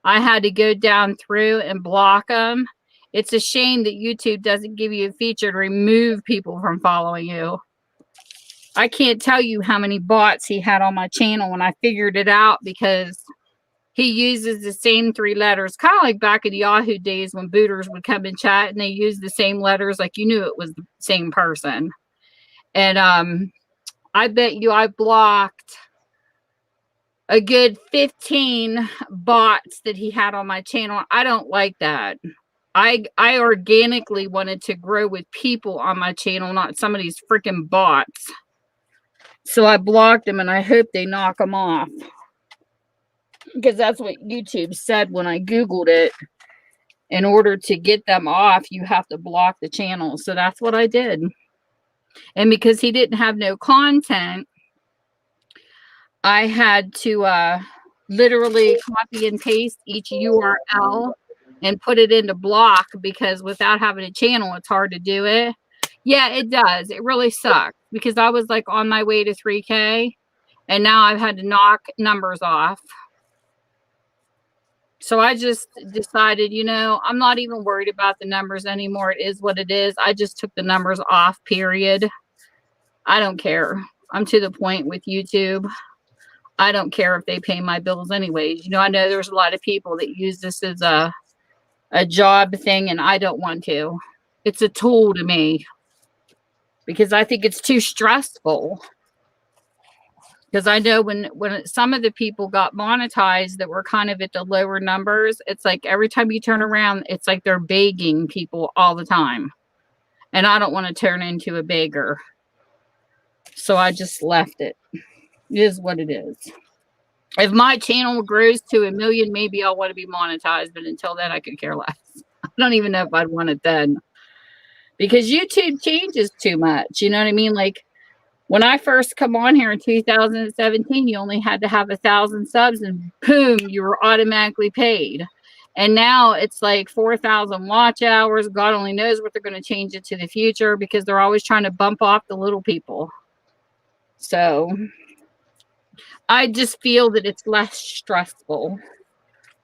I had to go down through and block them. It's a shame that YouTube doesn't give you a feature to remove people from following you. I can't tell you how many bots he had on my channel when I figured it out, because he uses the same 3 letters, kind of like back in the Yahoo days when booters would come and chat and they used the same letters, like you knew it was the same person. And I bet you I blocked a good 15 bots that he had on my channel. I don't like that. I organically wanted to grow with people on my channel, not some of these freaking bots. So I blocked them, and I hope they knock them off, because that's what YouTube said when I Googled it. In order to get them off, you have to block the channel. So that's what I did. And because he didn't have no content, I had to literally copy and paste each URL and put it into block, because without having a channel, it's hard to do it. Yeah, it does. It really sucks, because I was like on my way to 3K, and now I've had to knock numbers off. So I just decided, I'm not even worried about the numbers anymore. It is what it is. I just took the numbers off, period. I don't care. I'm to the point with YouTube. I don't care if they pay my bills anyways. I know there's a lot of people that use this as a job thing, and I don't want to. It's a tool to me because I think it's too stressful. Because I know when some of the people got monetized that were kind of at the lower numbers, it's like every time you turn around, it's like they're begging people all the time. And I don't want to turn into a beggar. So I just left it. It is what it is. If my channel grows to 1 million, maybe I'll want to be monetized. But until then, I could care less. I don't even know if I'd want it then. Because YouTube changes too much. You know what I mean? Like, when I first come on here in 2017, you only had to have 1,000 subs and boom, you were automatically paid. And now it's like 4,000 watch hours. God only knows what they're going to change it to the future because they're always trying to bump off the little people. So I just feel that it's less stressful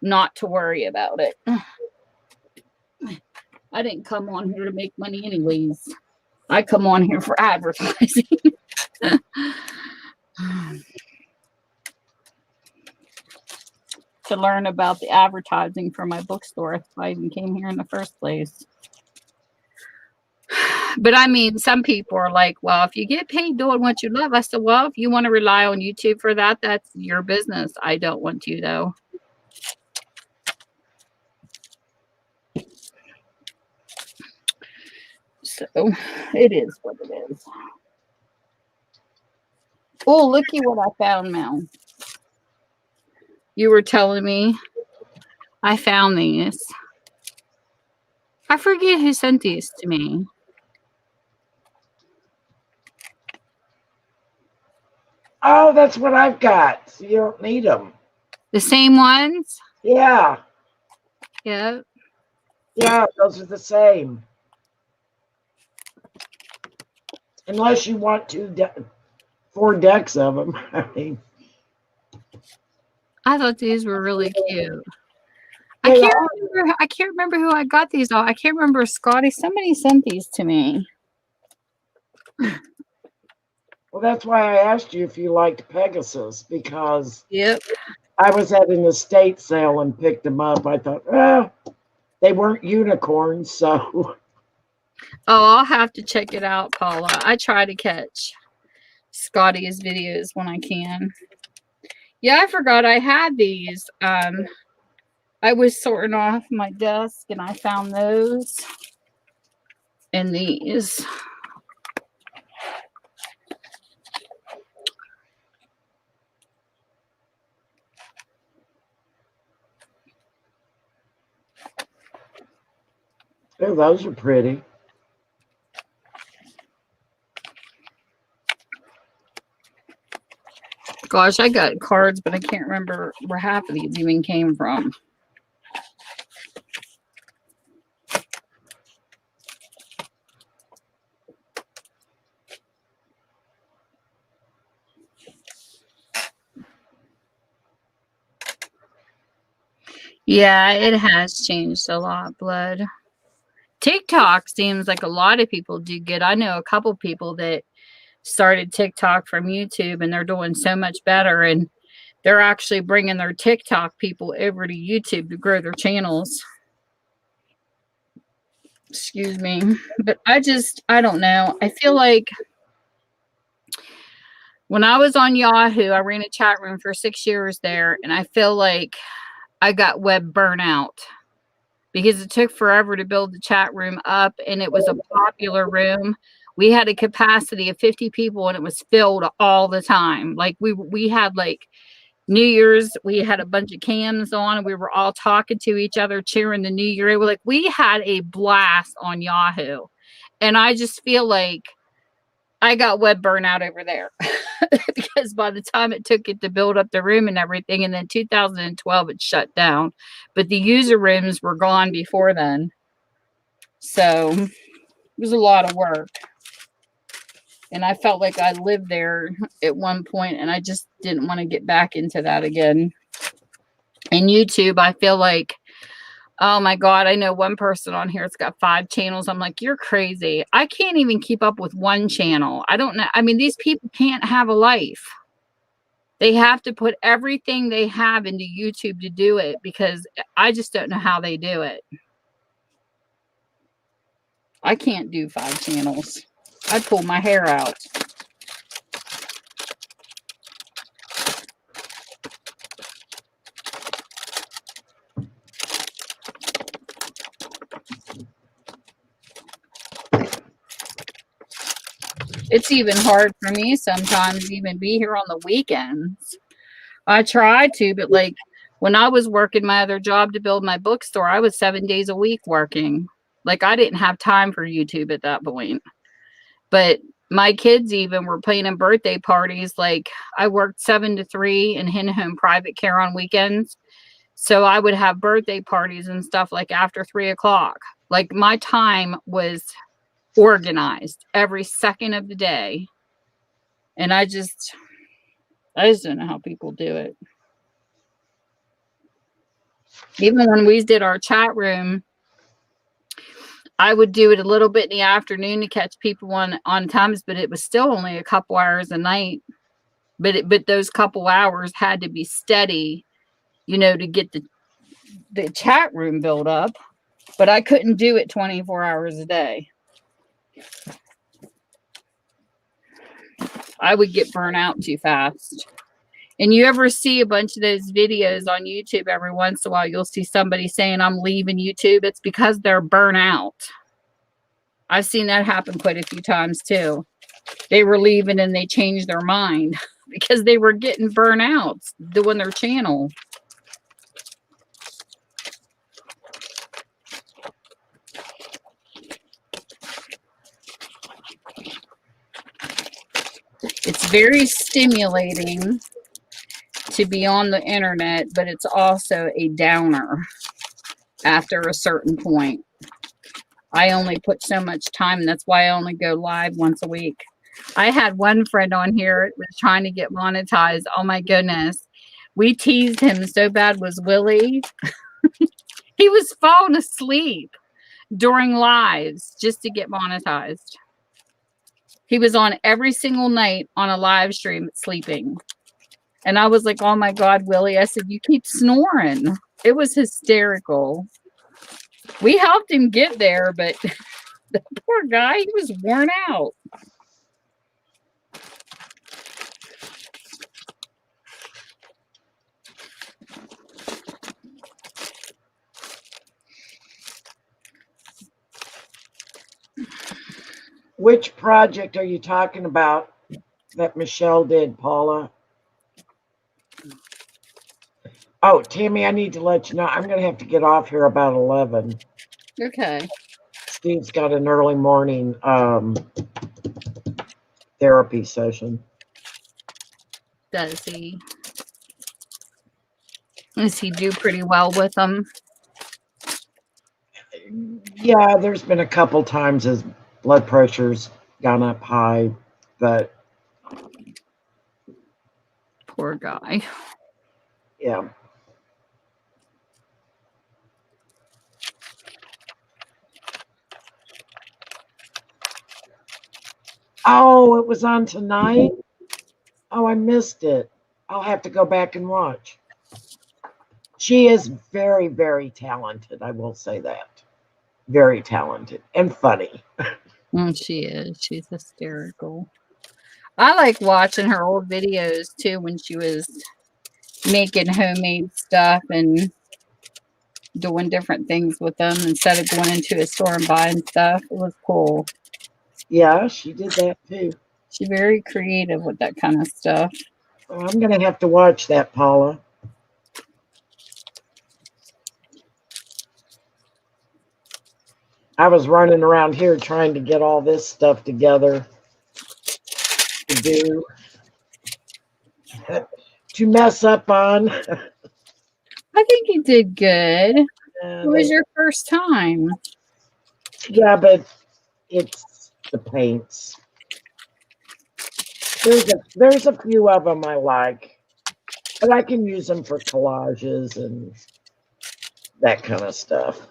not to worry about it. I didn't come on here to make money anyways. I come on here for advertising. To learn about the advertising for my bookstore if I even came here in the first place. But I mean, some people are like, well, if you get paid doing what you love, I said, well, if you want to rely on YouTube for that, that's your business. I don't want to, though. So it is what it is. Oh, looky what I found, Mel. You were telling me I found these. I forget who sent these to me. Oh, that's what I've got. So you don't need them. The same ones? Yeah. Yep. Yeah, those are the same. Unless you want 4 decks of them. I mean, I thought these were really cute. I can't remember who I got these off. I can't remember Scotty. Somebody sent these to me. Well, that's why I asked you if you liked Pegasus, because Yep. I was at an estate sale and picked them up. I thought, they weren't unicorns, so. Oh, I'll have to check it out, Paula. I try to catch Scotty's videos when I can. Yeah, I forgot I had these. I was sorting off my desk and I found those and these. Oh, those are pretty. Gosh, I got cards, but I can't remember where half of these even came from. Yeah, it has changed a lot, Blood. TikTok seems like a lot of people do good. I know a couple people that started TikTok from YouTube and they're doing so much better, and they're actually bringing their TikTok people over to YouTube to grow their channels. Excuse me. But I don't know. I feel like when I was on Yahoo, I ran a chat room for 6 years there, and I feel like I got web burnout because it took forever to build the chat room up, and it was a popular room. We had a capacity of 50 people, and it was filled all the time. Like we had like New Year's, we had a bunch of cams on, and we were all talking to each other, cheering the New Year. We had a blast on Yahoo, and I just feel like I got web burnout over there because by the time it took it to build up the room and everything, and then 2012 it shut down, but the user rooms were gone before then. So it was a lot of work. And I felt like I lived there at one point, and I just didn't want to get back into that again. And YouTube, I feel like, oh my God, I know one person on here that's got 5 channels. I'm like, you're crazy. I can't even keep up with one channel. I don't know. I mean, these people can't have a life. They have to put everything they have into YouTube to do it, because I just don't know how they do it. I can't do 5 channels. I'd pull my hair out. It's even hard for me sometimes to even be here on the weekends. I try to, but like when I was working my other job to build my bookstore, I was 7 days a week working. Like I didn't have time for YouTube at that point. But my kids even were planning birthday parties. Like I worked 7 to 3 in in-home private care on weekends. So I would have birthday parties and stuff like after 3 o'clock. Like my time was organized every second of the day. And I just don't know how people do it. Even when we did our chat room, I would do it a little bit in the afternoon to catch people on times, but it was still only a couple hours a night. But those couple hours had to be steady, to get the chat room built up. But I couldn't do it 24 hours a day. I would get burnt out too fast. And you ever see a bunch of those videos on YouTube every once in a while, you'll see somebody saying, I'm leaving YouTube. It's because they're burnt out. I've seen that happen quite a few times too. They were leaving and they changed their mind because they were getting burnt out doing their channel. It's very stimulating to be on the internet, but it's also a downer after a certain point. I only put so much time. That's why I only go live once a week. I had one friend on here that was trying to get monetized. Oh my goodness. We teased him so bad, was Willie. He was falling asleep during lives just to get monetized. He was on every single night on a live stream sleeping. And I was like, oh my God, Willie. I said, you keep snoring. It was hysterical. We helped him get there, but the poor guy, he was worn out. Which project are you talking about that Michelle did, Paula? Oh, Tammy, I need to let you know, I'm going to have to get off here about 11. Okay. Steve's got an early morning therapy session. Does he? Does he do pretty well with them? Yeah, there's been a couple times his blood pressure's gone up high, but Poor guy. yeah. Oh, it was on tonight? Oh, I missed it. I'll have to go back and watch. She is very, very talented. I will say that. Very talented and funny. She is. She's hysterical. I like watching her old videos too when she was making homemade stuff and doing different things with them instead of going into a store and buying stuff. It was cool. Yeah, she did that too. She's very creative with that kind of stuff. Oh, I'm going to have to watch that, Paula. I was running around here trying to get all this stuff together to do, to mess up on. I think you did good. It was your first time. Yeah, but it's the paints. There's a few of them I like. But I can use them for collages and that kind of stuff.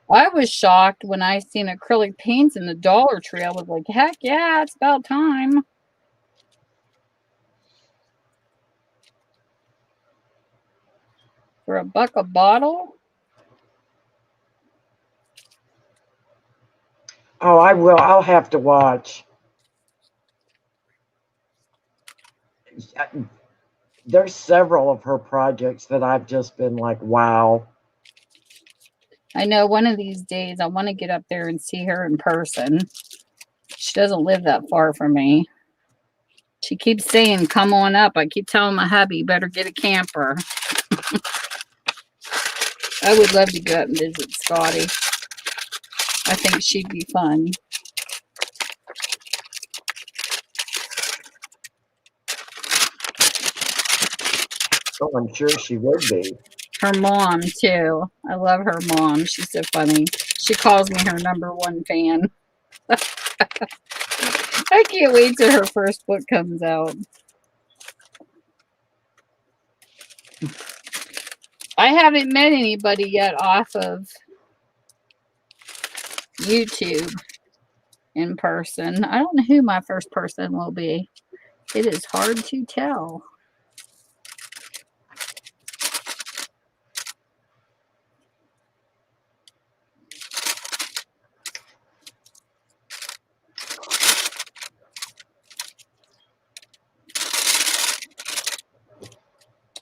I was shocked when I seen acrylic paints in the Dollar Tree. I was like, heck yeah, it's about time. For $1 a bottle? Oh, I will. I'll have to watch. There's several of her projects that I've just been like, wow. I know one of these days I want to get up there and see her in person. She doesn't live that far from me. She keeps saying, come on up. I keep telling my hubby, better get a camper. I would love to go up and visit Scotty. I think she'd be fun. Oh, I'm sure she would be. Her mom, too. I love her mom. She's so funny. She calls me her #1 fan. I can't wait till her first book comes out. I haven't met anybody yet off of YouTube in person. I don't know who my first person will be. It is hard to tell.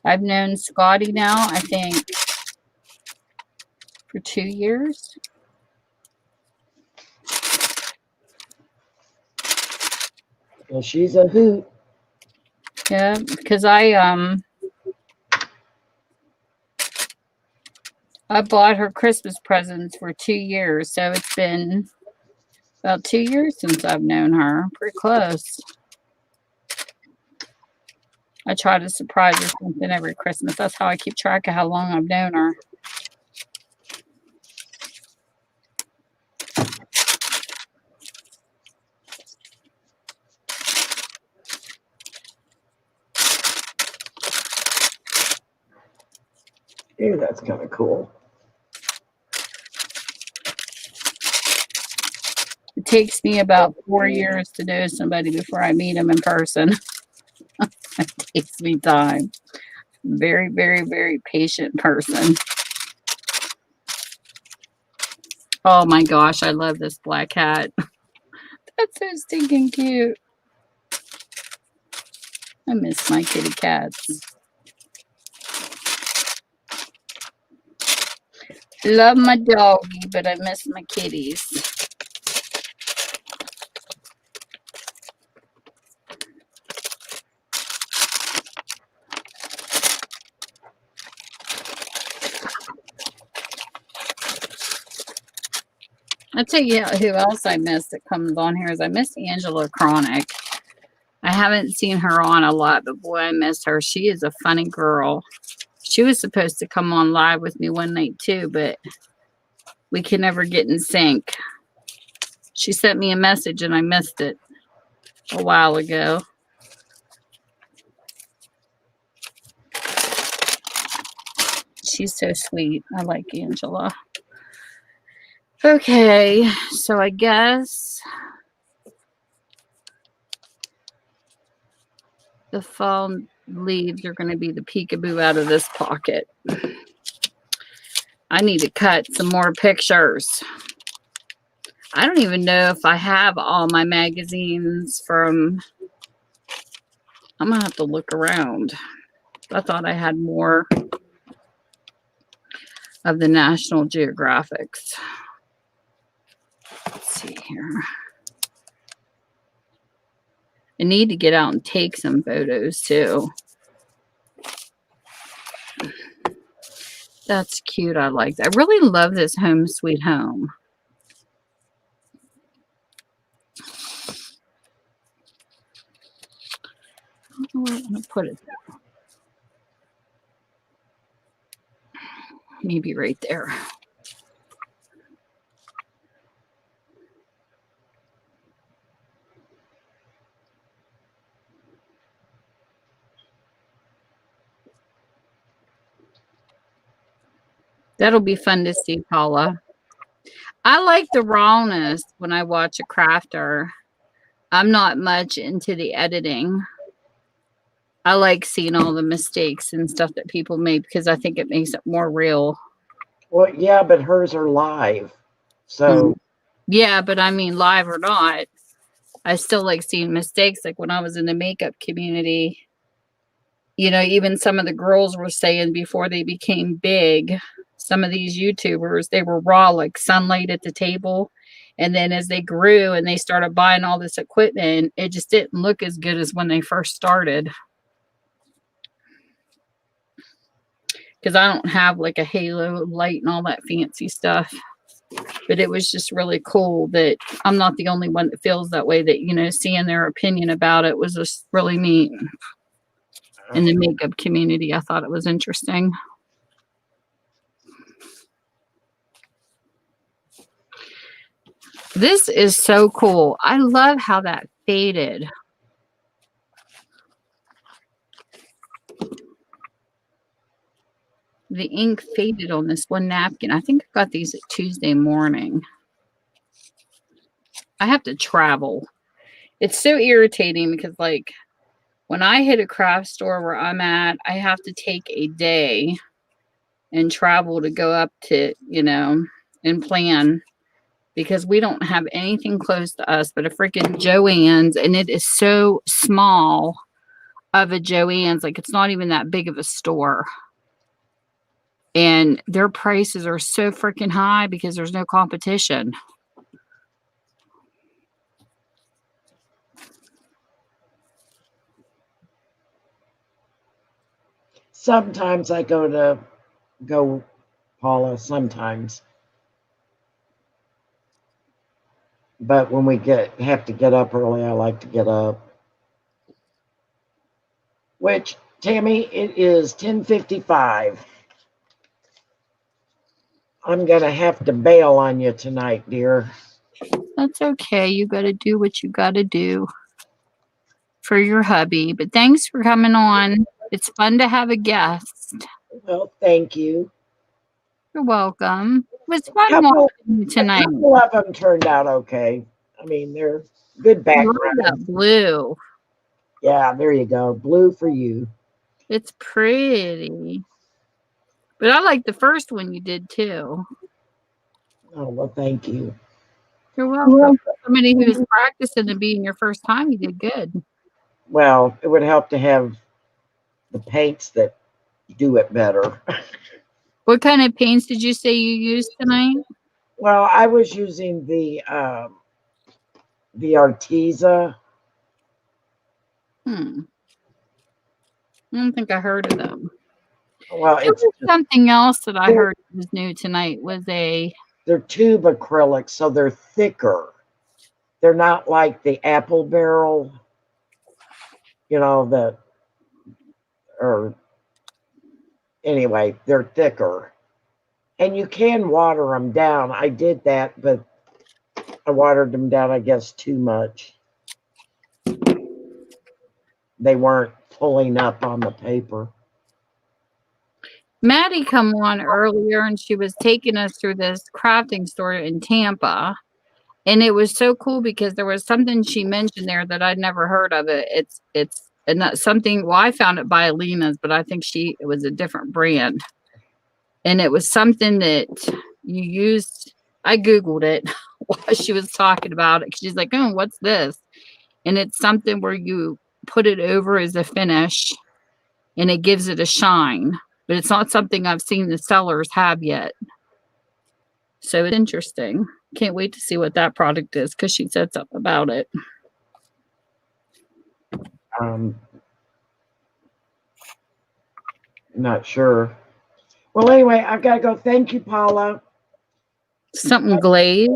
I've known Scotty now, I think, for 2 years. Well, she's a hoot. Yeah, because I bought her Christmas presents for 2 years, so it's been about 2 years since I've known her. Pretty close. I try to surprise her something every Christmas. That's how I keep track of how long I've known her. Ooh, that's kind of cool. It takes me about 4 years to know somebody before I meet them in person. It takes me time. Very, very, very patient person. Oh my gosh, I love this black cat. That's so stinking cute. I miss my kitty cats. Love my doggy, but I miss my kitties. I'll tell you who else I miss that comes on here is I miss Angela Chronic. I haven't seen her on a lot, but boy, I miss her. She is a funny girl. She was supposed to come on live with me one night too, but we can never get in sync. She sent me a message and I missed it a while ago. She's so sweet. I like Angela. Okay, so I guess the fall leaves are going to be the peekaboo out of this pocket. I need to cut some more pictures. I don't even know if I have all my magazines from... I'm going to have to look around. I thought I had more of the National Geographics. Let's see here. I need to get out and take some photos too. That's cute. I like that. I really love this Home Sweet Home. I don't know where I'm going to put it. Maybe right there. That'll be fun to see, Paula. I like the rawness when I watch a crafter. I'm not much into the editing. I like seeing all the mistakes and stuff that people make because I think it makes it more real. Well, yeah, but hers are live. So, Yeah, but I mean, live or not, I still like seeing mistakes. Like when I was in the makeup community, you know, even some of the girls were saying before they became big, some of these YouTubers, they were raw, like sunlight at the table. And then as they grew and they started buying all this equipment, it just didn't look as good as when they first started. Because I don't have like a halo light and all that fancy stuff. But it was just really cool that I'm not the only one that feels that way, that, you know, seeing their opinion about it was just really neat. In the makeup community, I thought it was interesting. This is so cool. I love how that faded. The ink faded on this one napkin. I think I got these at Tuesday morning. I have to travel. It's so irritating because, like, when I hit a craft store where I'm at, I have to take a day and travel to go up to, you know, and plan, because we don't have anything close to us but a freaking Joann's, and it is so small of a Joann's. Like, it's not even that big of a store. And their prices are so freaking high because there's no competition. sometimes I go, Paula, sometimes. But when we have to get up early, I like to get up. Which, Tammy, it is 10:55. I'm going to have to bail on you tonight, dear. That's okay. You got to do what you got to do for your hubby. But thanks for coming on. It's fun to have a guest. Well, thank you. You're welcome. It was fun Couple- watching you tonight. A couple of them turned out okay. I mean, they're good I love background. that blue. Yeah, there you go. Blue for you. It's pretty. But I like the first one you did too. Oh, well, thank you. You're welcome. For somebody who's practicing to being your first time, you did good. Well, it would help to have the paints that do it better. What kind of paints did you say you used tonight? Well, I was using the Arteza. I don't think I heard of them. Well, There it's was something else that I heard was new tonight. they're tube acrylics, so they're thicker. They're not like the apple barrel, you know, anyway, they're thicker. And you can water them down. I did that, but I watered them down, I guess, too much. They weren't pulling up on the paper. Maddie come on earlier and she was taking us through this crafting store in Tampa. And it was so cool because there was something she mentioned there that I'd never heard of it. It's and that's something, well, I found it by Alina's, but I think it was a different brand. And it was something that you used. I Googled it while she was talking about it. She's like, oh, what's this? And it's something where you put it over as a finish and it gives it a shine. But it's not something I've seen the sellers have yet. So it's interesting. Can't wait to see what that product is because she said something about it. Not sure. Well, anyway, I've got to go. Thank you, Paula. Something glazed.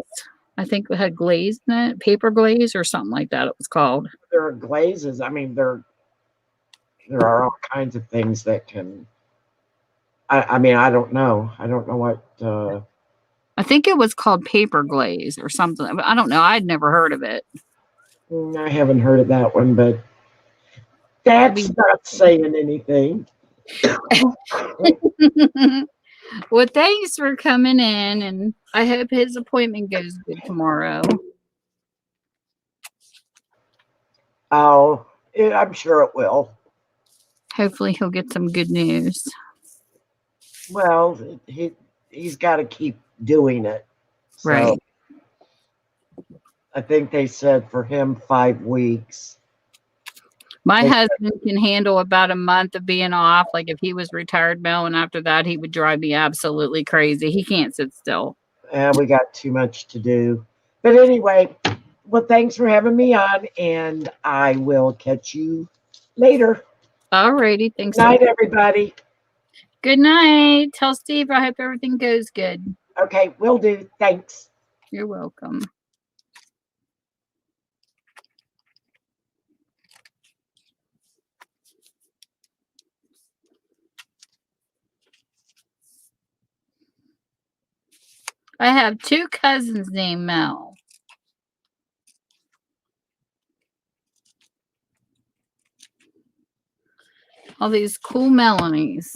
I think it had glaze in it, paper glaze or something like that it was called. There are glazes. I mean, there are all kinds of things that can. I mean, I don't know. I don't know what. I think it was called paper glaze or something. I don't know. I'd never heard of it. I haven't heard of that one, but that's not saying anything. Well, thanks for coming in, and I hope his appointment goes good tomorrow. Oh, I'm sure it will. Hopefully he'll get some good news. Well, he's got to keep doing it. So Right. I think they said for him 5 weeks. My They- husband can handle about a month of being off. Like if he was retired, Mel, and after that, he would drive me absolutely crazy. He can't sit still. We got too much to do. But anyway, well, thanks for having me on, and I will catch you later. Alrighty. Thanks. Good night, everybody. Good night. Tell Steve I hope everything goes good. Okay, will do. Thanks. You're welcome. I have 2 cousins named Mel. All these cool Melanies.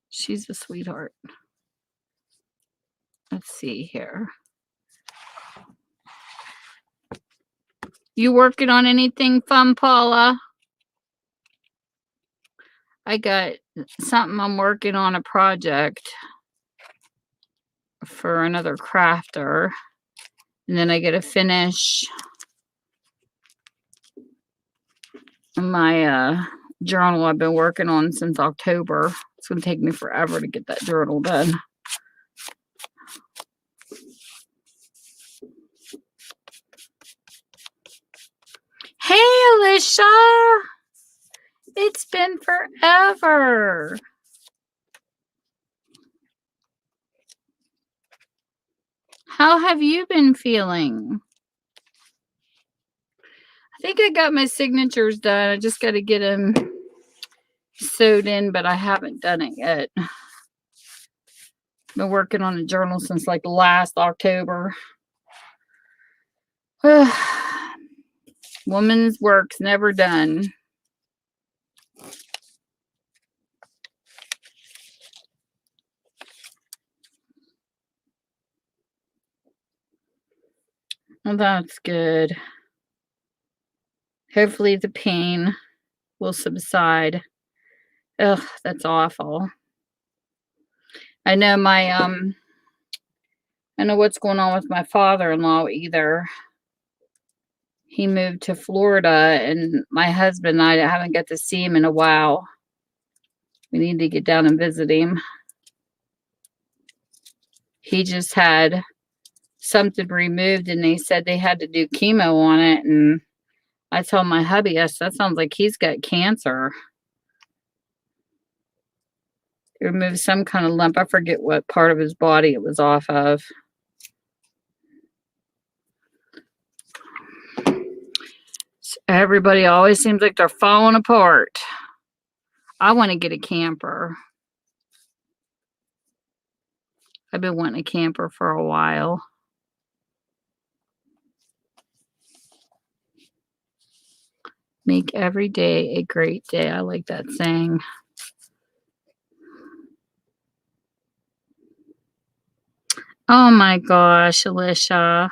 She's a sweetheart. Let's see here. You working on anything fun, Paula? I got something. I'm working on a project for another crafter. And then I got to finish my journal I've been working on since October. It's going to take me forever to get that journal done. Hey, Alicia. It's been forever. How have you been feeling? I think I got my signatures done. I just got to get them sewed in, but I haven't done it yet. Been working on a journal since like last October. Woman's work's never done. Well, that's good. Hopefully the pain will subside. Ugh, that's awful. I know I know what's going on with my father-in-law either. He moved to Florida, and my husband and I haven't got to see him in a while. We need to get down and visit him. He just had something removed, and they said they had to do chemo on it, and I told my hubby, yes, that sounds like he's got cancer. They removed some kind of lump. I forget what part of his body it was off of. Everybody always seems like they're falling apart. I want to get a camper. I've been wanting a camper for a while. Make every day a great day. I like that saying. Oh my gosh, Alicia.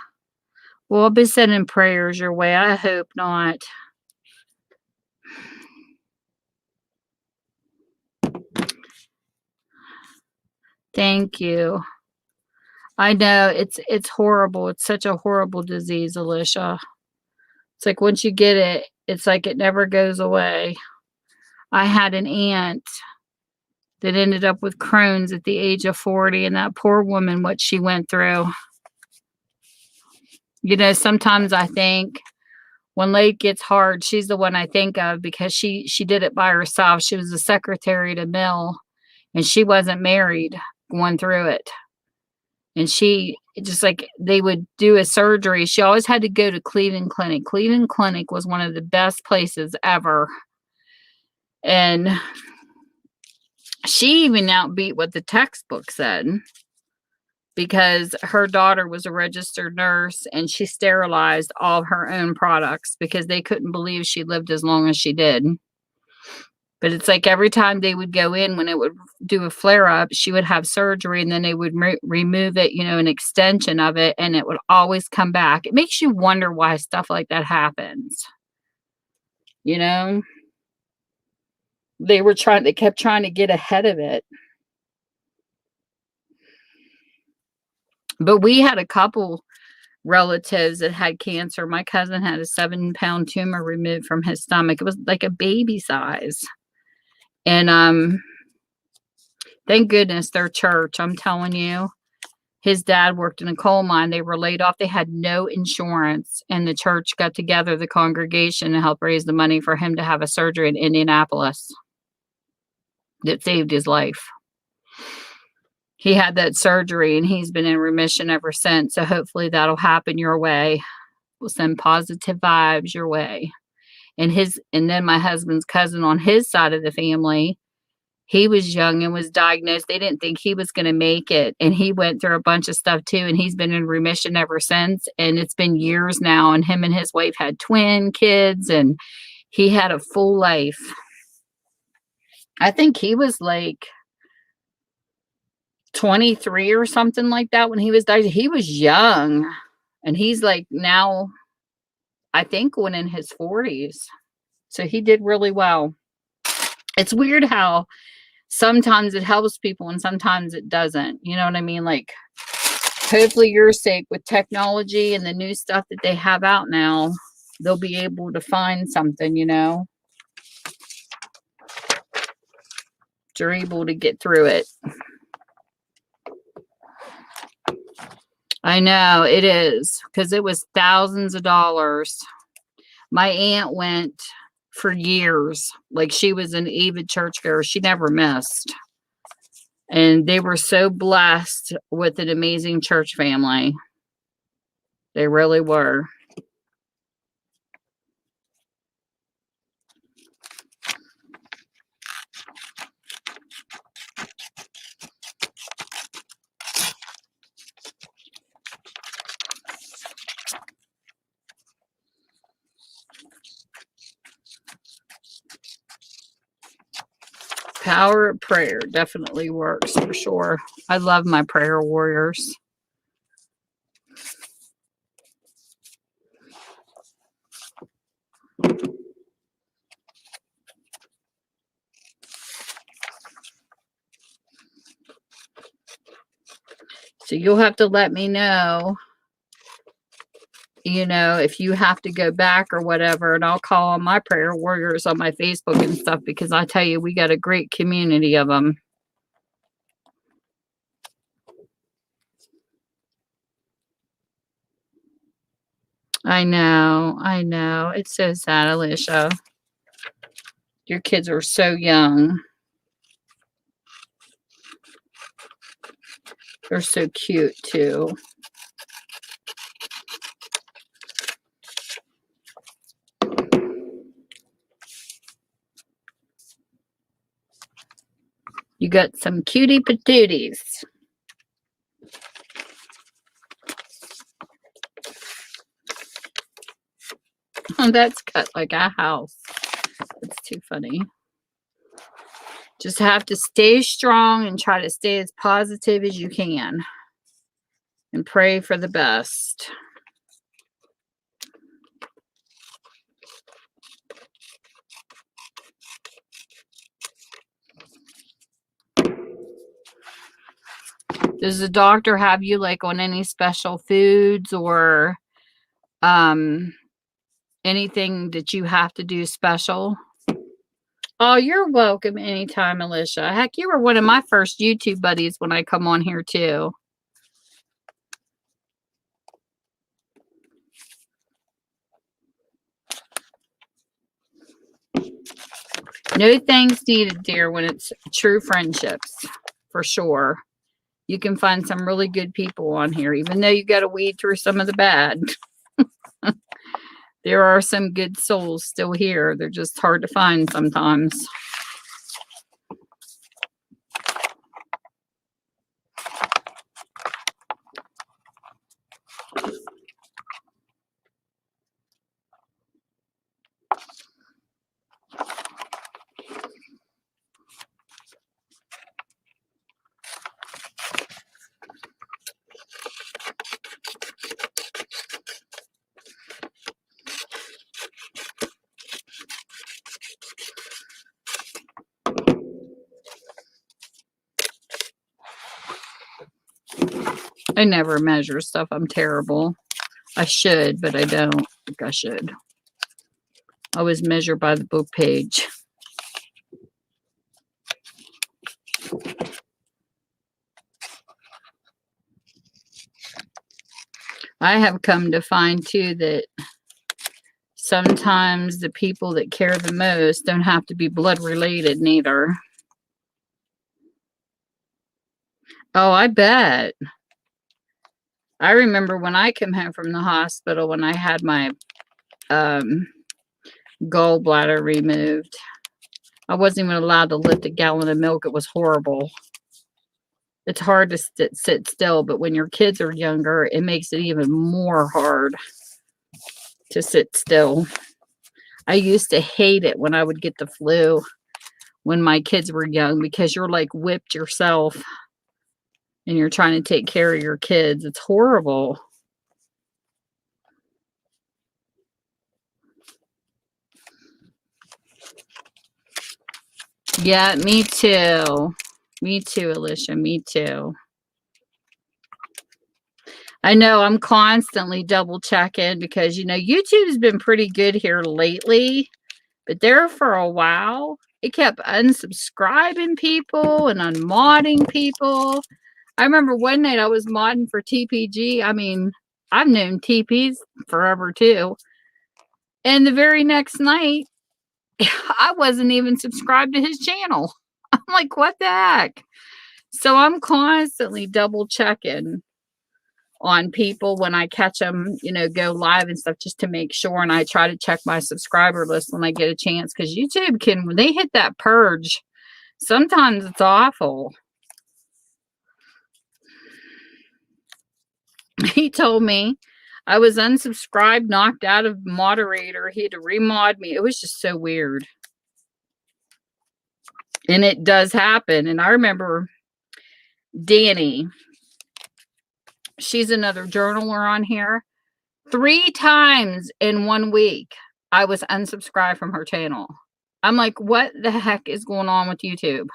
Well, I'll be sending prayers your way. I hope not. Thank you. I know it's horrible. It's such a horrible disease, Alicia. It's like once you get it, it's like it never goes away. I had an aunt that ended up with Crohn's at the age of 40, and that poor woman, what she went through. You know, sometimes I think when life gets hard, she's the one I think of because she did it by herself. She was a secretary to Mill, and she wasn't married going through it. And she just like they would do a surgery. She always had to go to Cleveland Clinic. Cleveland Clinic was one of the best places ever. And she even outbeat what the textbook said because her daughter was a registered nurse and she sterilized all of her own products because they couldn't believe she lived as long as she did. But it's like every time they would go in, when it would do a flare up, she would have surgery and then they would remove it, an extension of it, and it would always come back. It makes you wonder why stuff like that happens. They kept trying to get ahead of it. But we had a couple relatives that had cancer. My cousin had a 7-pound tumor removed from his stomach. It was like a baby size. And thank goodness their church, I'm telling you, his dad worked in a coal mine. They were laid off. They had no insurance. And the church got together, the congregation, to help raise the money for him to have a surgery in Indianapolis that saved his life. He had that surgery and he's been in remission ever since. So hopefully that'll happen your way. We'll send positive vibes your way. And then my husband's cousin on his side of the family, he was young and was diagnosed. They didn't think he was going to make it. And he went through a bunch of stuff too. And he's been in remission ever since. And it's been years now. And him and his wife had twin kids and he had a full life. I think he was like 23 or something like that when he was diagnosed. He was young. And he's like now, I think, when in his 40s. So he did really well. It's weird how sometimes it helps people and sometimes it doesn't. You know what I mean? Like, hopefully you're safe with technology and the new stuff that they have out now. They'll be able to find something, You're able to get through it. I know it is, because it was thousands of dollars. My aunt went for years. Like, she was an avid churchgoer. She never missed. And they were so blessed with an amazing church family. They really were. Power of prayer definitely works for sure. I love my prayer warriors. So you'll have to let me know, if you have to go back or whatever, and I'll call on my prayer warriors on my Facebook and stuff, because I tell you, we got a great community of them. I know. It's so sad, Alicia. Your kids are so young. They're so cute, too. You got some cutie patooties. Oh, that's cut like a house. It's too funny. Just have to stay strong and try to stay as positive as you can. And pray for the best. Does the doctor have you like on any special foods or anything that you have to do special? Oh, you're welcome anytime, Alicia. Heck, you were one of my first YouTube buddies when I come on here too. No thanks needed, dear, when it's true friendships, for sure. You can find some really good people on here, even though you got to weed through some of the bad. There are some good souls still here. They're just hard to find sometimes. I never measure stuff. I'm terrible. I should, but I don't think I should. I always measure by the book page. I have come to find too that sometimes the people that care the most don't have to be blood related neither. Oh, I bet. I remember when I came home from the hospital when I had my gallbladder removed. I wasn't even allowed to lift a gallon of milk. It was horrible. It's hard to sit still, but when your kids are younger, it makes it even more hard to sit still. I used to hate it when I would get the flu when my kids were young because you're like whipped yourself and you're trying to take care of your kids. It's horrible. Yeah, me too. Me too, Alicia. Me too. I know I'm constantly double checking because, YouTube's been pretty good here lately, but there for a while, it kept unsubscribing people and unmodding people. I remember one night I was modding for TPG. I mean, I've known TPs forever too. And the very next night, I wasn't even subscribed to his channel. I'm like, what the heck? So I'm constantly double checking on people when I catch them, go live and stuff just to make sure. And I try to check my subscriber list when I get a chance because YouTube when they hit that purge, sometimes it's awful. He told me I was unsubscribed, knocked out of moderator. He had to remod me. It was just so weird. And it does happen. And I remember Danny, she's another journaler on here. 3 times in 1 week, I was unsubscribed from her channel. I'm like, what the heck is going on with YouTube?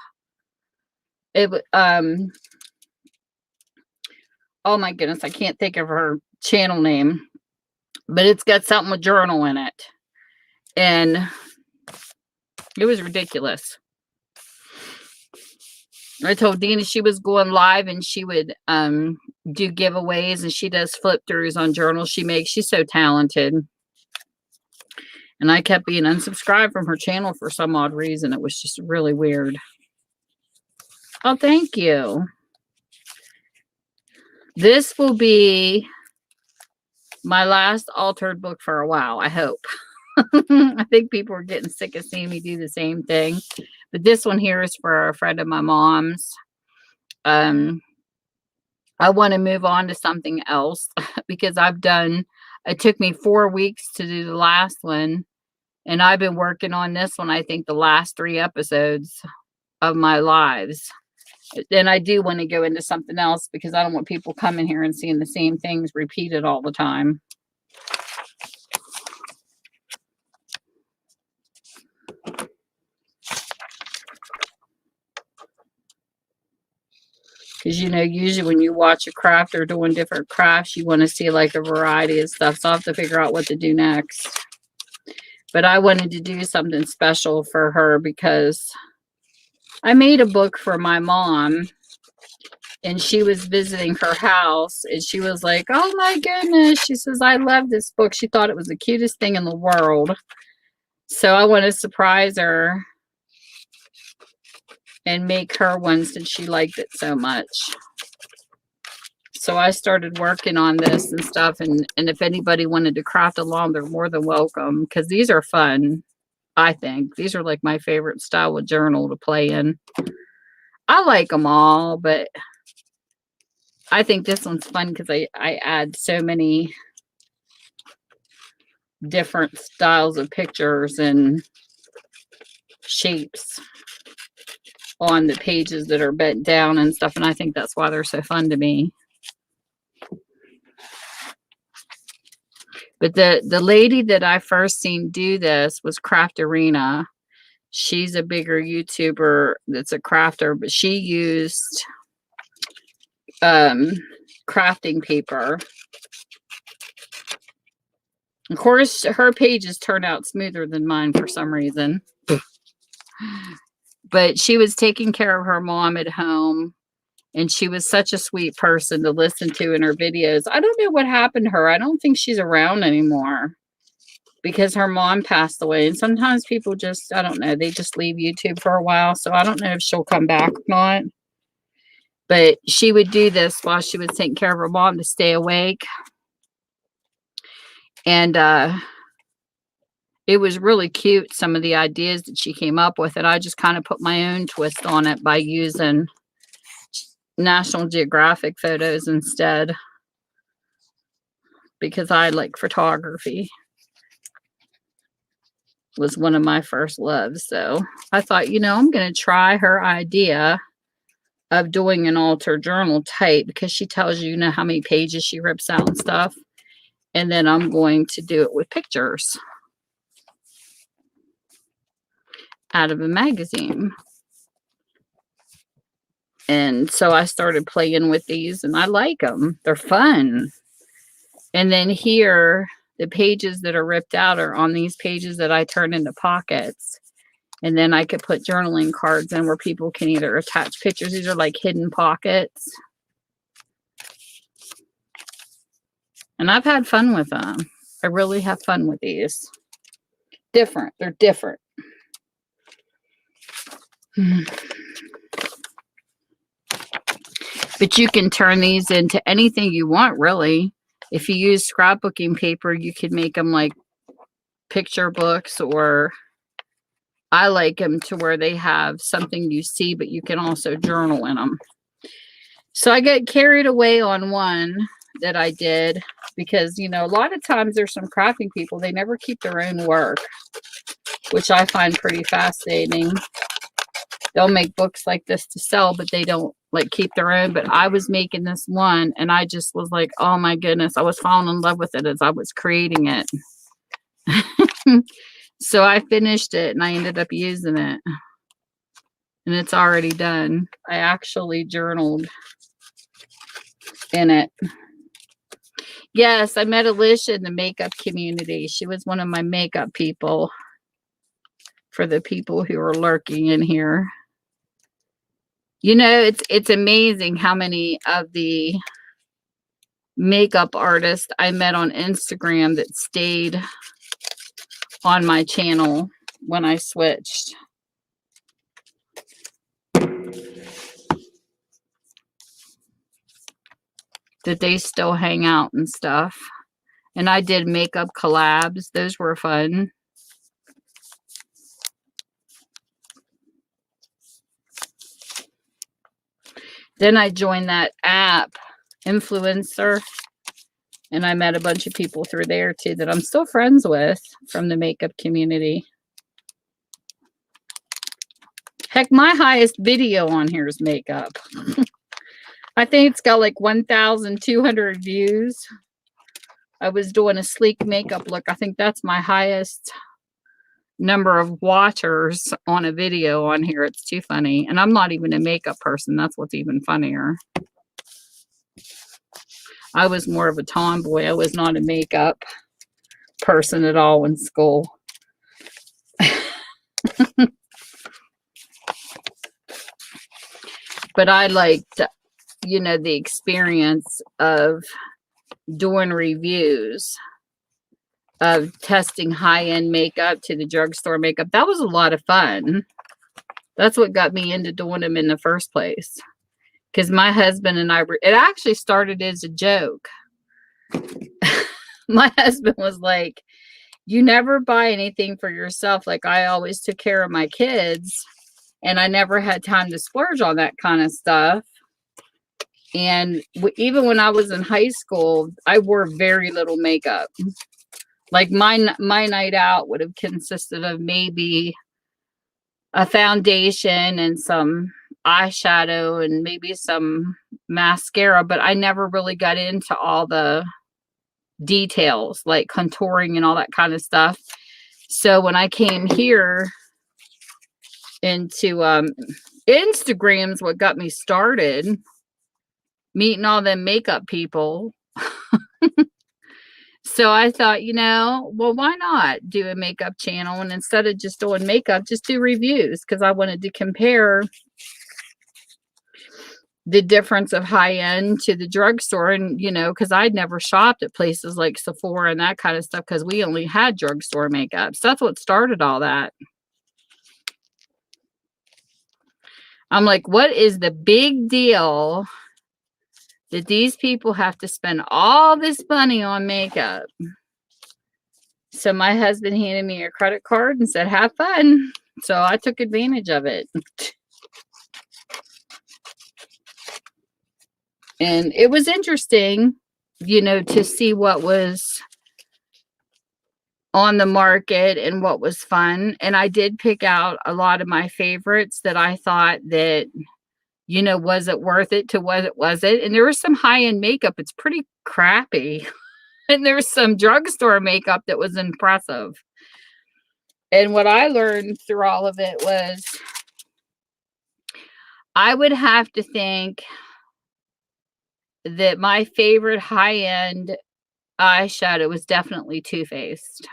Oh my goodness, I can't think of her channel name, but it's got something with journal in it. And it was ridiculous. I told Dina she was going live and she would do giveaways and she does flip throughs on journals she makes. She's so talented. And I kept being unsubscribed from her channel for some odd reason. It was just really weird. Oh, thank you. This will be my last altered book for a while, I hope. I think people are getting sick of seeing me do the same thing. But this one here is for a friend of my mom's. I want to move on to something else because it took me 4 weeks to do the last one. And I've been working on this one, I think, the last 3 episodes of my lives. Then I do want to go into something else because I don't want people coming here and seeing the same things repeated all the time. Because, usually when you watch a crafter doing different crafts, you want to see like a variety of stuff. So I'll have to figure out what to do next. But I wanted to do something special for her because I made a book for my mom. And she was visiting her house and she was like, oh my goodness. She says, I love this book. She thought it was the cutest thing in the world. So I want to surprise her and make her one since she liked it so much. So I started working on this and stuff. And if anybody wanted to craft along, they're more than welcome because these are fun. I think these are like my favorite style of journal to play in. I like them all, but I think this one's fun because I add so many different styles of pictures and shapes on the pages that are bent down and stuff. And I think that's why they're so fun to me. But the lady that I first seen do this was Craft Arena. She's a bigger YouTuber that's a crafter, but she used crafting paper. Of course, her pages turn out smoother than mine for some reason. But she was taking care of her mom at home, and she was such a sweet person to listen to in her videos. I don't know what happened to her. I don't think she's around anymore because her mom passed away. And sometimes people just, I don't know, they just leave YouTube for a while. So I don't know if she'll come back or not. But she would do this while she was taking care of her mom to stay awake. And it was really cute, some of the ideas that she came up with. And I just kind of put my own twist on it by using National Geographic photos instead, because I like photography. Was one of my first loves. So I thought, you know, I'm going to try her idea of doing an altered journal type, because she tells you, you know, how many pages she rips out and stuff. And then I'm going to do it with pictures out of a magazine. And so I started playing with these, and I like them. They're fun. And then here, the pages that are ripped out are on these pages that I turn into pockets. And then I could put journaling cards in where people can either attach pictures. These are like hidden pockets. And I've had fun with them. I really have fun with these. Different. They're different. But you can turn these into anything you want, really. If you use scrapbooking paper, you could make them like picture books, or I like them to where they have something you see, but you can also journal in them. So I get carried away on one that I did because, you know, a lot of times there's some crafting people, they never keep their own work, which I find pretty fascinating. They'll make books like this to sell, but they don't like keep their own. But I was making this one, and I just was like, oh my goodness, I was falling in love with it as I was creating it. So I finished it, and I ended up using it, and it's already done. I actually journaled in it. Yes, I met Alicia in the makeup community. She was one of my makeup people, for the people who are lurking in here. You know, it's amazing how many of the makeup artists I met on Instagram that stayed on my channel when I switched. That they still hang out and stuff. And I did makeup collabs. Those were fun. Then I joined that app, Influencer, and I met a bunch of people through there too that I'm still friends with from the makeup community. Heck, my highest video on here is makeup. I think it's got like 1,200 views. I was doing a sleek makeup look. I think that's my highest number of watchers on a video on here. It's too funny. And I'm not even a makeup person. That's what's even funnier. I was more of a tomboy. I was not a makeup person at all in school. But I liked, you know, the experience of doing reviews, of testing high-end makeup to the drugstore makeup. That was a lot of fun. That's what got me into doing them in the first place. Because my husband and I were, it actually started as a joke. My husband was like, you never buy anything for yourself. Like, I always took care of my kids, and I never had time to splurge on that kind of stuff. And even when I was in high school, I wore very little makeup. Like my night out would have consisted of maybe a foundation and some eyeshadow and maybe some mascara, but I never really got into all the details like contouring and all that kind of stuff. So when I came here into Instagram's what got me started. meeting all them makeup people. So I thought, well, why not do a makeup channel? And instead of just doing makeup, just do reviews, because I wanted to compare the difference of high end to the drugstore. And, because I'd never shopped at places like Sephora and that kind of stuff, because we only had drugstore makeup. So that's what started all that. I'm like, what is the big deal that these people have to spend all this money on makeup? So my husband handed me a credit card and said, have fun. So I took advantage of it. And it was interesting, to see what was on the market and what was fun. And I did pick out a lot of my favorites that I thought that, was it worth it to what it wasn't. And there was some high-end makeup. It's pretty crappy. And there's some drugstore makeup that was impressive. And what I learned through all of it was I would have to think that my favorite high-end eyeshadow was definitely Too Faced.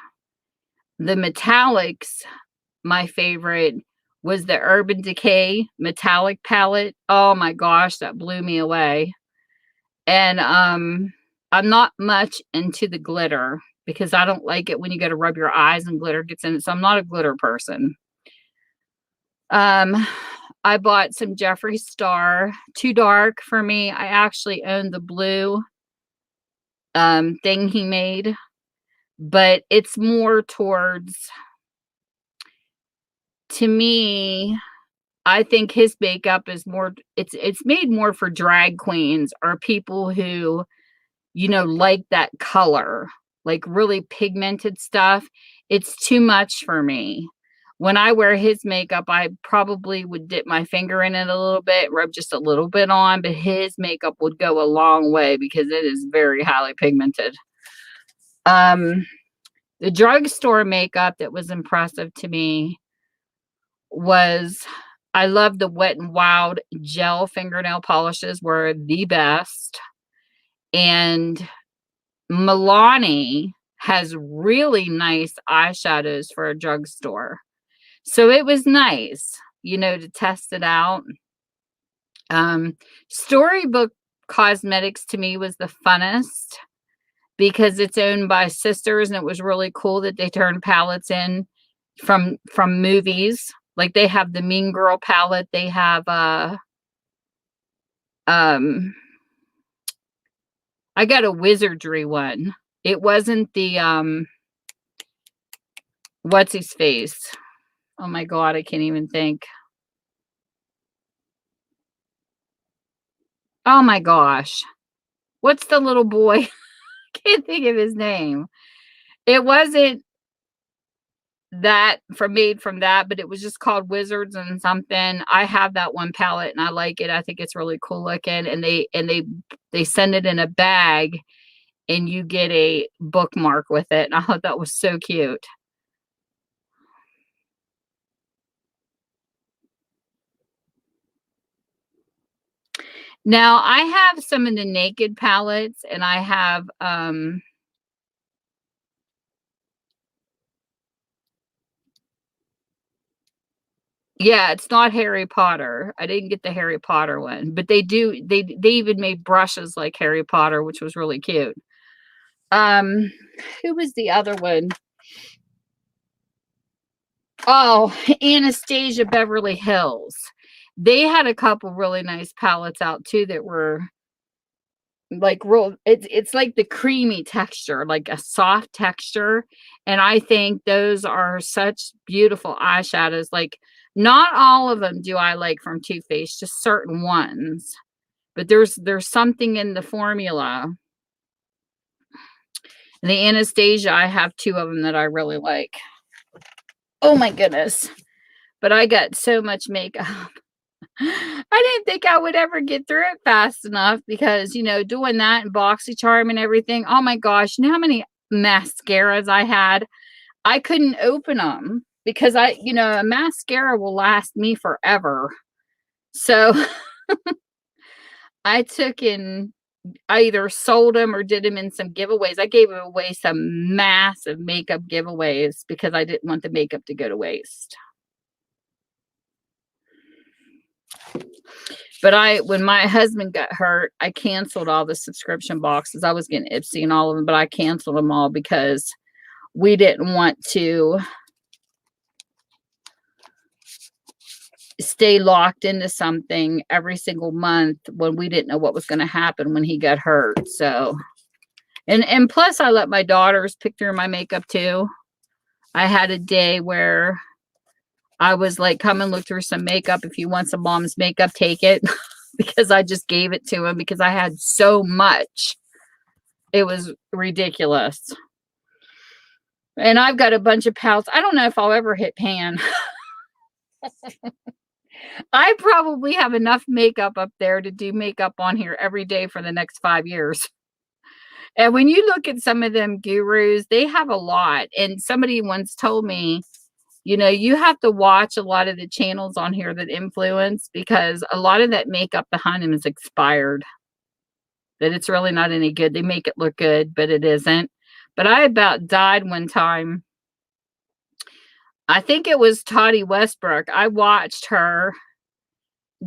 The metallics, my favorite was the Urban Decay metallic palette. Oh my gosh, that blew me away. And I'm not much into the glitter, because I don't like it when you go to rub your eyes and glitter gets in it. So I'm not a glitter person. I bought some Jeffree Star, too dark for me. I actually own the blue thing he made, but it's more towards, to me, I think his makeup is more, it's made more for drag queens or people who, like that color, like really pigmented stuff. It's too much for me. When I wear his makeup, I probably would dip my finger in it a little bit, rub just a little bit on, but his makeup would go a long way because it is very highly pigmented. The drugstore makeup that was impressive to me was, I love the Wet n Wild gel fingernail polishes, were the best. And Milani has really nice eyeshadows for a drugstore. So it was nice, to test it out. Storybook Cosmetics to me was the funnest, because it's owned by sisters, and it was really cool that they turned palettes in from movies. Like they have the Mean Girl palette. They have I got a Wizardry one. It wasn't the what's his face? Oh my God, I can't even think. Oh my gosh. What's the little boy? Can't think of his name. It wasn't that made from that, but it was just called Wizards and something. I have that one palette and I like it. I think it's really cool looking, and they send it in a bag and you get a bookmark with it. And I thought that was so cute. Now I have some of the Naked palettes, and I have yeah, it's not Harry Potter. I didn't get the Harry Potter one, but they even made brushes like Harry Potter, which was really cute. Who was the other one? Oh, Anastasia Beverly Hills. They had a couple really nice palettes out too that were like real, it's like the creamy texture, like a soft texture. And I think those are such beautiful eyeshadows. Like, not all of them do I like from Too Faced, just certain ones. But there's something in the formula. And the Anastasia, I have two of them that I really like. Oh my goodness. But I got so much makeup. I didn't think I would ever get through it fast enough, because, doing that and BoxyCharm and everything. Oh my gosh. You know how many mascaras I had? I couldn't open them because a mascara will last me forever. So I took in, I either sold them or did them in some giveaways. I gave away some massive makeup giveaways because I didn't want the makeup to go to waste. But when my husband got hurt, I canceled all the subscription boxes. I was getting Ipsy and all of them, but I canceled them all because we didn't want to stay locked into something every single month when we didn't know what was going to happen when he got hurt. So, and plus I let my daughters pick through my makeup too. I had a day where I was like, come and look through some makeup. If you want some mom's makeup, take it. Because I just gave it to him because I had so much. It was ridiculous. And I've got a bunch of palettes. I don't know if I'll ever hit pan. I probably have enough makeup up there to do makeup on here every day for the next 5 years. And when you look at some of them gurus, they have a lot. And somebody once told me, you know, you have to watch a lot of the channels on here that influence, because a lot of that makeup behind them is expired. That it's really not any good. They make it look good, but it isn't. But I about died one time. I think it was Toddy Westbrook. I watched her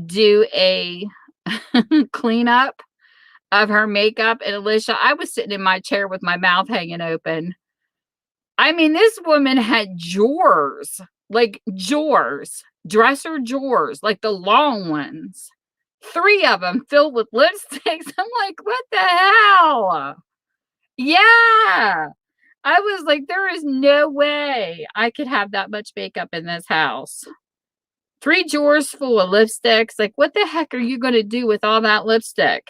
do a cleanup of her makeup. And Alicia, I was sitting in my chair with my mouth hanging open. I mean, this woman had drawers, like drawers, dresser drawers, like the long ones. 3 of them filled with lipsticks. I'm like, what the hell? Yeah. I was like, there is no way I could have that much makeup in this house. 3 drawers full of lipsticks. Like, what the heck are you going to do with all that lipstick?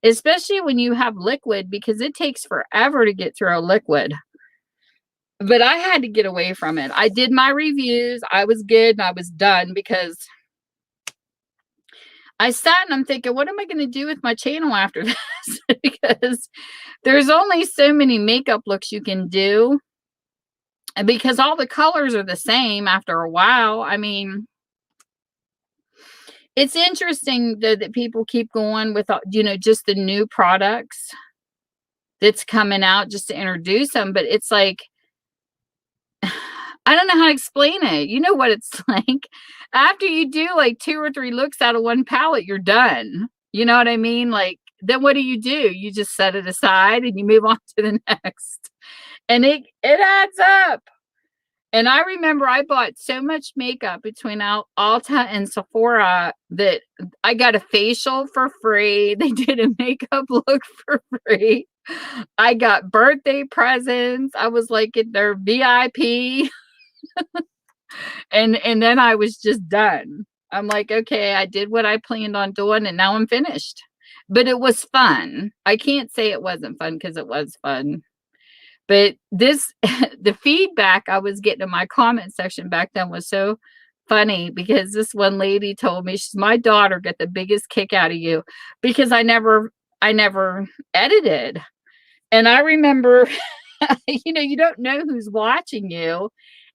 Especially when you have liquid, because it takes forever to get through a liquid. But I had to get away from it. I did my reviews. I was good and I was done, because I sat and I'm thinking, what am I going to do with my channel after this? Because there's only so many makeup looks you can do. And because all the colors are the same after a while. I mean, it's interesting though that people keep going with, you know, just the new products that's coming out just to introduce them. But it's like, I don't know how to explain it. You know what it's like. After you do like 2 or 3 looks out of one palette, you're done. You know what I mean? Like, then what do? You just set it aside and you move on to the next. And it adds up. And I remember I bought so much makeup between Ulta and Sephora that I got a facial for free. They did a makeup look for free. I got birthday presents. I was like in their VIP. And then I was just done. I'm like, okay, I did what I planned on doing and now I'm finished. But it was fun. I can't say it wasn't fun, because it was fun. But the feedback I was getting in my comment section back then was so funny, because this one lady told me, she's, my daughter got the biggest kick out of you because I never edited. And I remember, you know, you don't know who's watching you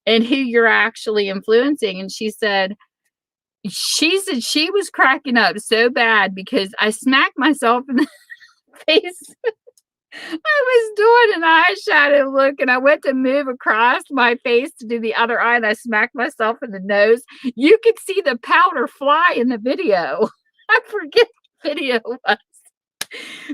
and who you're actually influencing. And she said she was cracking up so bad because I smacked myself in the face. I was doing an eyeshadow look and I went to move across my face to do the other eye and I smacked myself in the nose. You could see the powder fly in the video. I forget the video was.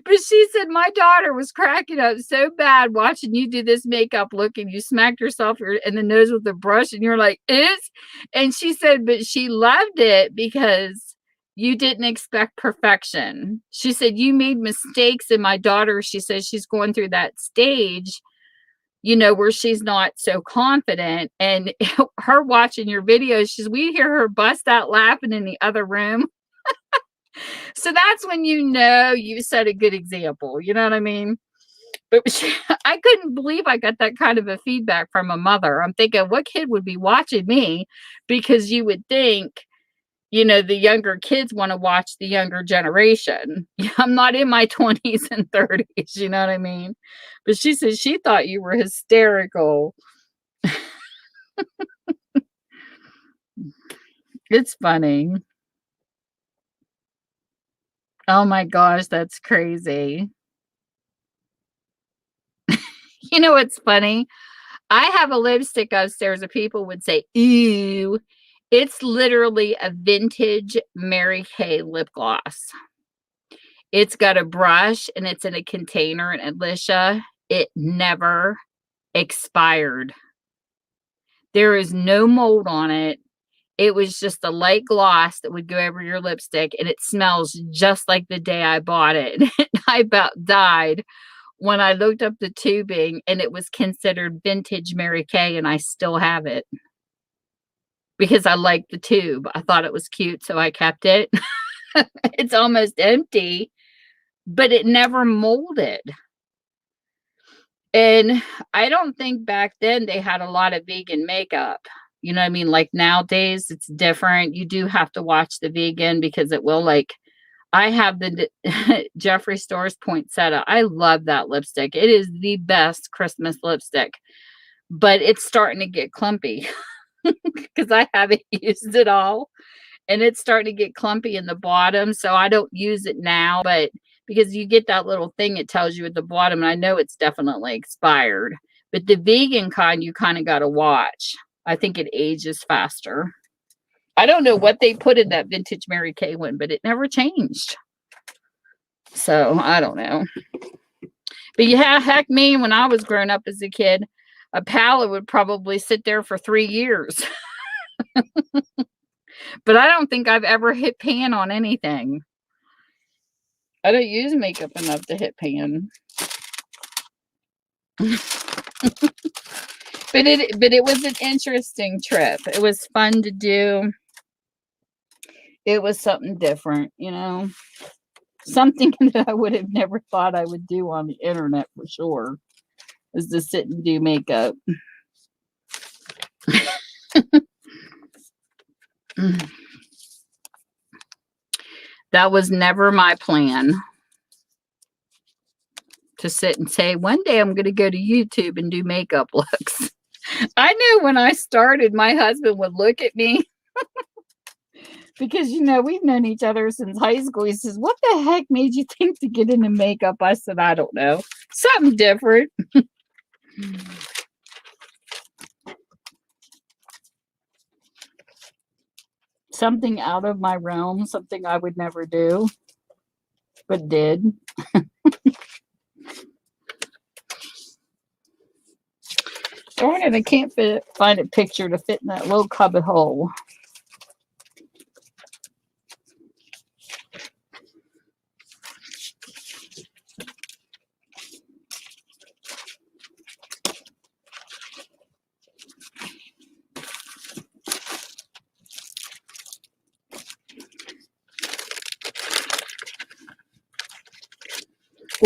But she said my daughter was cracking up so bad watching you do this makeup look and you smacked yourself in the nose with a brush and you're like, it's. And she said, but she loved it because you didn't expect perfection. She said, you made mistakes. And my daughter, she says she's going through that stage, you know, where she's not so confident. And her watching your videos, we hear her bust out laughing in the other room. So that's when you know you set a good example. You know what I mean? But I couldn't believe I got that kind of a feedback from a mother. I'm thinking, what kid would be watching me? Because you would think, you know, the younger kids want to watch the younger generation. I'm not in my 20s and 30s. You know what I mean? But she said she thought you were hysterical. It's funny. Oh my gosh, that's crazy. You know what's funny? I have a lipstick upstairs that people would say, ew. It's literally a vintage Mary Kay lip gloss. It's got a brush and it's in a container. And Alicia, it never expired. There is no mold on it. It was just a light gloss that would go over your lipstick, and it smells just like the day I bought it. I about died when I looked up the tubing, and it was considered vintage Mary Kay, and I still have it because I liked the tube. I thought it was cute, so I kept it. It's almost empty, but it never molded. And I don't think back then they had a lot of vegan makeup. You know what I mean? Like nowadays, it's different. You do have to watch the vegan because it will I have the Jeffree Star's Poinsettia. I love that lipstick. It is the best Christmas lipstick, but it's starting to get clumpy because I haven't used it all. And it's starting to get clumpy in the bottom. So I don't use it now, but because you get that little thing, it tells you at the bottom. And I know it's definitely expired. But the vegan kind, you kind of got to watch. I think it ages faster. I don't know what they put in that vintage Mary Kay one, but it never changed. So I don't know. But yeah, heck me, when I was growing up as a kid, a palette would probably sit there for 3 years. But I don't think I've ever hit pan on anything. I don't use makeup enough to hit pan. But it was an interesting trip. It was fun to do. It was something different, you know. Something that I would have never thought I would do on the internet for sure. Is to sit and do makeup. That was never my plan. To sit and say, one day I'm going to go to YouTube and do makeup looks. I knew when I started, my husband would look at me because, you know, we've known each other since high school. He says, what the heck made you think to get into makeup? I said, I don't know. Something different. Something out of my realm, something I would never do, but did. Darn it, I can't find a picture to fit in that little cubby hole.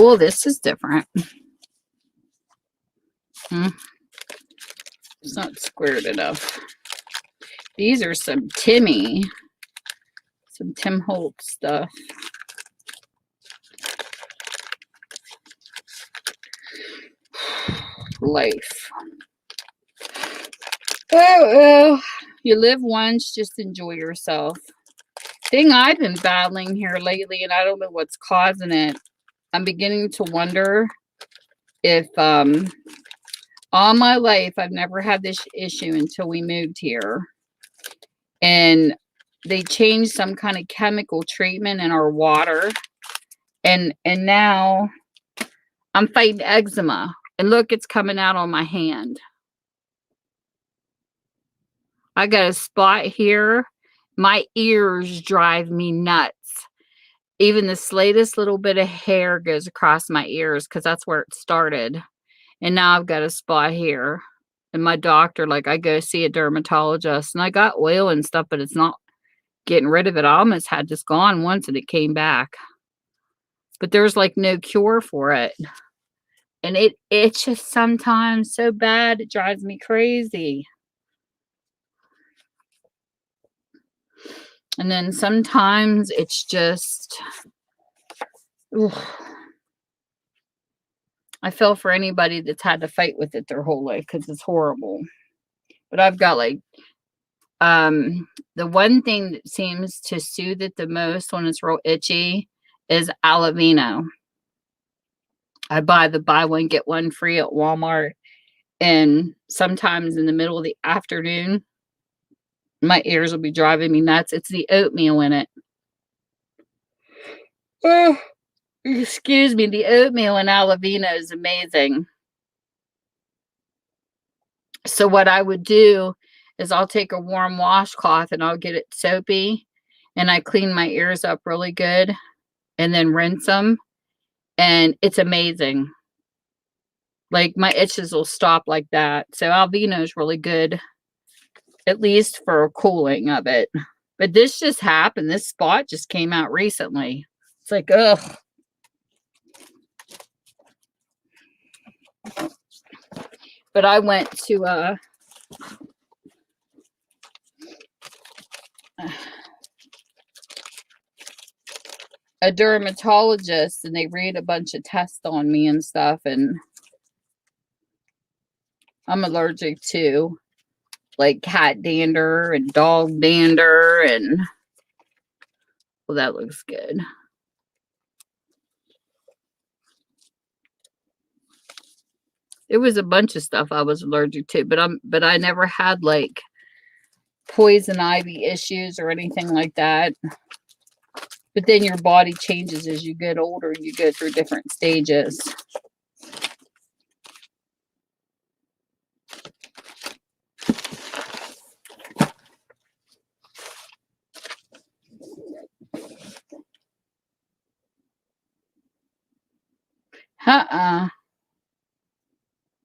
Oh, this is different. It's not squared enough. These are some Tim Holtz stuff. Life. Oh, you live once, just enjoy yourself. Thing I've been battling here lately, and I don't know what's causing it. I'm beginning to wonder if all my life I've never had this issue until we moved here. And they changed some kind of chemical treatment in our water. And now I'm fighting eczema. And look, it's coming out on my hand. I got a spot here. My ears drive me nuts. Even the slightest little bit of hair goes across my ears because that's where it started. And now I've got a spot here. And my doctor, I go see a dermatologist and I got oil and stuff, but it's not getting rid of it. I almost had this gone once and it came back. But there's no cure for it. And it's just sometimes so bad, it drives me crazy. And then sometimes it's just, I feel for anybody that's had to fight with it their whole life because it's horrible. But I've got the one thing that seems to soothe it the most when it's real itchy is Alavino. I buy the buy one, get one free at Walmart. And sometimes in the middle of the afternoon, my ears will be driving me nuts. It's the oatmeal in it. Oh, excuse me. The oatmeal in Alavino is amazing. So what I would do is I'll take a warm washcloth and I'll get it soapy. And I clean my ears up really good. And then rinse them. And it's amazing. Like my itches will stop like that. So Alvino is really good, at least for a cooling of it. But this just happened. This spot just came out recently. It's like, ugh. But I went to a dermatologist and they ran a bunch of tests on me and stuff, and I'm allergic to like cat dander and dog dander, and well, that looks good. It was a bunch of stuff I was allergic to, but I never had like poison ivy issues or anything like that. But then your body changes as you get older. You go through different stages.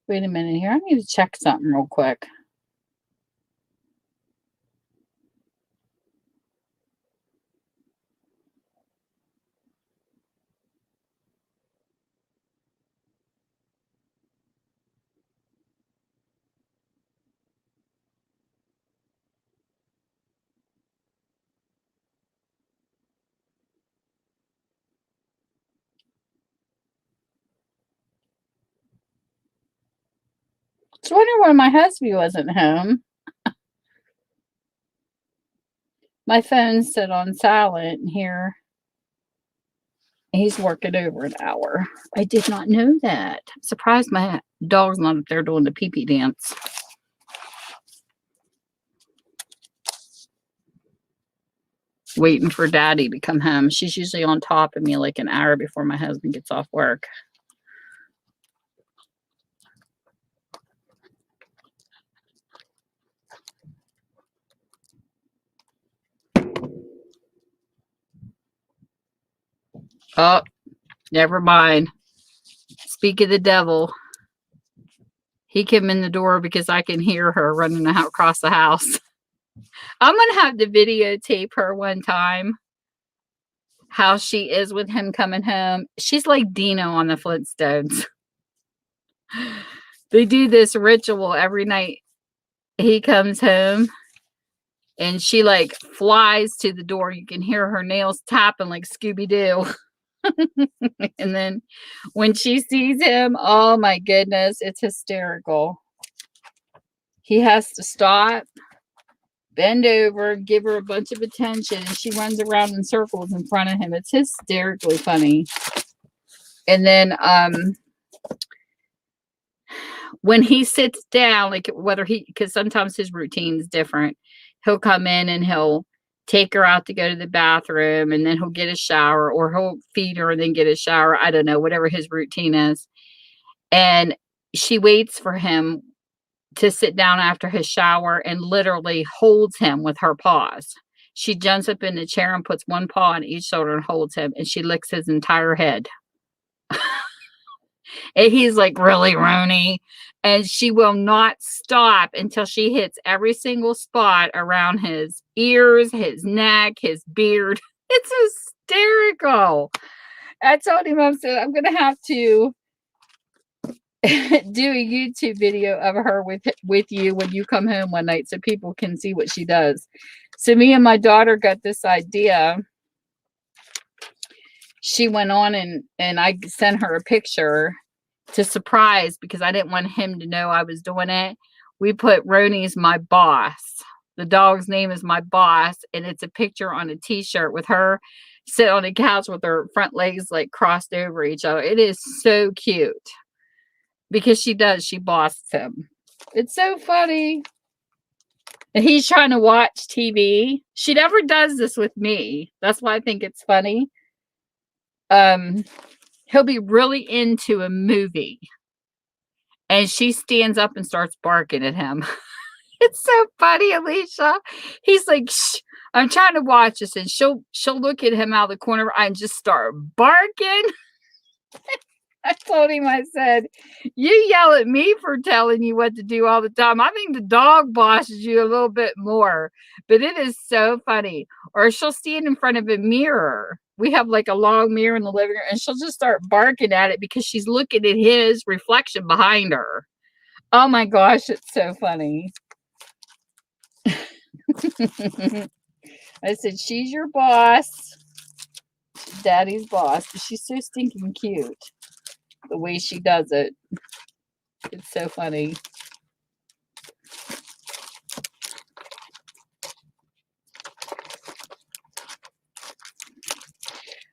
Wait a minute here. I need to check something real quick. I was wondering why my husband wasn't home. My phone's set on silent here. He's working over an hour. I did not know that. I'm surprised my dog's not up there doing the pee-pee dance. Waiting for Daddy to come home. She's usually on top of me like an hour before my husband gets off work. Oh, never mind. Speak of the devil. He came in the door because I can hear her running out across the house. I'm going to have to videotape her one time. How she is with him coming home. She's like Dino on the Flintstones. They do this ritual every night. He comes home and she like flies to the door. You can hear her nails tapping like Scooby-Doo. And then when she sees him, oh my goodness, it's hysterical. He has to stop, bend over, give her a bunch of attention, and she runs around in circles in front of him. It's hysterically funny. And then when he sits down, like whether because sometimes his routine is different, he'll come in and he'll take her out to go to the bathroom, and then he'll get a shower, or he'll feed her and then get a shower. I don't know, whatever his routine is. And she waits for him to sit down after his shower and literally holds him with her paws. She jumps up in the chair and puts one paw on each shoulder and holds him, and she licks his entire head. And he's like, really, Rooney? And she will not stop until she hits every single spot around his ears, his neck, his beard. It's hysterical. I told him, I said, I'm going to have to do a YouTube video of her with you when you come home one night so people can see what she does. So me and my daughter got this idea. She went on and I sent her a picture to surprise, because I didn't want him to know I was doing it. We put Roni's my boss. The dog's name is my boss, and it's a picture on a t-shirt with her sit on the couch with her front legs like crossed over each other. It is so cute because she bosses him. It's so funny. And he's trying to watch TV. She never does this with me. That's why I think it's funny. He'll be really into a movie and she stands up and starts barking at him. It's so funny, Alicia. He's like, shh, I'm trying to watch this, and she'll look at him out of the corner of her eye and just start barking. I told him, I said, you yell at me for telling you what to do all the time. I think the dog bosses you a little bit more, but it is so funny. Or she'll stand in front of a mirror. We have like a long mirror in the living room, and she'll just start barking at it because she's looking at his reflection behind her. Oh my gosh, it's so funny. I said, she's your boss. She's Daddy's boss. But she's so stinking cute. The way she does it. It's so funny.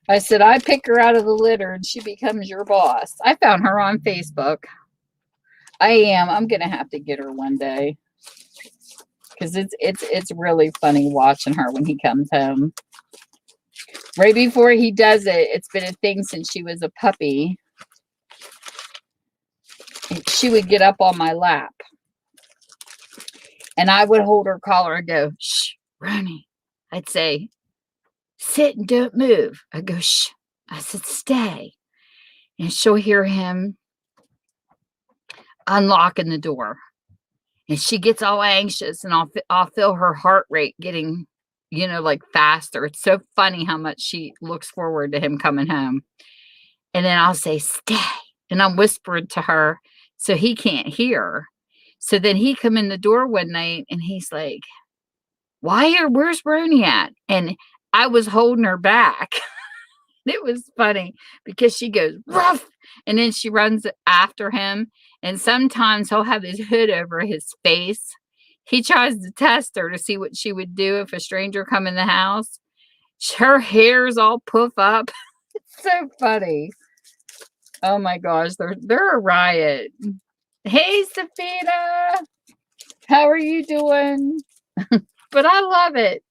I said, I pick her out of the litter and she becomes your boss. I found her on Facebook. I am. I'm going to have to get her one day. Because it's really funny watching her when he comes home. Right before he does it, it's been a thing since she was a puppy. She would get up on my lap. And I would hold her collar and go, shh, Ronnie. I'd say, sit and don't move. I go, shh. I said, stay. And she'll hear him unlocking the door. And she gets all anxious, and I'll feel her heart rate getting, like faster. It's so funny how much she looks forward to him coming home. And then I'll say, stay. And I'm whispering to her so he can't hear. So then he come in the door one night and he's like, where's Brony at? And I was holding her back. It was funny because she goes, ruff, and then she runs after him. And sometimes he'll have his hood over his face. He tries to test her to see what she would do if a stranger come in the house. Her hair's all poof up. It's so funny. Oh my gosh, they're a riot. Hey, Safina, how are you doing? But I love it.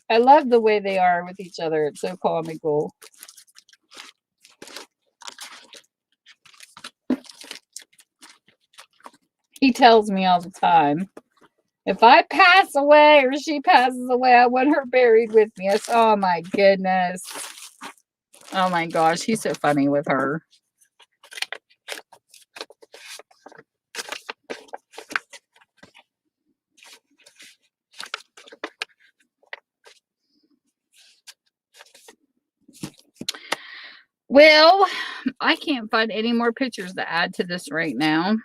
I love the way they are with each other. It's so comical. He tells me all the time, if I pass away or she passes away, I want her buried with me. Oh my goodness. Oh my gosh, he's so funny with her. Well, I can't find any more pictures to add to this right now.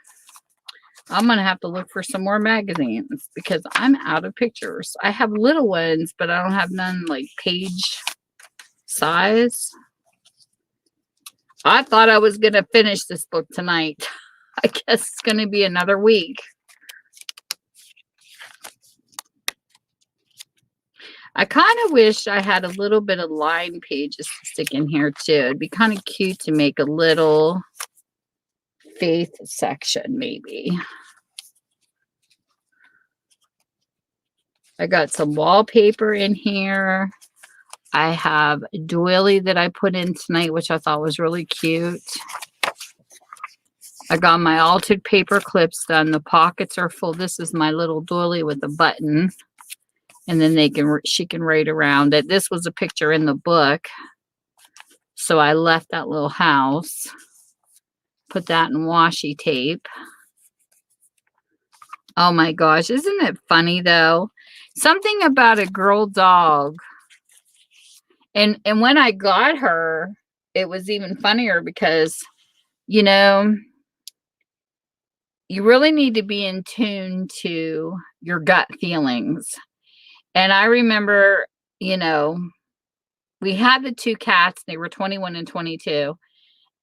I'm going to have to look for some more magazines because I'm out of pictures. I have little ones, but I don't have none like page size. I thought I was going to finish this book tonight. I guess it's going to be another week. I kind of wish I had a little bit of line pages to stick in here too. It'd be kind of cute to make a little faith section maybe. I got some wallpaper in here. I have a doily that I put in tonight, which I thought was really cute. I got my altered paper clips done. The pockets are full. This is my little doily with a button. And then she can write around it. This was a picture in the book. So I left that little house. Put that in washi tape. Oh my gosh. Isn't it funny though? Something about a girl dog. And when I got her, it was even funnier because, you really need to be in tune to your gut feelings. And I remember, we had the two cats. They were 21 and 22.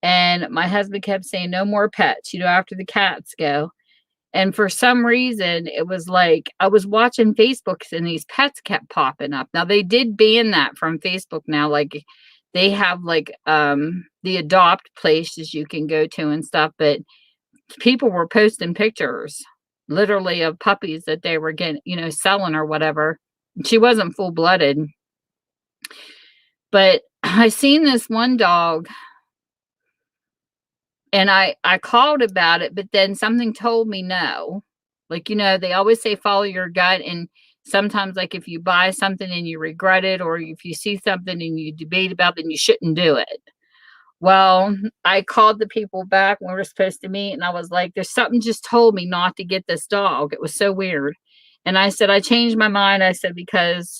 And my husband kept saying, no more pets, after the cats go. And for some reason, it was like I was watching Facebook and these pets kept popping up. Now they did ban that from Facebook now. Like they have like the adopt places you can go to and stuff, but people were posting pictures literally of puppies that they were getting, selling or whatever. She wasn't full-blooded. But I seen this one dog and I called about it, but then something told me no. Like, they always say follow your gut. And sometimes, like, if you buy something and you regret it, or if you see something and you debate about it, then you shouldn't do it. Well, I called the people back when we were supposed to meet, and I was like, there's something just told me not to get this dog. It was so weird. And I said, I changed my mind. I said, because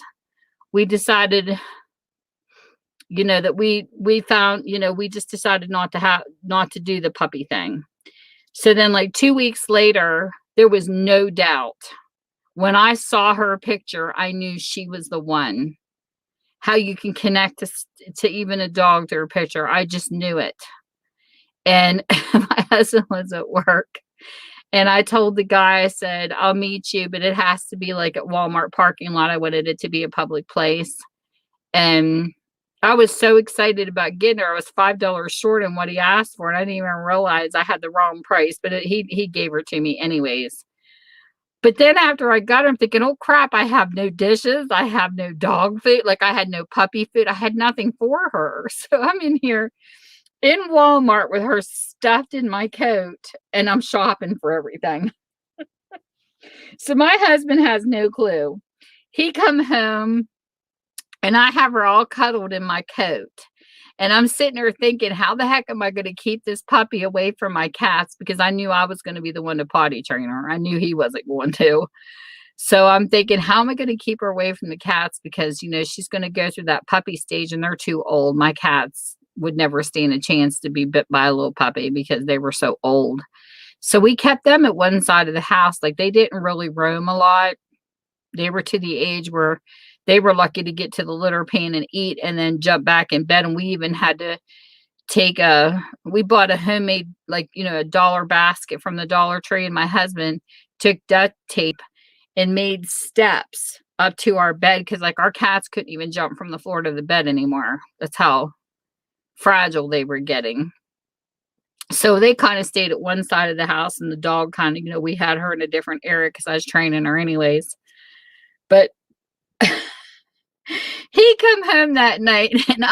we decided, that we found, we just decided not to do the puppy thing. So then like 2 weeks later, there was no doubt. When I saw her picture, I knew she was the one. How you can connect to even a dog through a picture. I just knew it. And my husband was at work. And I told the guy, I said, I'll meet you, but it has to be like at Walmart parking lot. I wanted it to be a public place. And I was so excited about getting her. I was $5 short in what he asked for. And I didn't even realize I had the wrong price, but he gave her to me anyways. But then after I got her, I'm thinking, oh crap, I have no dishes. I have no dog food. Like I had no puppy food. I had nothing for her. So I'm in here in Walmart with her stuffed in my coat and I'm shopping for everything. So my husband has no clue. He come home and I have her all cuddled in my coat. And I'm sitting there thinking, how the heck am I going to keep this puppy away from my cats? Because I knew I was going to be the one to potty train her. I knew he wasn't going to. So I'm thinking, how am I going to keep her away from the cats? Because, she's going to go through that puppy stage and they're too old. My cats would never stand a chance to be bit by a little puppy because they were so old. So we kept them at one side of the house. Like they didn't really roam a lot. They were to the age where they were lucky to get to the litter pan and eat and then jump back in bed. And we even had to we bought a homemade, like, a dollar basket from the Dollar Tree. And my husband took duct tape and made steps up to our bed because like our cats couldn't even jump from the floor to the bed anymore. That's how fragile they were getting. So they kind of stayed at one side of the house and the dog kind of, we had her in a different area because I was training her anyways. But he come home that night and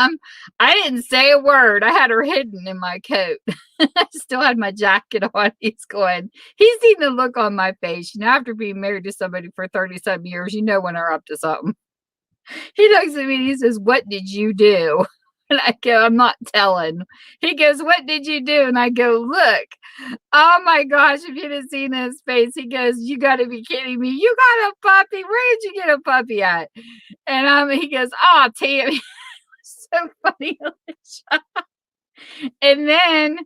I didn't say a word. I had her hidden in my coat. I still had my jacket on. He's seen the look on my face. After being married to somebody for 30-some years, when they're up to something. He looks at me and he says, what did you do? And I go, I'm not telling. He goes, what did you do? And I go, look. Oh my gosh, if you'd have seen his face, he goes, you got to be kidding me. You got a puppy? Where did you get a puppy at? And he goes, oh, Tammy. So funny. And then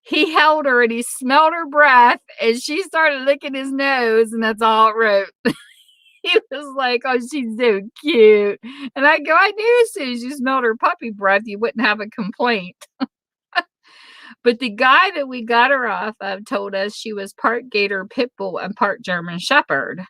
he held her and he smelled her breath and she started licking his nose and that's all it wrote. He was like, oh, she's so cute. And I go, I knew as soon as you smelled her puppy breath, you wouldn't have a complaint. But the guy that we got her off of told us she was part Gator Pit Bull and part German Shepherd.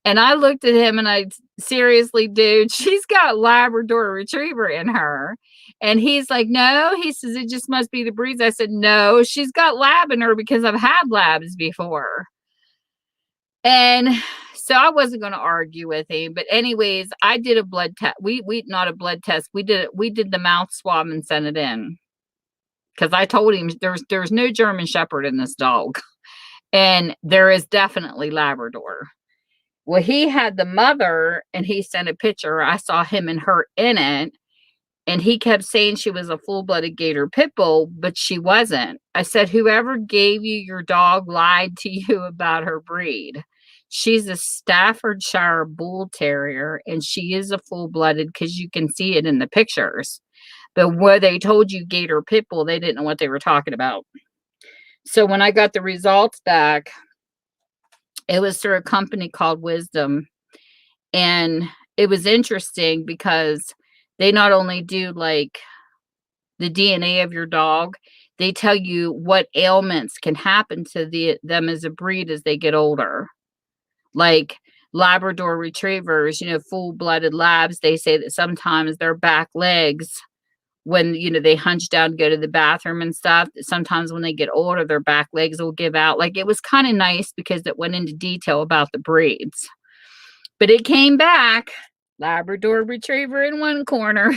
And I looked at him and I, seriously, dude, she's got Labrador Retriever in her. And he's like, no, he says, it just must be the breeds. I said, no, she's got lab in her because I've had labs before. And so I wasn't going to argue with him. But anyways, I did a blood test. We not a blood test. We did the mouth swab and sent it in. Because I told him there's no German Shepherd in this dog. And there is definitely Labrador. Well, he had the mother and he sent a picture. I saw him and her in it. And he kept saying she was a full-blooded Gator Pit Bull, but she wasn't. I said, whoever gave you your dog lied to you about her breed. She's a Staffordshire Bull Terrier, and she is a full-blooded because you can see it in the pictures. But where they told you Gator Pit Bull, they didn't know what they were talking about. So when I got the results back, it was through a company called Wisdom. And it was interesting because they not only do like the DNA of your dog, they tell you what ailments can happen to them as a breed as they get older. Like Labrador retrievers, full-blooded labs, they say that sometimes their back legs, when, they hunch down to go to the bathroom and stuff, sometimes when they get older, their back legs will give out. Like, it was kind of nice because it went into detail about the breeds. But it came back, Labrador retriever in one corner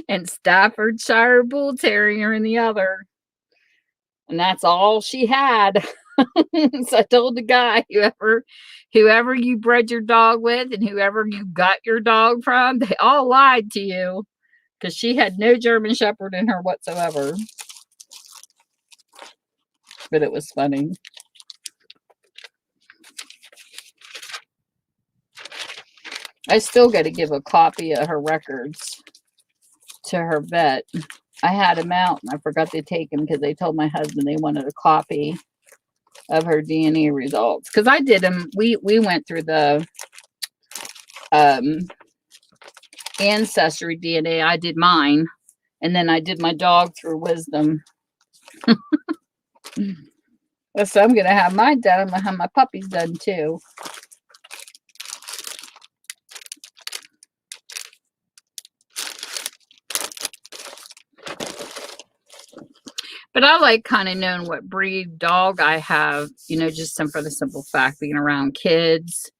and Staffordshire bull terrier in the other. And that's all she had. So I told the guy, whoever you bred your dog with and whoever you got your dog from, they all lied to you, because she had no German Shepherd in her whatsoever. But it was funny. I still got to give a copy of her records to her vet. I had them out and I forgot to take them because they told my husband they wanted a copy of her DNA results. Because I did them. We went through the ancestry DNA. I did mine. And then I did my dog through Wisdom. So I'm going to have mine done. I'm going to have my puppies done too. But I like kind of knowing what breed dog I have, just for the simple fact being around kids,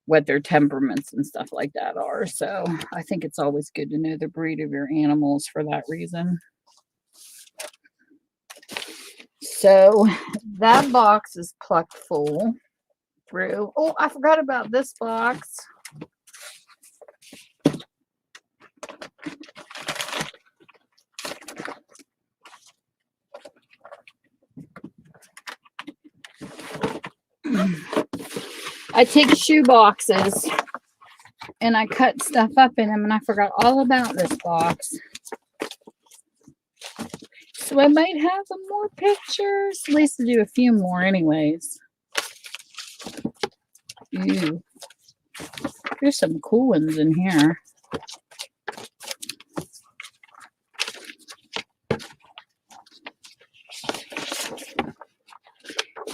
what their temperaments and stuff like that are. So I think it's always good to know the breed of your animals for that reason. So that box is plucked full through. Oh, I forgot about this box. I take shoe boxes and I cut stuff up in them, and I forgot all about this box. So I might have some more pictures. At least to do a few more anyways. Ooh. There's some cool ones in here.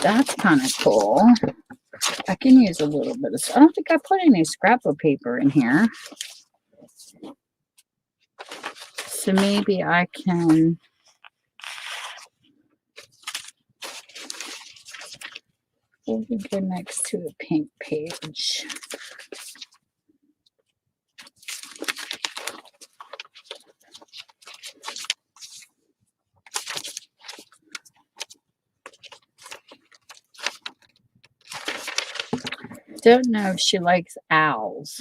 That's kind of cool. I can use a little bit of, I don't think I put any scrapbook paper in here. So maybe I can go next to a pink page. Don't know if she likes owls.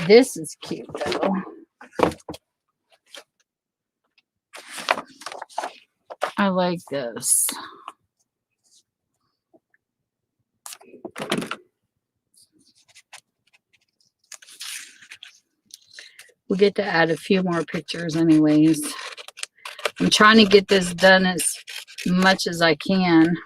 This is cute though. I like this. We'll get to add a few more pictures anyways. I'm trying to get this done as much as I can.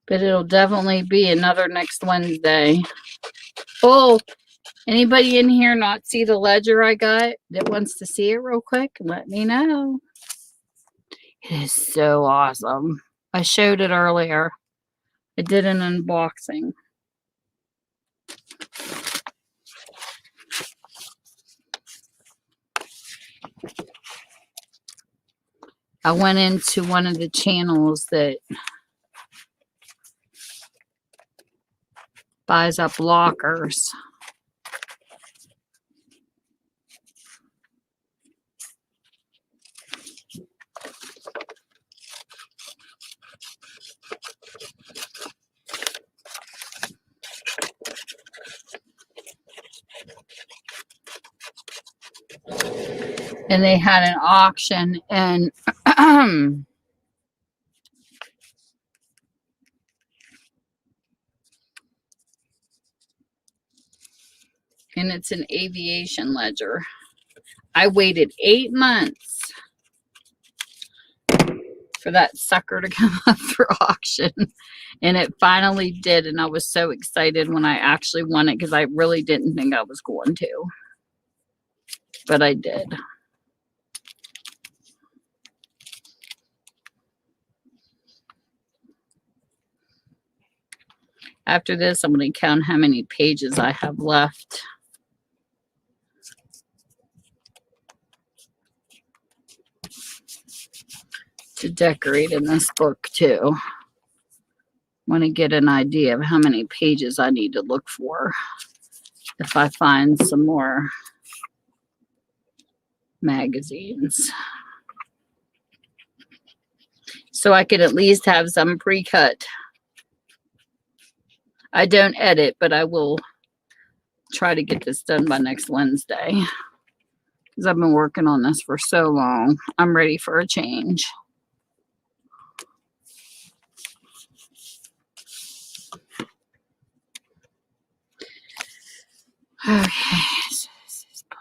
But it'll definitely be another next Wednesday. Oh, anybody in here not see the ledger I got that wants to see it real quick? Let me know. It is so awesome. I showed it earlier. I did an unboxing. I went into one of the channels that buys up lockers. And they had an auction, and and it's an aviation ledger. I waited 8 months for that sucker to come up for auction. And it finally did. And I was so excited when I actually won it because I really didn't think I was going to. But I did. After this, I'm going to count how many pages I have left. To decorate in this book too. Want to get an idea of how many pages I need to look for if I find some more magazines. So I could at least have some pre-cut. I don't edit, but I will try to get this done by next Wednesday. Because I've been working on this for so long. I'm ready for a change. Okay, so this is blue.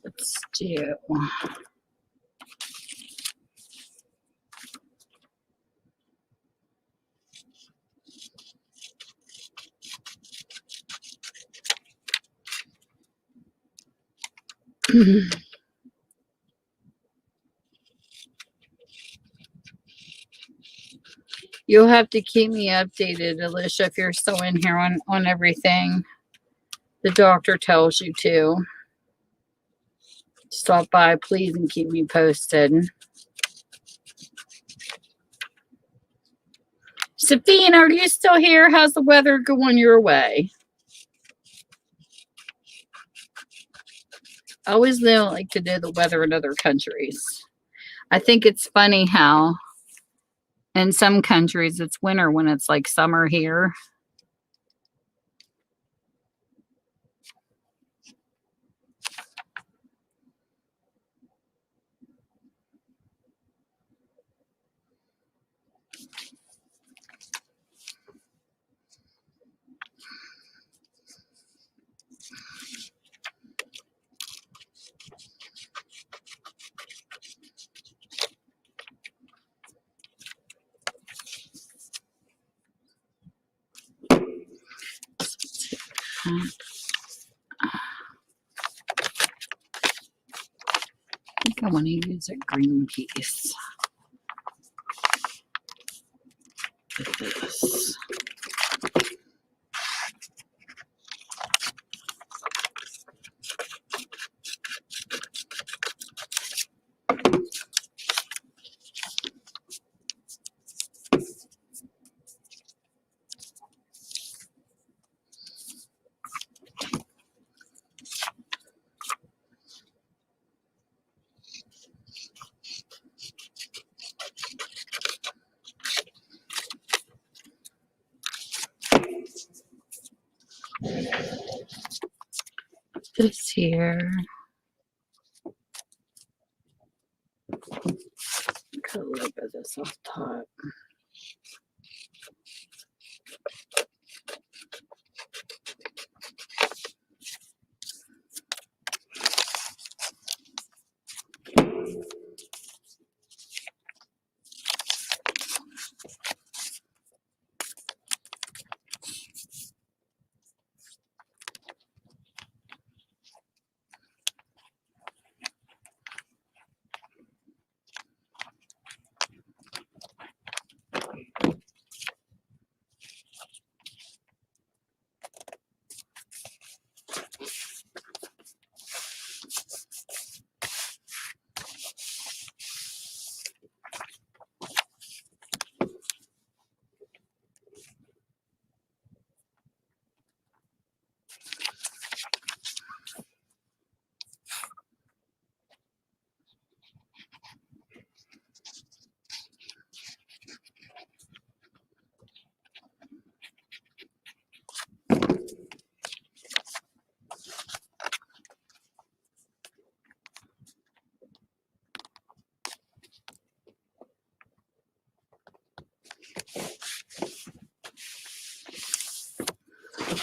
Let's do. You'll have to keep me updated, Alicia, if you're still in here on everything. The doctor tells you to. Stop by, please, and keep me posted. Sabine, are you still here? How's the weather going your way? I always like to know the weather in other countries. I think it's funny how in some countries it's winter when it's like summer here. I think I want to use a green piece. Like this. This here. Cut a little bit of this off top.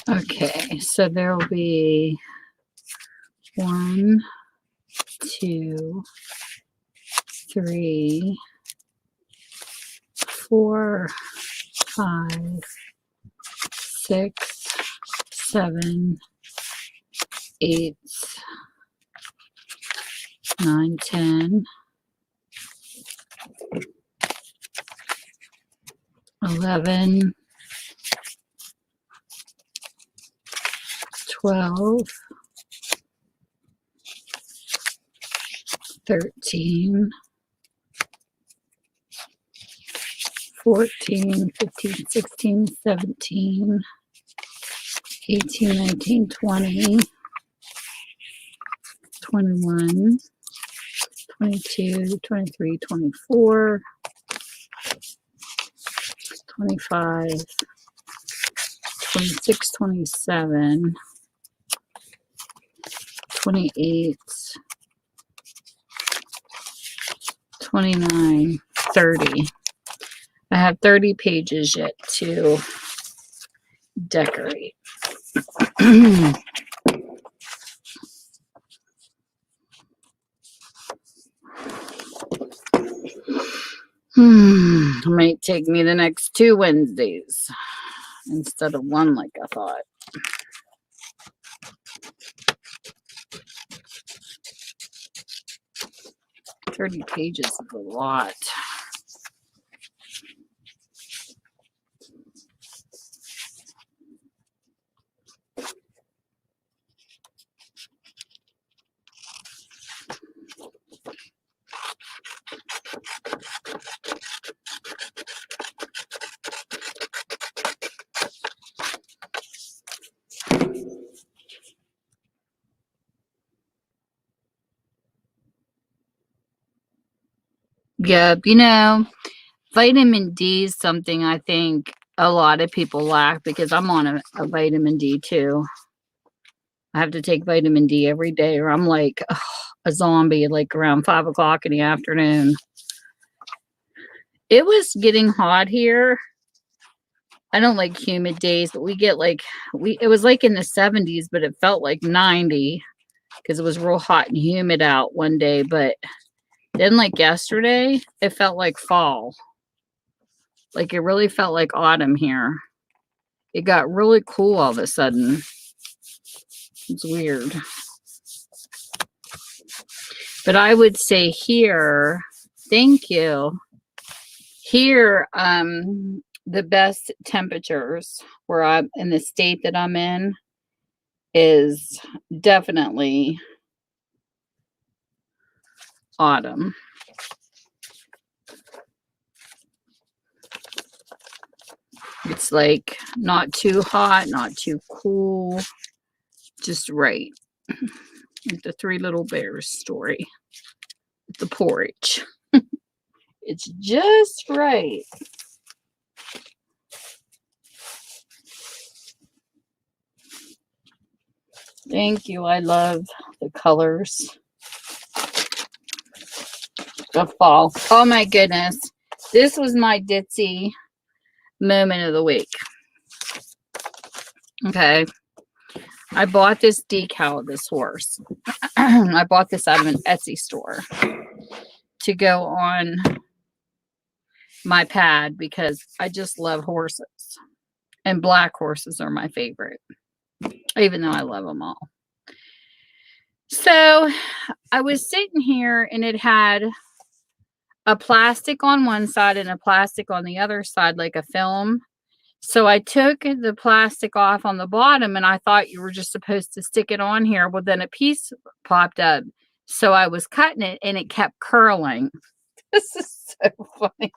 Okay, so there will be 1, 2, 3, 4, 5, 6, 7, 8, 9, 10, 11, 12, 13, 14, 15, 16, 17, 18, 19, 20, 21, 22, 23, 24, 25, 26, 27, 28, 29, 30. I have 30 pages yet to decorate. It might take me the next 2 Wednesdays instead of 1 like I thought. "30 pages is a lot." Yep, vitamin D is something I think a lot of people lack because I'm on a vitamin D too. I have to take vitamin D every day or I'm like a zombie like around 5 o'clock in the afternoon. It was getting hot here. I don't like humid days, but we get it was like in the 70s, but it felt like 90 because it was real hot and humid out one day. But then like yesterday, it felt like fall. Like it really felt like autumn here. It got really cool all of a sudden. It's weird. But I would say here, thank you. Here, the best temperatures where I'm in the state that I'm in is definitely autumn. It's like not too hot, not too cool, just right. Like the Three Little Bears story. The porridge. It's just right. Thank you. I love the colors of fall. Oh my goodness. This was my ditzy moment of the week. Okay. I bought this decal of this horse. I bought this out of an Etsy store to go on my pad because I just love horses. And black horses are my favorite, even though I love them all. So I was sitting here and it had a plastic on one side and a plastic on the other side, like a film. So I took the plastic off on the bottom and I thought you were just supposed to stick it on here. Well, then a piece popped up. So I was cutting it and it kept curling. This is so funny.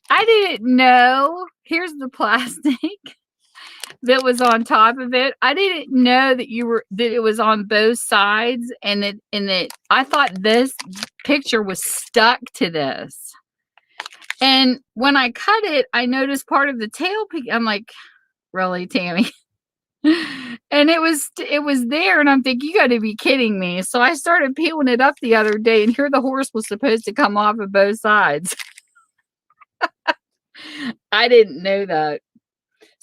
I didn't know. Here's the plastic that was on top of it. I didn't know that it was on both sides and that I thought this picture was stuck to this. And when I cut it, I noticed part of the tail. I'm like, really, Tammy? And it was there, and I'm thinking, you got to be kidding me. So I started peeling it up the other day, and here the horse was supposed to come off of both sides. I didn't know that.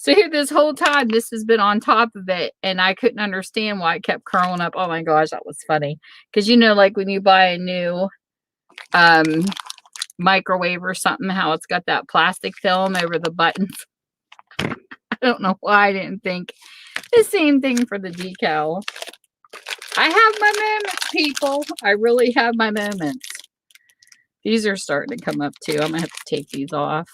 So here this whole time, this has been on top of it, and I couldn't understand why it kept curling up. Oh my gosh, that was funny. Because you know, like when you buy a new microwave or something, how it's got that plastic film over the buttons. I don't know why I didn't think the same thing for the decal. I have my moments, people. I really have my moments. These are starting to come up too. I'm gonna have to take these off.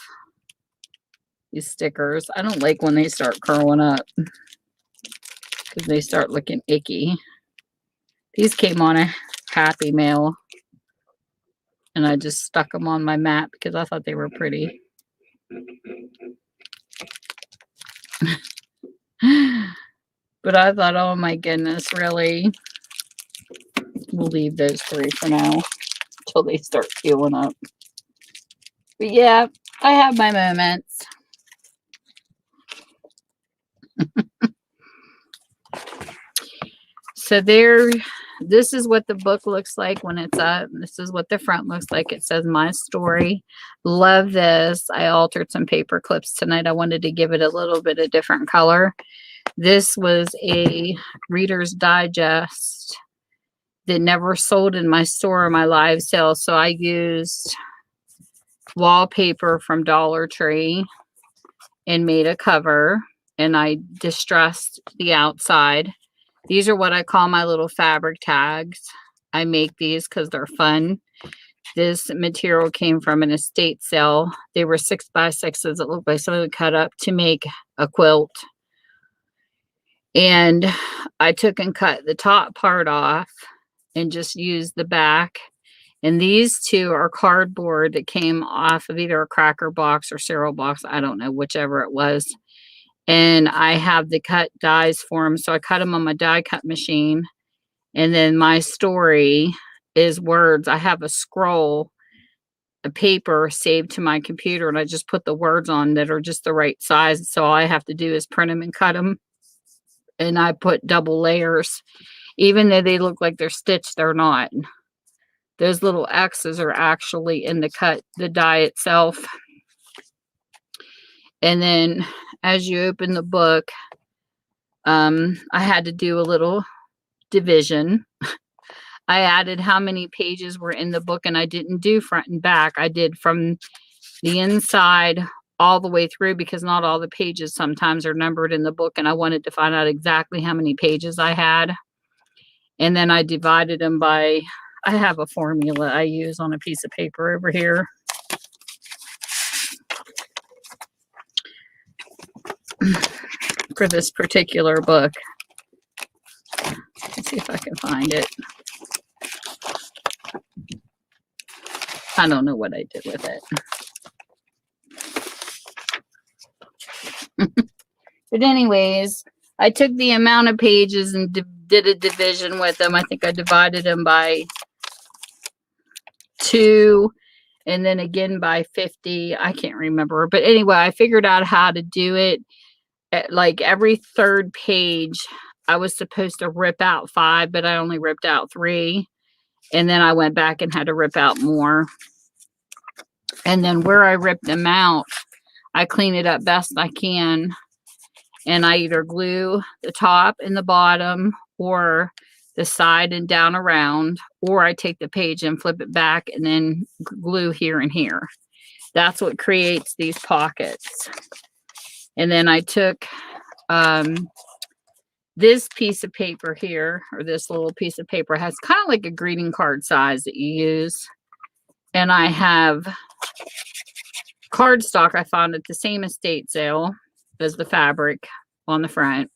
These stickers. I don't like when they start curling up because they start looking icky. These came on a Happy Mail, and I just stuck them on my mat because I thought they were pretty. But I thought, oh my goodness, really? We'll leave those 3 for now until they start peeling up. But yeah, I have my moments. So this is what the book looks like when it's up. This is what the front looks like. It says my story. Love this. I altered some paper clips tonight. I wanted to give it a little bit of different color. This was a Reader's Digest that never sold in my store or my live sale. So I used wallpaper from Dollar Tree and made a cover, and I distressed the outside. These are what I call my little fabric tags. I make these because they're fun. This material came from an estate sale. They were 6x6s. It looked like something cut up to make a quilt. And I took and cut the top part off and just used the back. And these 2 are cardboard that came off of either a cracker box or cereal box. I don't know, whichever it was. And I have the cut dies for them. So I cut them on my die cut machine. And then my story is words. I have a scroll, a paper saved to my computer, and I just put the words on that are just the right size. So all I have to do is print them and cut them. And I put double layers. Even though they look like they're stitched, they're not. Those little X's are actually in the die itself. And then as you open the book, I had to do a little division. I added how many pages were in the book, and I didn't do front and back. I did from the inside all the way through because not all the pages sometimes are numbered in the book, and I wanted to find out exactly how many pages I had. And then I divided them by, I have a formula I use on a piece of paper over here. For this particular book. Let's see if I can find it. I don't know what I did with it. But anyways, I took the amount of pages and did a division with them. I think I divided them by 2 and then again by 50. I can't remember. But anyway, I figured out how to do it. Like every 3rd page, I was supposed to rip out 5, but I only ripped out 3. And then I went back and had to rip out more. And then where I ripped them out, I clean it up best I can. And I either glue the top and the bottom or the side and down around, or I take the page and flip it back and then glue here and here. That's what creates these pockets. And then I took this piece of paper here, or this little piece of paper has kind of like a greeting card size that you use. And I have cardstock I found at the same estate sale as the fabric on the front.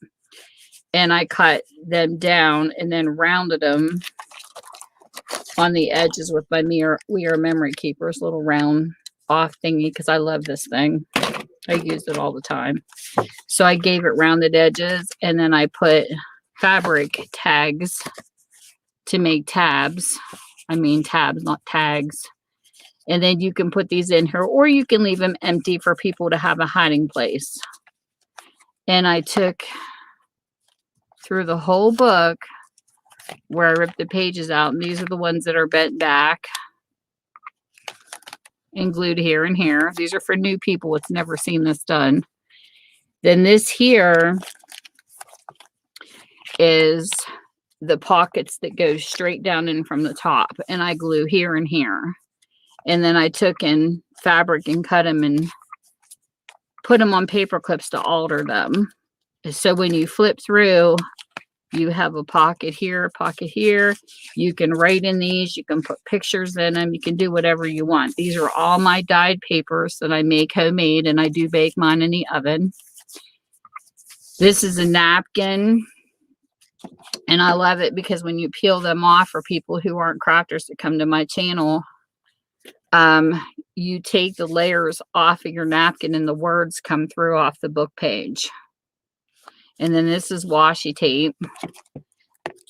And I cut them down and then rounded them on the edges with my We Are Memory Keepers little round off thingy because I love this thing. I use it all the time. So I gave it rounded edges, and then I put fabric tags to make tabs. I mean tabs, not tags. And then you can put these in here, or you can leave them empty for people to have a hiding place. And I took through the whole book where I ripped the pages out, and these are the ones that are bent back and glued here and here. These are for new people that's never seen this done. Then this here is the pockets that go straight down in from the top, and I glue here and here. And then I took in fabric and cut them and put them on paper clips to alter them. So when you flip through, you have a pocket here, You can write in these. You can put pictures in them. You can do whatever you want. These are all my dyed papers that I make homemade, and I do bake mine in the oven. This is a napkin, and I love it because when you peel them off, for people who aren't crafters that come to my channel, you take the layers off of your napkin and the words come through off the book page. And then this is washi tape.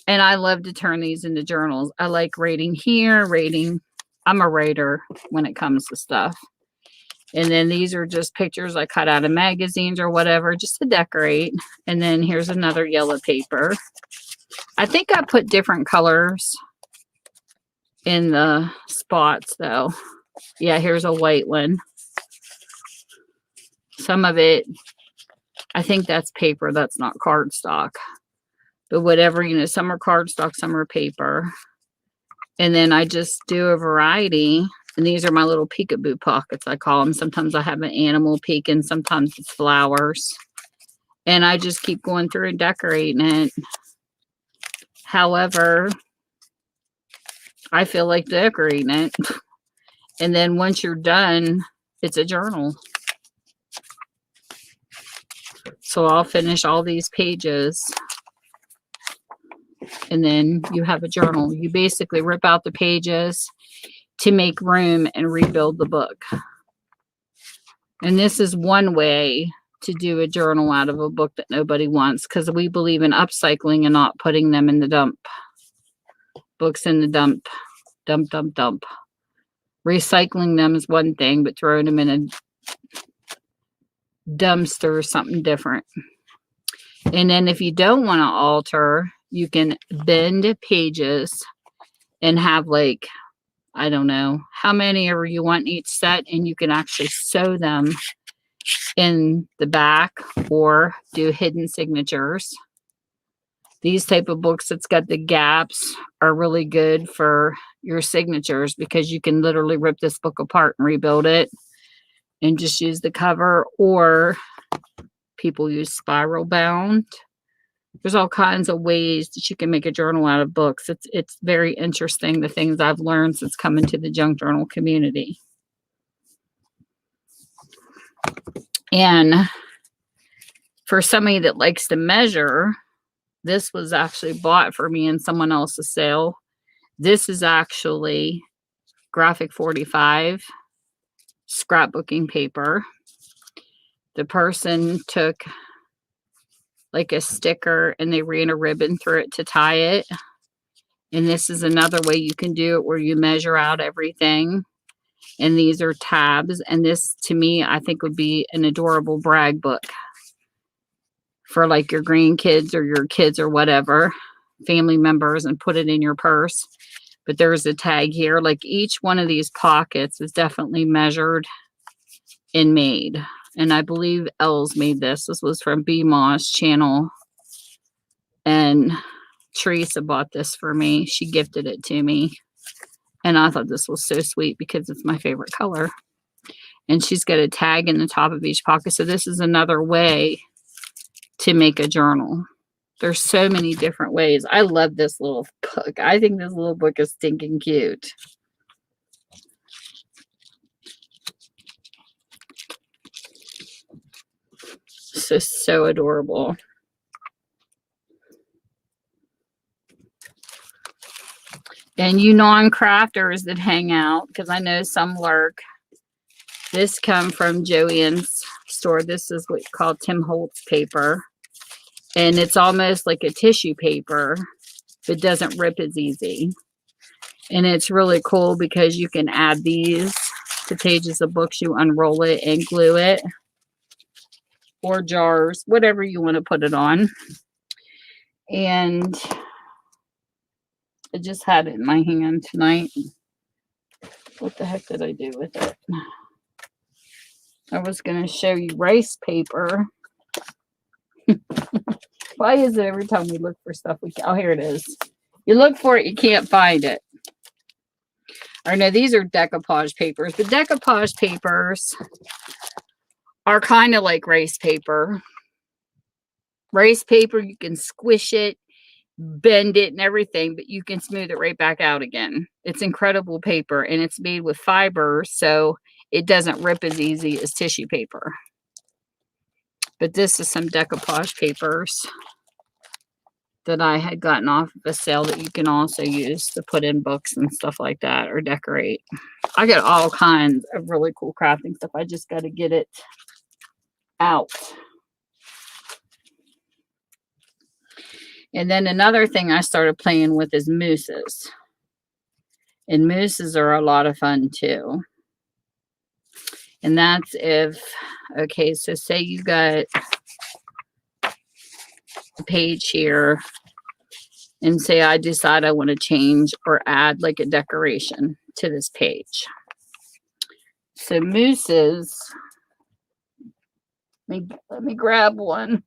And I love to turn these into journals. I like writing here, I'm a writer when it comes to stuff. And then these are just pictures I cut out of magazines or whatever, just to decorate. And then here's another yellow paper. I think I put different colors in the spots though. Yeah, here's a white one. Some of it, I think that's paper. That's not cardstock. But whatever, you know, some are cardstock, some are paper. And then I just do a variety. And these are my little peekaboo pockets, I call them. Sometimes I have an animal peeking, sometimes it's flowers. And I just keep going through and decorating it. However, I feel like decorating it. And then once you're done, it's a journal. So I'll finish all these pages. And then you have a journal. You basically rip out the pages to make room and rebuild the book. And this is one way to do a journal out of a book that nobody wants, because we believe in upcycling and not putting them in the dump. Books in the dump. Dump, dump, dump. Recycling them is one thing, but throwing them in a dumpster is something different. And then if you don't want to alter, you can bend pages and have, like, I don't know how many ever you want in each set, and you can actually sew them in the back or do hidden signatures. These type of books that's got the gaps are really good for your signatures, because you can literally rip this book apart and rebuild it and just use the cover, or people use spiral bound. There's all kinds of ways that you can make a journal out of books. It's very interesting, the things I've learned since coming to the junk journal community. And for somebody that likes to measure, this was actually bought for me in someone else's sale. This is actually Graphic 45 scrapbooking paper. The person took like a sticker and they ran a ribbon through it to tie it. And this is another way you can do it, where you measure out everything. And these are tabs. And this, to me, I think would be an adorable brag book for like your grandkids or your kids or whatever, family members, and put it in your purse. But there's a tag here. Like each one of these pockets is definitely measured and made. And I believe Els made this. This was from B Moss channel. And Teresa bought this for me. She gifted it to me. And I thought this was so sweet because it's my favorite color. And she's got a tag in the top of each pocket. So this is another way to make a journal. There's so many different ways. I love this little book. I think this little book is stinking cute. It's just so adorable. And you non-crafters that hang out, because I know some lurk, this come from Joann's store. This is what's called Tim Holtz paper. And it's almost like a tissue paper, but doesn't rip as easy. And it's really cool because you can add these to pages of books. You unroll it and glue it. Or jars, whatever you want to put it on. And I just had it in my hand tonight. What the heck did I do with it? I was going to show you rice paper. Why is it every time we look for stuff we can? Oh, here it is. You look for it, you can't find it. Or no, these are decoupage papers. The decoupage papers are kind of like race paper. Race paper, you can squish it, bend it and everything, but you can smooth it right back out again. It's incredible paper, and it's made with fiber, so it doesn't rip as easy as tissue paper. But this is some decoupage papers that I had gotten off of a sale that you can also use to put in books and stuff like that, or decorate. I get all kinds of really cool crafting stuff. I just got to get it out. And then another thing I started playing with is mousses. And mousses are a lot of fun too. And that's if, okay, so say you got a page here, and say I decide I want to change or add like a decoration to this page. So mousses, let me grab one.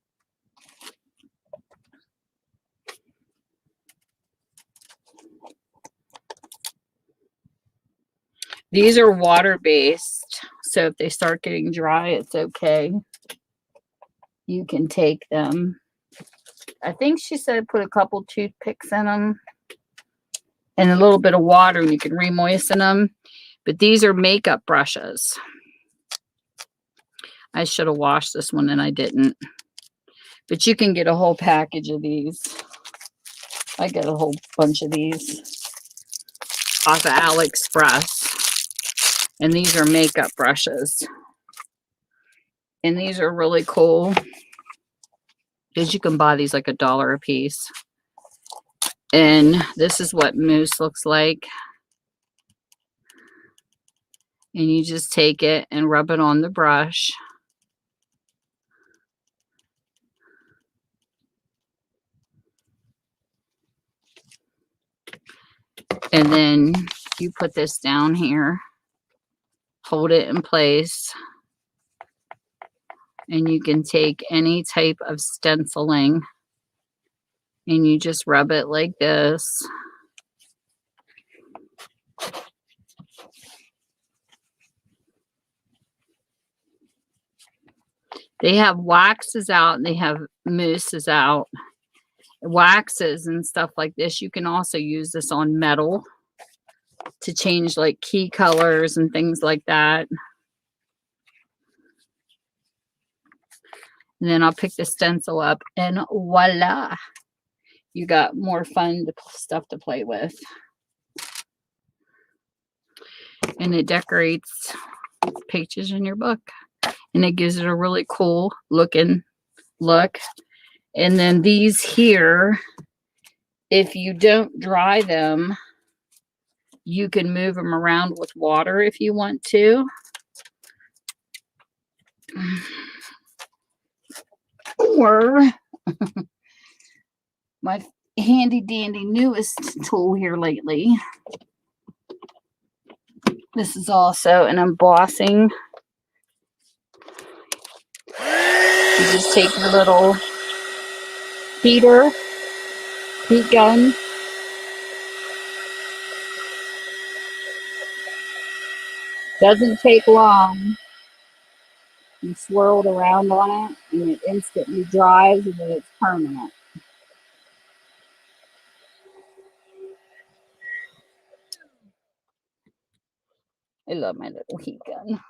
These are water-based, so if they start getting dry, it's okay. You can take them. I think she said put a couple toothpicks in them and a little bit of water, and you can re-moisten them. But these are makeup brushes. I should have washed this one and I didn't. But you can get a whole package of these. I got a whole bunch of these off of AliExpress. And these are makeup brushes. And these are really cool, because you can buy these like $1 a piece. And this is what mousse looks like. And you just take it and rub it on the brush. And then you put this down here, hold it in place, and you can take any type of stenciling and you just rub it like this. They have waxes out and they have mousses out. Waxes and stuff like this, you can also use this on metal to change like key colors and things like that. And then I'll pick the stencil up and voila, you got more fun stuff to play with. And it decorates pages in your book, and it gives it a really cool looking look. And then these here, if you don't dry them, you can move them around with water if you want to. Or my handy dandy newest tool here lately. This is also an embossing. You just take your little heat gun. Doesn't take long. You swirl it around on it, and it instantly dries, and then it's permanent. I love my little heat gun.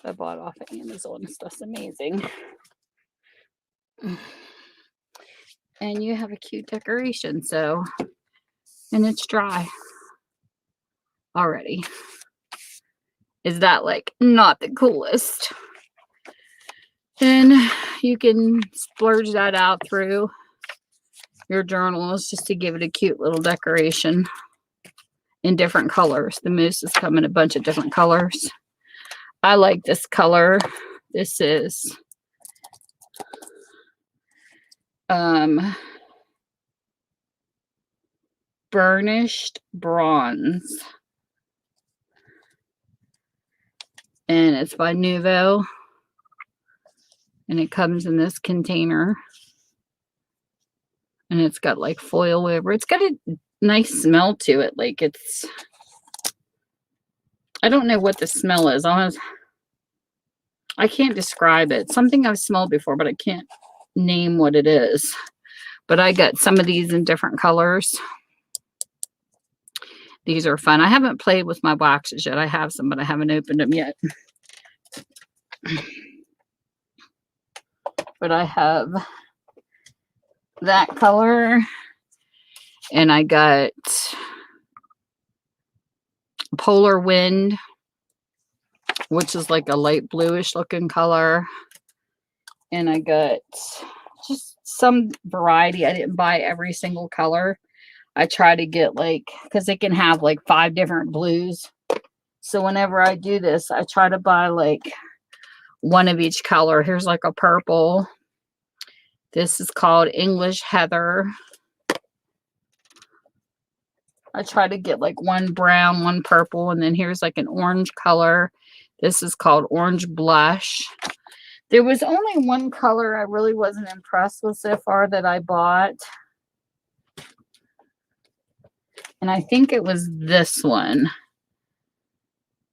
I bought off of Amazon. Stuff's amazing. And you have a cute decoration, so, and it's dry already. Is that like not the coolest? And you can splurge that out through your journals just to give it a cute little decoration in different colors. The mousses come in a bunch of different colors. I like this color. This is burnished bronze. And it's by Nuvo. And it comes in this container. And it's got like foil over. It's got a nice smell to it. Like it's, I don't know what the smell is. I can't describe it. Something I've smelled before, but I can't name what it is. But I got some of these in different colors. These are fun. I haven't played with my waxes yet. I have some, but I haven't opened them yet. But I have that color. And I got Polar Wind, which is like a light bluish looking color. And I got just some variety. I didn't buy every single color. I try to get like, because they can have like 5 different blues. So whenever I do this, I try to buy like one of each color. Here's like a purple. This is called English Heather. I try to get like one brown, one purple, and then here's like an orange color. This is called Orange Blush. There was only one color I really wasn't impressed with so far that I bought. And I think it was this one.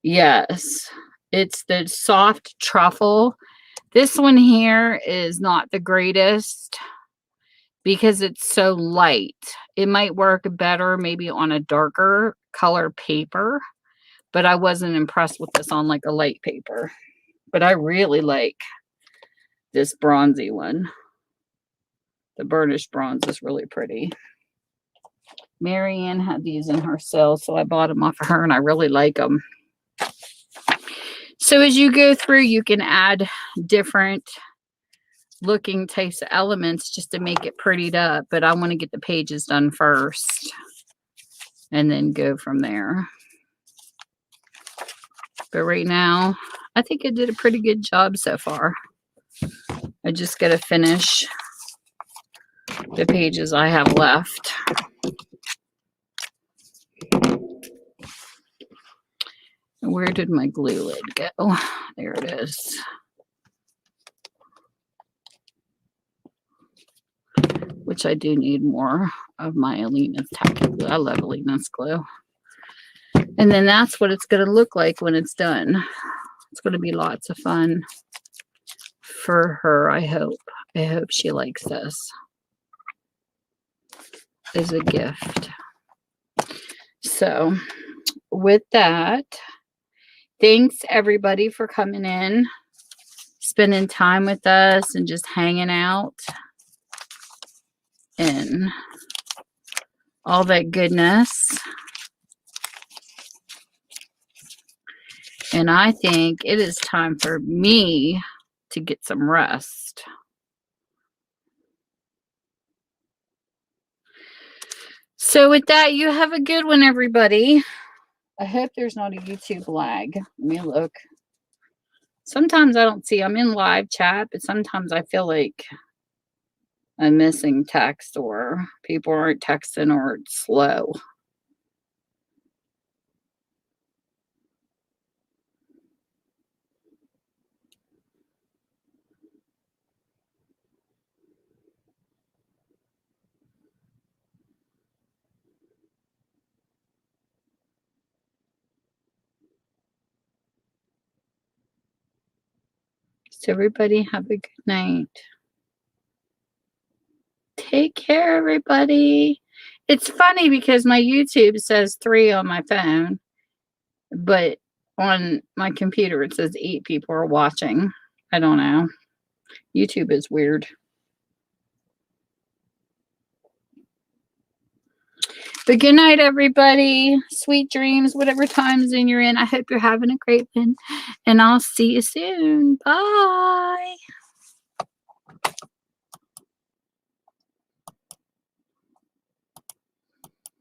Yes, it's the Soft Truffle. This one here is not the greatest because it's so light. It might work better maybe on a darker color paper, but I wasn't impressed with this on like a light paper. But I really like this bronzy one. The burnished bronze is really pretty. Marianne had these in her sale, so I bought them off of her, and I really like them. So as you go through, you can add different looking types of elements just to make it prettied up, but I want to get the pages done first and then go from there. But right now, I think I did a pretty good job so far. I just got to finish the pages I have left. Where did my glue lid go? There it is. Which I do need more of my Aleena's tacky glue. I love Aleena's glue. And then that's what it's going to look like when it's done. It's going to be lots of fun for her, I hope. I hope she likes this as a gift. So with that, thanks everybody for coming in, spending time with us and just hanging out and all that goodness. And I think it is time for me to get some rest. So with that, you have a good one, everybody. I hope there's not a YouTube lag. Let me look. Sometimes I don't see. I'm in live chat, but sometimes I feel like I'm missing text or people aren't texting or it's slow. So everybody have a good night. Take care, everybody. It's funny because my YouTube says 3 on my phone, but on my computer it says 8 people are watching. I don't know. YouTube is weird. But good night, everybody. Sweet dreams, whatever time zone you're in. I hope you're having a great one. And I'll see you soon. Bye.